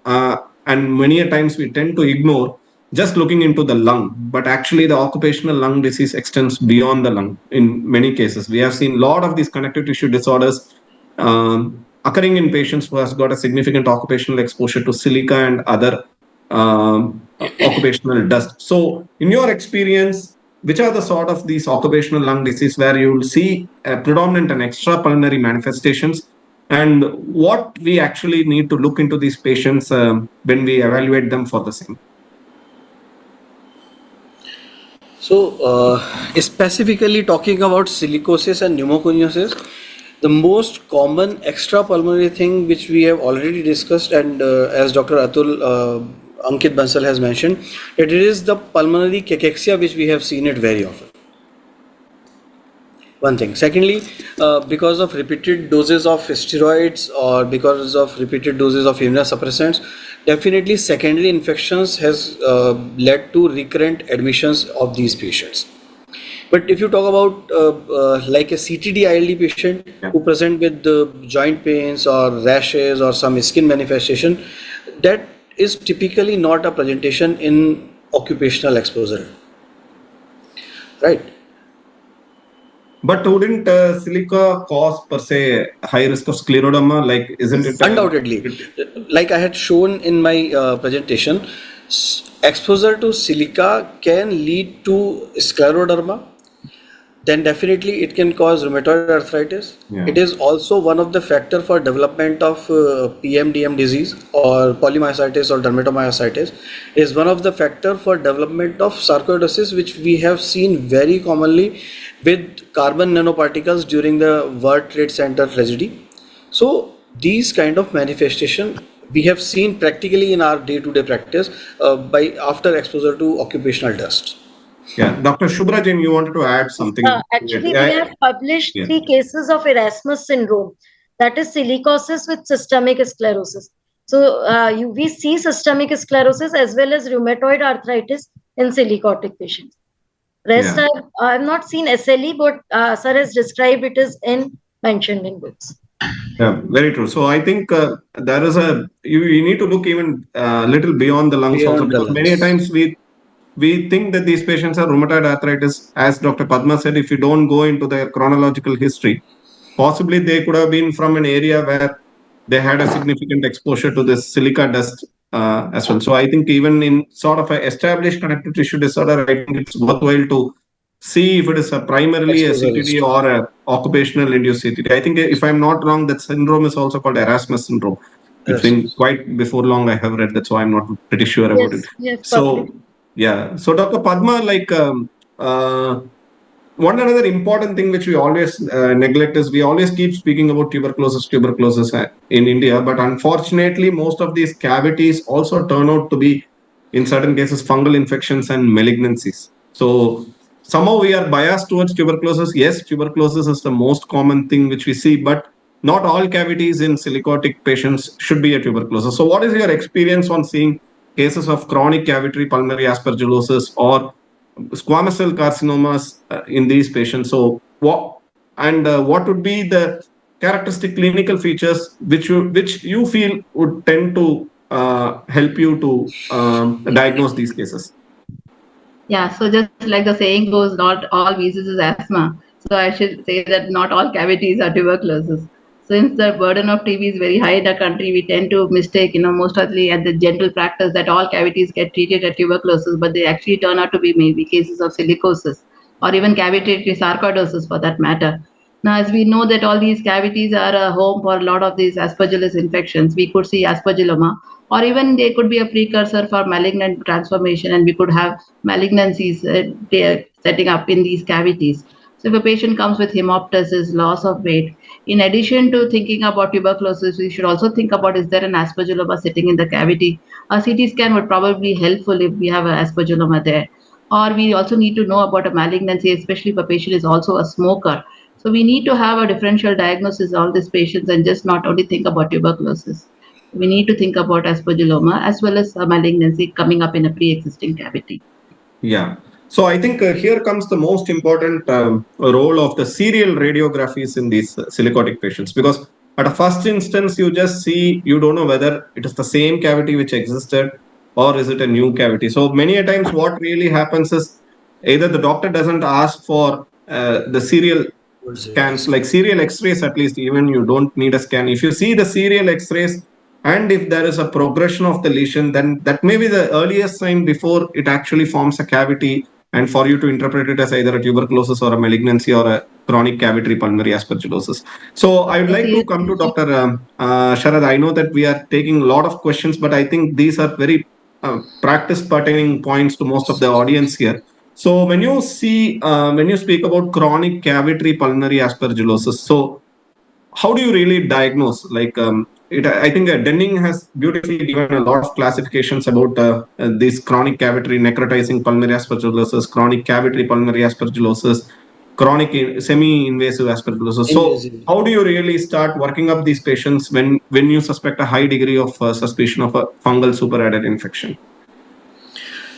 and many a times we tend to ignore just looking into the lung. But actually, the occupational lung disease extends beyond the lung. In many cases, we have seen a lot of these connective tissue disorders occurring in patients who has got a significant occupational exposure to silica and other occupational dust. So, in your experience, which are the sort of these occupational lung disease where you will see predominant and extrapulmonary manifestations, and what we actually need to look into these patients when we evaluate them for the same? So, specifically talking about silicosis and pneumoconiosis, the most common extrapulmonary thing which we have already discussed, and as Dr. Ankit Bansal has mentioned, that it is the pulmonary cachexia which we have seen it very often. One thing. Secondly, because of repeated doses of steroids or because of repeated doses of immunosuppressants, definitely secondary infections has led to recurrent admissions of these patients. But if you talk about like a CTD ILD patient who present with joint pains or rashes or some skin manifestation, that is typically not a presentation in occupational exposure, right? But wouldn't silica cause per se high risk of scleroderma? Like, isn't it? Undoubtedly, like I had shown in my presentation, exposure to silica can lead to scleroderma. Then definitely it can cause rheumatoid arthritis. Yeah. It is also one of the factor for development of PMDM disease or polymyositis or dermatomyositis. It is one of the factor for development of sarcoidosis, which we have seen very commonly with carbon nanoparticles during the World Trade Center tragedy. So these kind of manifestation we have seen practically in our day-to-day practice by after exposure to occupational dust. Yeah, Dr. Shubhrajan, you wanted to add something? Actually, we have published 3 cases of Erasmus syndrome, that is silicosis with systemic sclerosis. So we see systemic sclerosis as well as rheumatoid arthritis in silicotic patients. Rest, I have not seen SLE, but sir has described it is mentioned in books. Yeah, very true. So I think there is you need to look even a little beyond the lungs also, because many times we think that these patients are rheumatoid arthritis. As Dr. Padma said, if you don't go into their chronological history, possibly they could have been from an area where they had a significant exposure to this silica dust as well. So I think even in sort of an established connective tissue disorder, I think it's worthwhile to see if it is primarily a CTD or a occupational induced CTD. I think, if I'm not wrong, that syndrome is also called Erasmus syndrome. It's been quite before long I have read that, so I'm not pretty sure about it. Yes, so yeah, so Dr. Padma, like one another important thing which we always neglect is we always keep speaking about tuberculosis in India, but unfortunately most of these cavities also turn out to be in certain cases fungal infections and malignancies. So somehow we are biased towards tuberculosis. Yes, tuberculosis is the most common thing which we see, but not all cavities in silicotic patients should be a tuberculosis. So what is your experience on seeing cases of chronic cavitary pulmonary aspergillosis or squamous cell carcinomas in these patients? So what would be the characteristic clinical features which you feel would tend to help you to diagnose these cases? Yeah, so just like the saying goes, not all wheezes is asthma. So I should say that not all cavities are tuberculosis. Since the burden of TB is very high in the country, we tend to mistake, mostly at the general practice that all cavities get treated as tuberculosis, but they actually turn out to be maybe cases of silicosis or even cavitary sarcoidosis for that matter. Now, as we know that all these cavities are a home for a lot of these aspergillus infections, we could see aspergilloma, or even they could be a precursor for malignant transformation, and we could have malignancies setting up in these cavities. So if a patient comes with hemoptysis, loss of weight, in addition to thinking about tuberculosis, we should also think about, is there an aspergilloma sitting in the cavity? A CT scan would probably be helpful if we have an aspergilloma there. Or we also need to know about a malignancy, especially if a patient is also a smoker. So we need to have a differential diagnosis of all these patients and just not only think about tuberculosis. We need to think about aspergilloma as well as a malignancy coming up in a pre-existing cavity. Yeah. So I think here comes the most important role of the serial radiographies in these silicotic patients, because at a first instance you just see, you don't know whether it is the same cavity which existed or is it a new cavity. So many a times what really happens is either the doctor doesn't ask for the serial scans, like serial x-rays. At least even you don't need a scan. If you see the serial x-rays and if there is a progression of the lesion, then that may be the earliest sign before it actually forms a cavity, and for you to interpret it as either a tuberculosis or a malignancy or a chronic cavitary pulmonary aspergillosis. So I would like to come to Dr. Sharad. I know that we are taking a lot of questions, but I think these are very practice pertaining points to most of the audience here. So when you speak about chronic cavitary pulmonary aspergillosis, so how do you really diagnose? Like, I think Denning has beautifully given a lot of classifications about this chronic cavitary necrotizing pulmonary aspergillosis, chronic cavitary pulmonary aspergillosis, chronic semi-invasive aspergillosis. So, how do you really start working up these patients when you suspect a high degree of suspicion of a fungal superadded infection?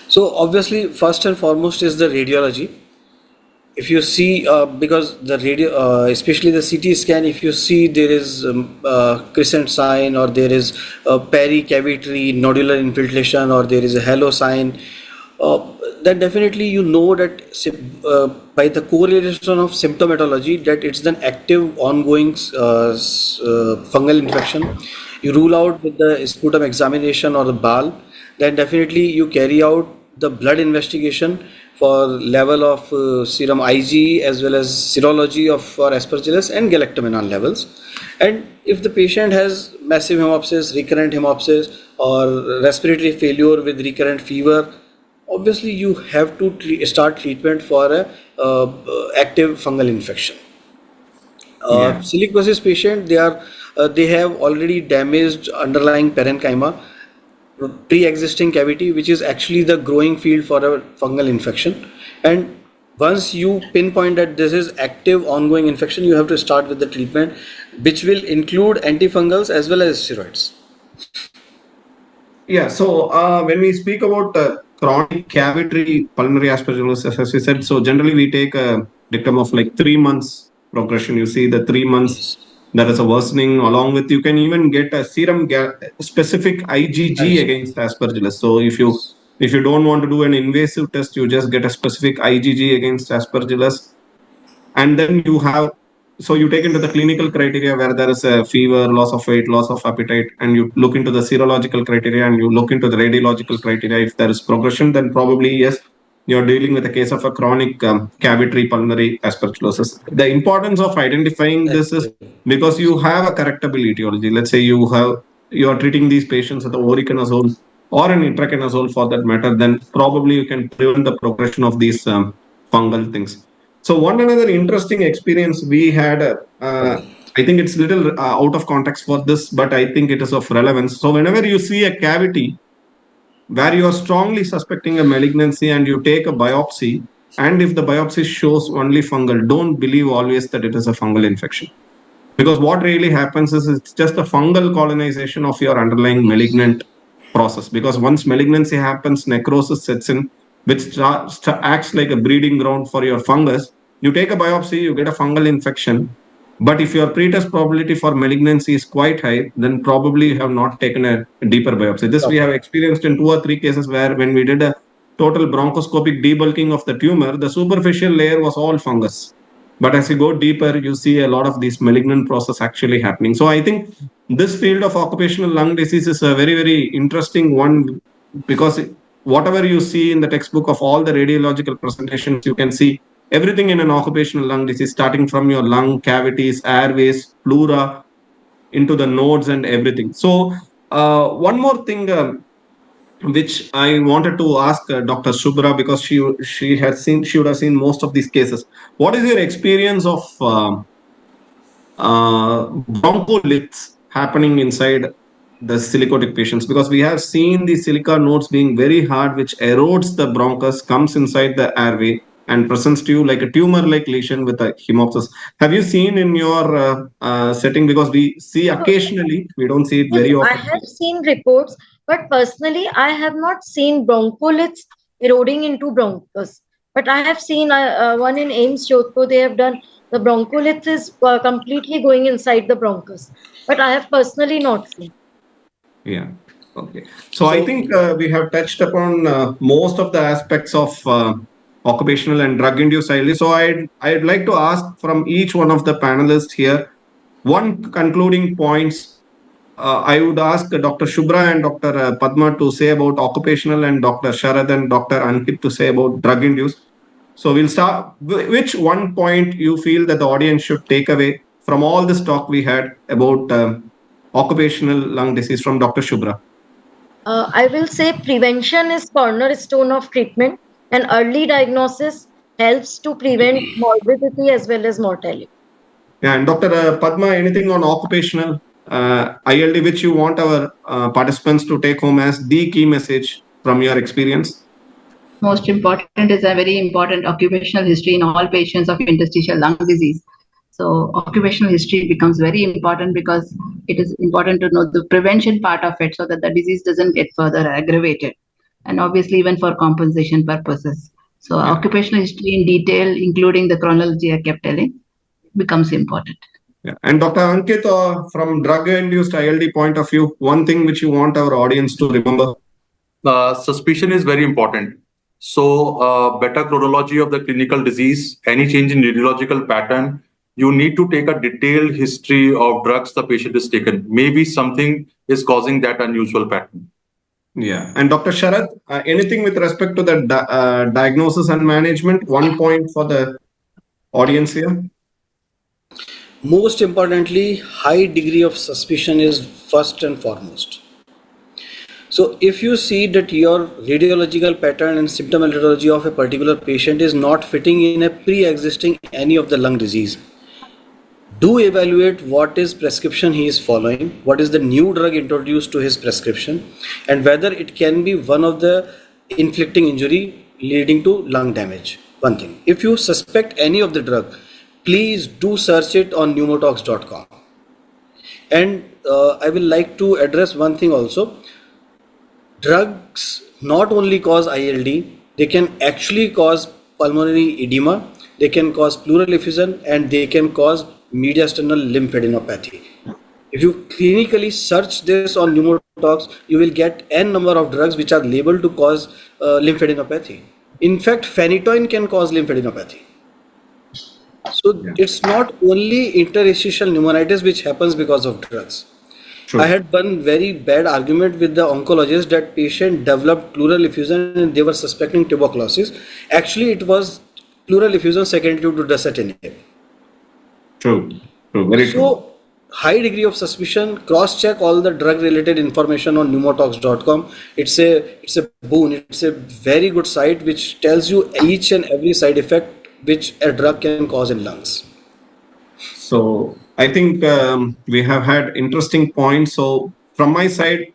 So obviously, first and foremost is the radiology. If you see, because the radio, especially the CT scan, if you see there is crescent sign, or there is a pericavitary nodular infiltration, or there is a halo sign, then definitely you know that by the correlation of symptomatology that it's an active ongoing fungal infection. You rule out with the sputum examination or the BAL, then definitely you carry out the blood investigation for level of serum Ig as well as serology of for aspergillus and galactomannan levels. And if the patient has massive hemoptysis, recurrent hemoptysis, or respiratory failure with recurrent fever, obviously you have to start treatment for a active fungal infection. Silicosis patient, they have already damaged underlying parenchyma, pre-existing cavity, which is actually the growing field for a fungal infection. And once you pinpoint that this is active ongoing infection, you have to start with the treatment, which will include antifungals as well as steroids. Yeah, so when we speak about chronic cavitary pulmonary aspergillosis, as we said, so generally we take a dictum of like 3 months progression. You see the 3 months, there is a worsening. Along with, you can even get a serum specific IgG against aspergillus. So if you don't want to do an invasive test, you just get a specific IgG against aspergillus, and then you take into the clinical criteria where there is a fever, loss of weight, loss of appetite, and you look into the serological criteria and you look into the radiological criteria. If there is progression, then probably yes, you're dealing with a case of a chronic cavitary pulmonary aspergillosis. The importance of identifying this is because you have a correctable etiology. Let's say you are treating these patients with the voriconazole or an itraconazole for that matter, then probably you can prevent the progression of these fungal things. So one another interesting experience we had, I think it's little out of context for this, but I think it is of relevance. So whenever you see a cavity where you are strongly suspecting a malignancy and you take a biopsy, and if the biopsy shows only fungal, don't believe always that it is a fungal infection. Because what really happens is it's just a fungal colonization of your underlying malignant process. Because once malignancy happens, necrosis sets in, which acts like a breeding ground for your fungus. You take a biopsy, you get a fungal infection. But if your pretest probability for malignancy is quite high, then probably you have not taken a deeper biopsy. This we have experienced in 2 or 3 cases where when we did a total bronchoscopic debulking of the tumor, the superficial layer was all fungus. But as you go deeper, you see a lot of these malignant process actually happening. So I think this field of occupational lung disease is a very, very interesting one, because whatever you see in the textbook of all the radiological presentations, you can see everything in an occupational lung disease, starting from your lung cavities, airways, pleura, into the nodes and everything. So one more thing, which I wanted to ask Dr. Subra, because she would have seen most of these cases. What is your experience of broncoliths happening inside the silicotic patients? Because we have seen the silica nodes being very hard, which erodes the bronchus, comes inside the airway, and presents to you like a tumor-like lesion with a hemoptysis. Have you seen in your setting? Because we see occasionally, we don't see it Yes, very I often. have seen reports, but personally, I have not seen bronchiolids eroding into bronchus. But I have seen one in AIMS Jodhpur. They have done the bronchiolids is completely going inside the bronchus. But I have personally not seen. Yeah. Okay. So I So think we have touched upon most of the aspects of occupational and drug-induced ILD. So I'd like to ask from each one of the panelists here one concluding points. I would ask Dr. Shubhra and Dr. Padma to say about occupational, and Dr. Sharad and Dr. Ankit to say about drug-induced. So we'll start. Which one point you feel that the audience should take away from all this talk we had about occupational lung disease from Dr. Shubhra? I will say prevention is cornerstone of treatment, and early diagnosis helps to prevent morbidity as well as mortality. Yeah, and Dr. Padma, anything on occupational ILD which you want our participants to take home as the key message from your experience? Most important is a very important occupational history in all patients of interstitial lung disease. So occupational history becomes very important because it is important to know the prevention part of it so that the disease doesn't get further aggravated. And obviously even for compensation purposes. So Yeah. occupational history in detail, including the chronology I kept telling, becomes important. Yeah. And Dr. Ankit, from drug-induced ILD point of view, one thing which you want our audience to remember? Suspicion is very important. So, better chronology of the clinical disease, any change in radiological pattern, you need to take a detailed history of drugs the patient is taken. Maybe something is causing that unusual pattern. Yeah. And Dr. Sharad, anything with respect to the diagnosis and management? One point for the audience here? most importantly, high degree of suspicion is first and foremost. So if you see that your radiological pattern and symptomatology of a particular patient is not fitting in a pre-existing any of the lung disease, do evaluate what is prescription he is following, what is the new drug introduced to his prescription, and whether it can be one of the inflicting injury leading to lung damage. One thing, if you suspect any of the drug, please do search it on pneumotox.com. And I will like to address one thing also. Drugs not only cause ILD, they can actually cause pulmonary edema, they can cause pleural effusion, and they can cause mediastinal lymphadenopathy. If you clinically search this on pneumotox, you will get n number of drugs which are labeled to cause lymphadenopathy. In fact, phenytoin can cause lymphadenopathy. So it's not only interstitial pneumonitis which happens because of drugs. True. I had one very bad argument with the oncologist that patient developed pleural effusion and they were suspecting tuberculosis. Actually, it was pleural effusion secondary to dasatinib. True. True. Very true. So, high degree of suspicion, cross-check all the drug-related information on pneumotox.com. It's a boon. It's a very good site which tells you each and every side effect which a drug can cause in lungs. So I think we have had interesting points. So from my side,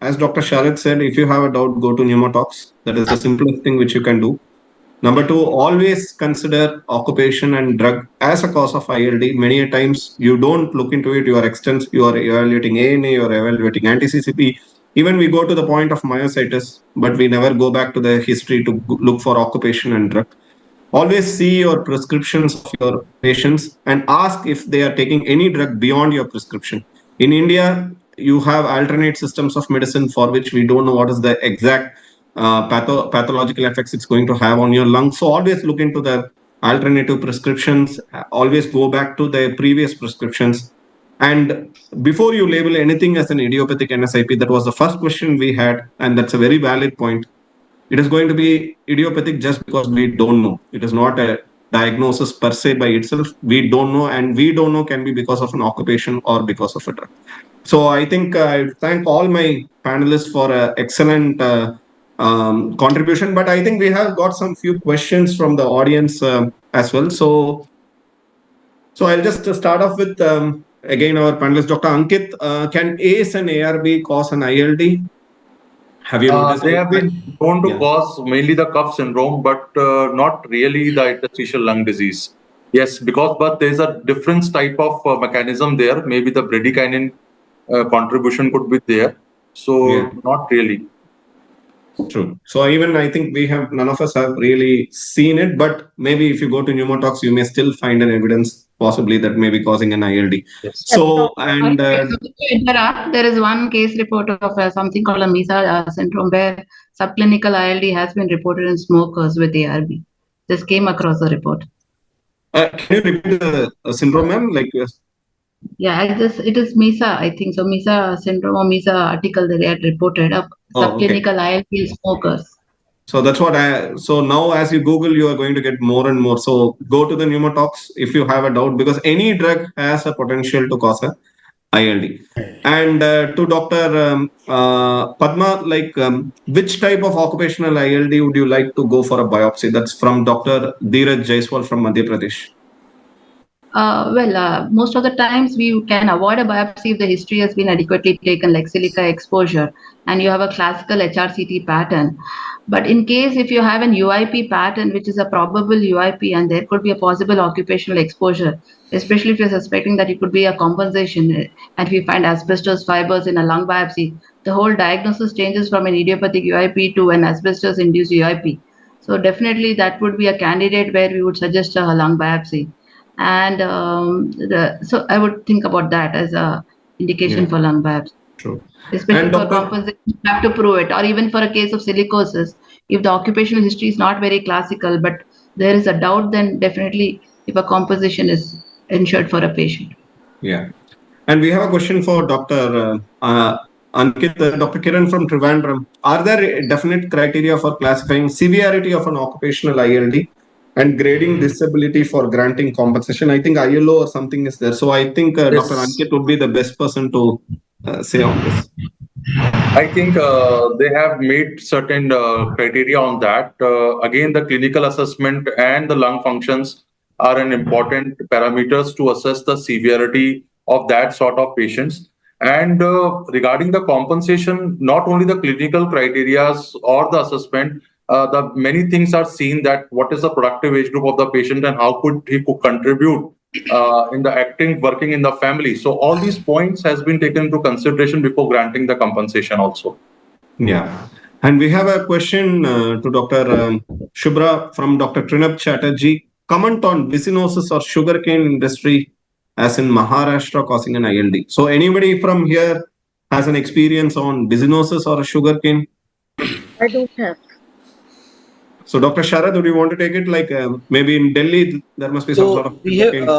as Dr. Sharad said, if you have a doubt, go to Pneumotox. That is the simplest thing which you can do. Number two, always consider occupation and drug as a cause of ILD. Many a times you don't look into it. You are evaluating ANA, you are evaluating anti-CCP. Even we go to the point of myositis, but we never go back to the history to look for occupation and drug. Always see your prescriptions of your patients and ask if they are taking any drug beyond your prescription. In India, you have alternate systems of medicine for which we don't know what is the exact pathological effects it's going to have on your lungs. So always look into the alternative prescriptions, always go back to the previous prescriptions. And before you label anything as an idiopathic NSIP, that was the first question we had, and that's a very valid point. It is going to be idiopathic just because we don't know. It is not a diagnosis per se by itself. We don't know, and we don't know can be because of an occupation or because of a drug. So I think I thank all my panelists for an excellent contribution. But I think we have got some few questions from the audience as well. So I'll just start off with again our panelist, Dr. Ankit. Can ACE and ARB cause an ILD? Have you noticed? They have been known to cause mainly the cuff syndrome, but not really the interstitial lung disease. Yes, but there is a different type of mechanism there. Maybe the bradykinin contribution could be there. So not really. True. So even I think none of us have really seen it, but maybe if you go to pneumotox, you may still find an evidence possibly that may be causing an ILD. Yes. So, and there is one case report of something called a MESA syndrome where subclinical ILD has been reported in smokers with ARB. Just came across the report. Can you repeat the syndrome, ma'am? Yeah, it is MESA, I think. So MESA syndrome or MESA article that they had reported of subclinical ILD in smokers. So that's what so now as you Google, you are going to get more and more. So go to the pneumotox if you have a doubt, because any drug has a potential to cause a ILD. And to Dr. Padma, which type of occupational ILD would you like to go for a biopsy? That's from Dr. Dheeraj Jaiswal from Madhya Pradesh. Most of the times we can avoid a biopsy if the history has been adequately taken, like silica exposure, and you have a classical HRCT pattern. But in case if you have an UIP pattern, which is a probable UIP, and there could be a possible occupational exposure, especially if you're suspecting that it could be a compensation, and if you find asbestos fibers in a lung biopsy, the whole diagnosis changes from an idiopathic UIP to an asbestos-induced UIP. So definitely that would be a candidate where we would suggest a lung biopsy. And so I would think about that as a indication for lung biopsy. True. Especially for compensation, you have to prove it. Or even for a case of silicosis, if the occupational history is not very classical, but there is a doubt, then definitely if a composition is ensured for a patient. Yeah. And we have a question for Dr. Ankit, Dr. Kiran from Trivandrum. Are there definite criteria for classifying severity of an occupational ILD and grading disability for granting compensation? I think ILO or something is there. So I think Dr. Ankit would be the best person to say on this. I think they have made certain criteria on that. Again, the clinical assessment and the lung functions are an important parameters to assess the severity of that sort of patients. And regarding the compensation, not only the clinical criteria or the assessment, the many things are seen, that what is the productive age group of the patient and how could he contribute in the working in the family. So all these points has been taken into consideration before granting the compensation also. Yeah. And we have a question to Dr. Shubhra from Dr. Trinab Chatterjee. Comment on business or sugarcane industry as in Maharashtra causing an ILD. So anybody from here has an experience on business or sugarcane? I don't have. So Dr. Sharad, do you want to take it? Maybe in Delhi, there must be some sort of... We have,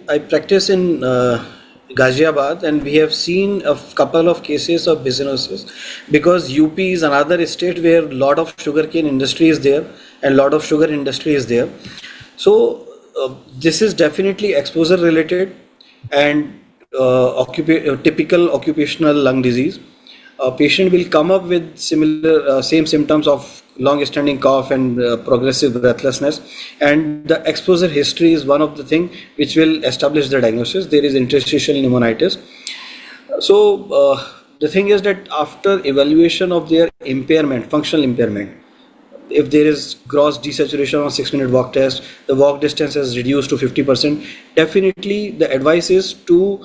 I practice in Ghaziabad, and we have seen a couple of cases of businesses, because UP is another state where a lot of sugarcane industry is there and a lot of sugar industry is there. So this is definitely exposure related and typical occupational lung disease. A patient will come up with similar same symptoms of long-standing cough and progressive breathlessness, and the exposure history is one of the things which will establish the diagnosis. There is interstitial pneumonitis. So the thing is that after evaluation of their impairment, functional impairment, if there is gross desaturation on 6-minute walk test, the walk distance is reduced to 50%, definitely the advice is to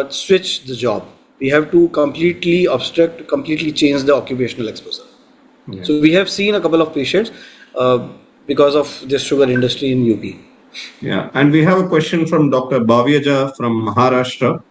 switch the job. We have to completely obstruct, completely change the occupational exposure. Yeah. So we have seen a couple of patients because of this sugar industry in UP. Yeah, and we have a question from Dr. Bhavyaja from Maharashtra.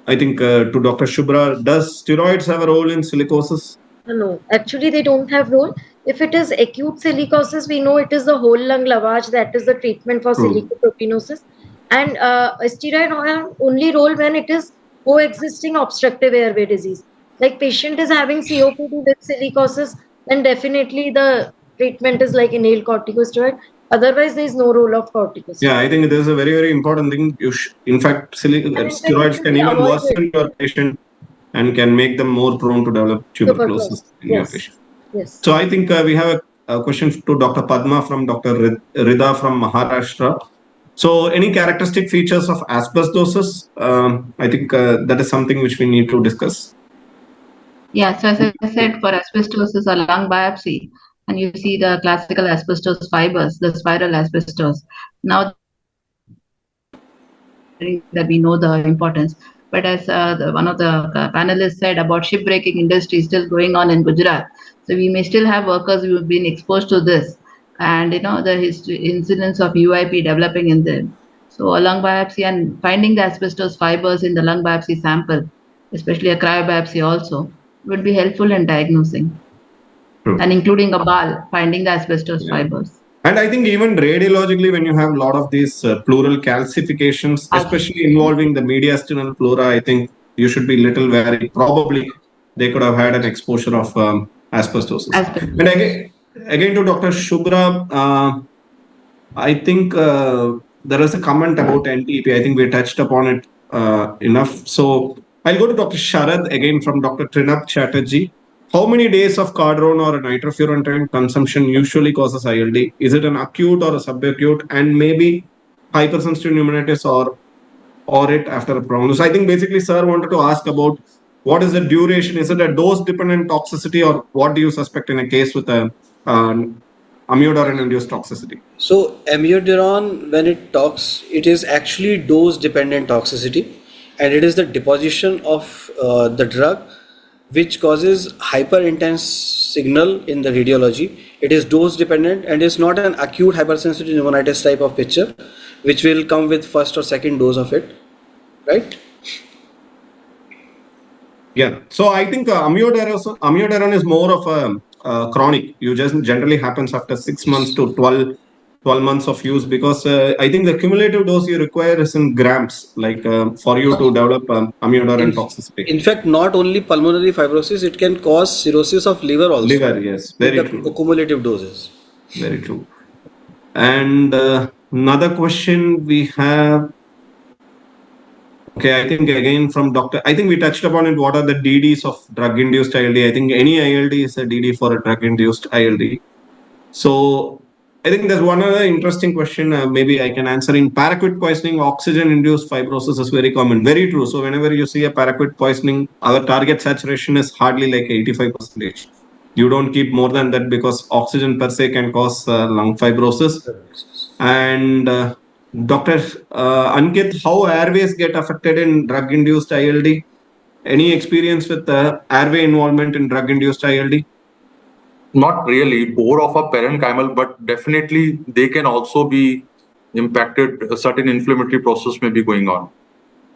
I think to Dr. Shubhra, does steroids have a role in silicosis? No, actually they don't have role. If it is acute silicosis, we know it is the whole lung lavage that is the treatment for silicoproteinosis. And steroid only role when it is coexisting obstructive airway disease. Like patient is having COPD with silicosis, then definitely the treatment is like inhaled corticosteroid. Otherwise, there is no role of corticosteroid. Yeah, I think there's a very, very important thing. In fact, steroids can even worsen your patient and can make them more prone to develop tuberculosis in your patient. Yes. So I think we have a question to Dr. Padma from Dr. Rida from Maharashtra. So any characteristic features of asbestosis? I think that is something which we need to discuss. Yeah, so as I said, for asbestosis, a lung biopsy, and you see the classical asbestos fibers, the spiral asbestos. Now that we know the importance, but as one of the panelists said about shipbreaking industry still going on in Gujarat, so we may still have workers who have been exposed to this, and the incidence of UIP developing in them. So a lung biopsy and finding the asbestos fibers in the lung biopsy sample, especially a cryobiopsy also, would be helpful in diagnosing. True. And including a BAL, finding the asbestos fibers. And I think even radiologically, when you have a lot of these pleural calcifications, especially involving the mediastinal pleura, I think you should be little wary. Probably they could have had an exposure of asbestosis. And again to Dr. Shubhra, I think there is a comment about NTP. I think we touched upon it enough. So I'll go to Dr. Sharad again from Dr. Trinap Chatterjee. How many days of cardrone or a nitrofurantoin consumption usually causes ILD? Is it an acute or a subacute? And maybe hypersensitive pneumonitis or it after a prognosis? I think basically sir wanted to ask about what is the duration? Is it a dose-dependent toxicity, or what do you suspect in a case with a amiodarone-induced toxicity? So amiodarone, when it talks, it is actually dose-dependent toxicity, and it is the deposition of the drug which causes hyper intense signal in the radiology. It is dose dependent and is not an acute hypersensitive pneumonitis type of picture, which will come with first or second dose of it, right? Yeah. So I think amiodarone is more of a chronic. You just generally happens after 6 months to 12 months of use, because I think the cumulative dose you require is in grams, like for you to develop amiodarone toxicity. In fact, not only pulmonary fibrosis, it can cause cirrhosis of liver also. Liver, yes, very true. Cumulative doses. Very true. And another question we have. Okay, I think again from Dr. I think we touched upon it. What are the DDs of drug-induced ILD? I think any ILD is a DD for a drug-induced ILD. So I think there's one other interesting question. Maybe I can answer. In paraquat poisoning, oxygen-induced fibrosis is very common. Very true. So whenever you see a paraquat poisoning, our target saturation is hardly like 85%. You don't keep more than that, because oxygen per se can cause lung fibrosis. And Dr. Ankit, how airways get affected in drug-induced ILD? Any experience with airway involvement in drug-induced ILD? Not really, more of a parenchymal, but definitely they can also be impacted. A certain inflammatory process may be going on.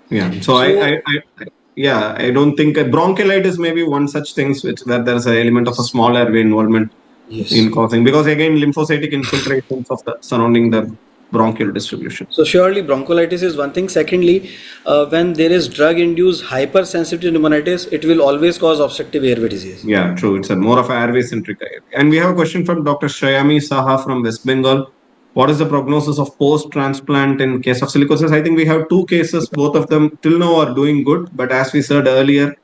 Yeah. So I don't think bronchiolitis may be one such things where there's an element of a small airway involvement in causing, because again lymphocytic infiltrations of the surrounding the bronchial distribution. So surely bronchiolitis is one thing. Secondly, when there is drug-induced hypersensitive pneumonitis, it will always cause obstructive airway disease. Yeah, true. It's a more of an airway-centric ILD. And we have a question from Dr. Shrayami Saha from West Bengal. What is the prognosis of post-transplant in case of silicosis? I think we have 2 cases. Both of them till now are doing good. But as we said earlier,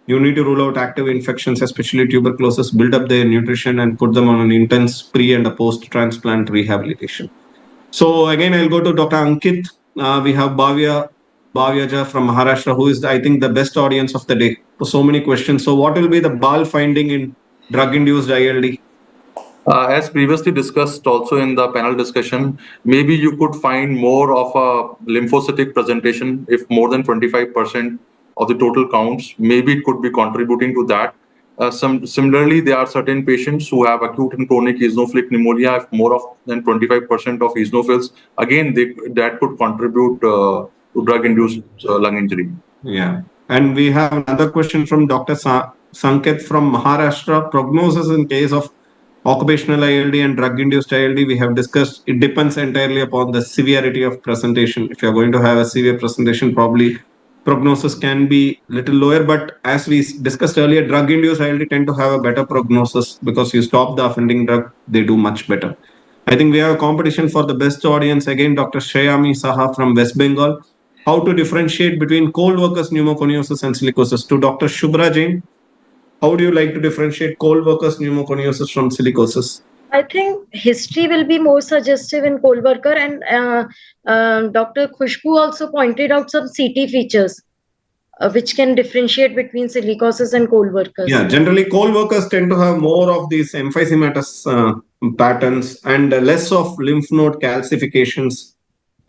you need to rule out active infections, especially tuberculosis, build up their nutrition and put them on an intense pre- and a post-transplant rehabilitation. So again, I'll go to Dr. Ankit. We have Bhavyaja from Maharashtra, who is, I think, the best audience of the day. So many questions. So what will be the BAL finding in drug-induced ILD? As previously discussed also in the panel discussion, maybe you could find more of a lymphocytic presentation if more than 25% of the total counts. Maybe it could be contributing to that. Similarly, there are certain patients who have acute and chronic eosinophilic pneumonia. If more than 25% of eosinophils, again, that could contribute to drug-induced lung injury. Yeah. And we have another question from Dr. Sanket from Maharashtra. Prognosis in case of Occupational ILD and drug-induced ILD, we have discussed, it depends entirely upon the severity of presentation. If you're going to have a severe presentation, probably prognosis can be little lower. But as we discussed earlier, drug-induced ILD tend to have a better prognosis because you stop the offending drug, they do much better. I think we have a competition for the best audience. Again, Dr. Shreyami Saha from West Bengal. How to differentiate between cold workers pneumoconiosis and silicosis. To Dr. Shubhra Jain, how do you like to differentiate cold workers pneumoconiosis from silicosis? I think history will be more suggestive in cold worker, and Dr. Khushbu also pointed out some CT features which can differentiate between silicosis and cold workers. Yeah, generally cold workers tend to have more of these emphysematous patterns and less of lymph node calcifications,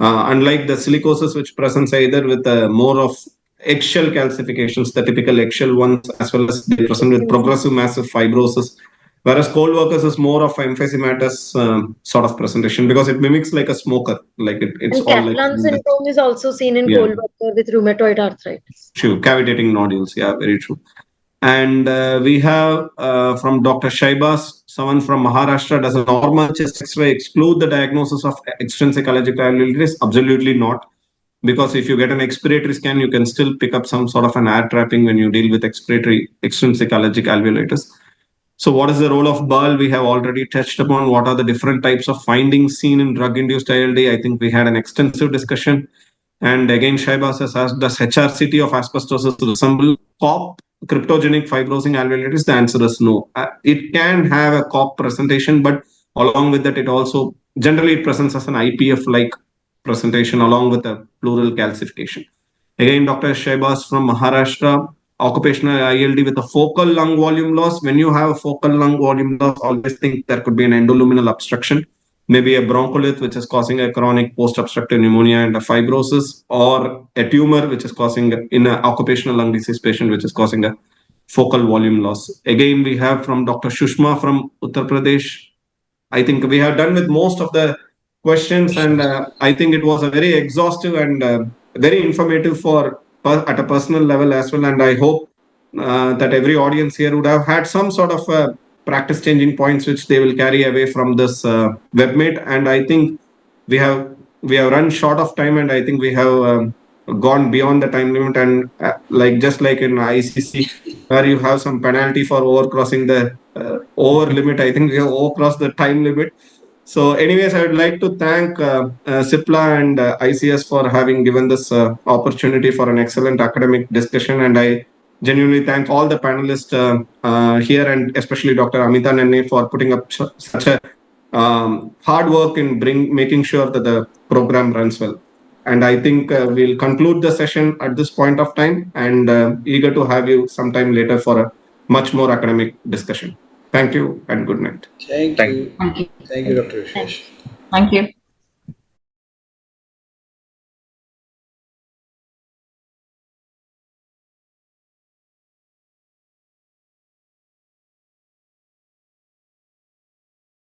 unlike the silicosis, which presents either with more of eggshell calcifications, the typical eggshell ones, as well as they present with progressive massive fibrosis. Whereas cold workers is more of emphysematous sort of presentation because it mimics like a smoker, like it's and all Kaplan like syndrome is also seen in cold worker with rheumatoid arthritis. True, cavitating nodules. Yeah, very true. And we have from Dr. Shaibas, someone from Maharashtra. Does a normal chest X-ray exclude the diagnosis of extrinsic allergic alveolitis? Absolutely not. Because if you get an expiratory scan, you can still pick up some sort of an air trapping when you deal with expiratory extrinsic allergic alveolitis. So what is the role of BAL? We have already touched upon what are the different types of findings seen in drug-induced ILD. I think we had an extensive discussion. And again, Shaibas has asked, does HRCT of asbestosis resemble COP, cryptogenic fibrosing alveolitis? The answer is no. It can have a COP presentation, but along with that, it also generally it presents as an IPF-like presentation along with a pleural calcification. Again, Dr. Shaibas from Maharashtra, occupational ILD with a focal lung volume loss. When you have a focal lung volume loss, always think there could be an endoluminal obstruction, maybe a bronchiolith, which is causing a chronic post-obstructive pneumonia and a fibrosis, or a tumor, which is causing in an occupational lung disease patient, which is causing a focal volume loss. Again, we have from Dr. Shushma from Uttar Pradesh. I think we have done with most of the questions, and I think it was a very exhaustive and very informative for at a personal level as well. And I hope that every audience here would have had some sort of practice changing points which they will carry away from this webmate. And I think we have run short of time, and I think we have gone beyond the time limit. And like just like in ICC, where you have some penalty for overcrossing the over limit, I think we have overcrossed the time limit. So anyways, I would like to thank CIPLA and ICS for having given this opportunity for an excellent academic discussion. And I genuinely thank all the panelists here, and especially Dr. Amita Nenne for putting up such a hard work in making sure that the program runs well. And I think we'll conclude the session at this point of time, and eager to have you sometime later for a much more academic discussion. Thank you and good night. Thank you. Thank you, Dr. Vishesh. Thank you.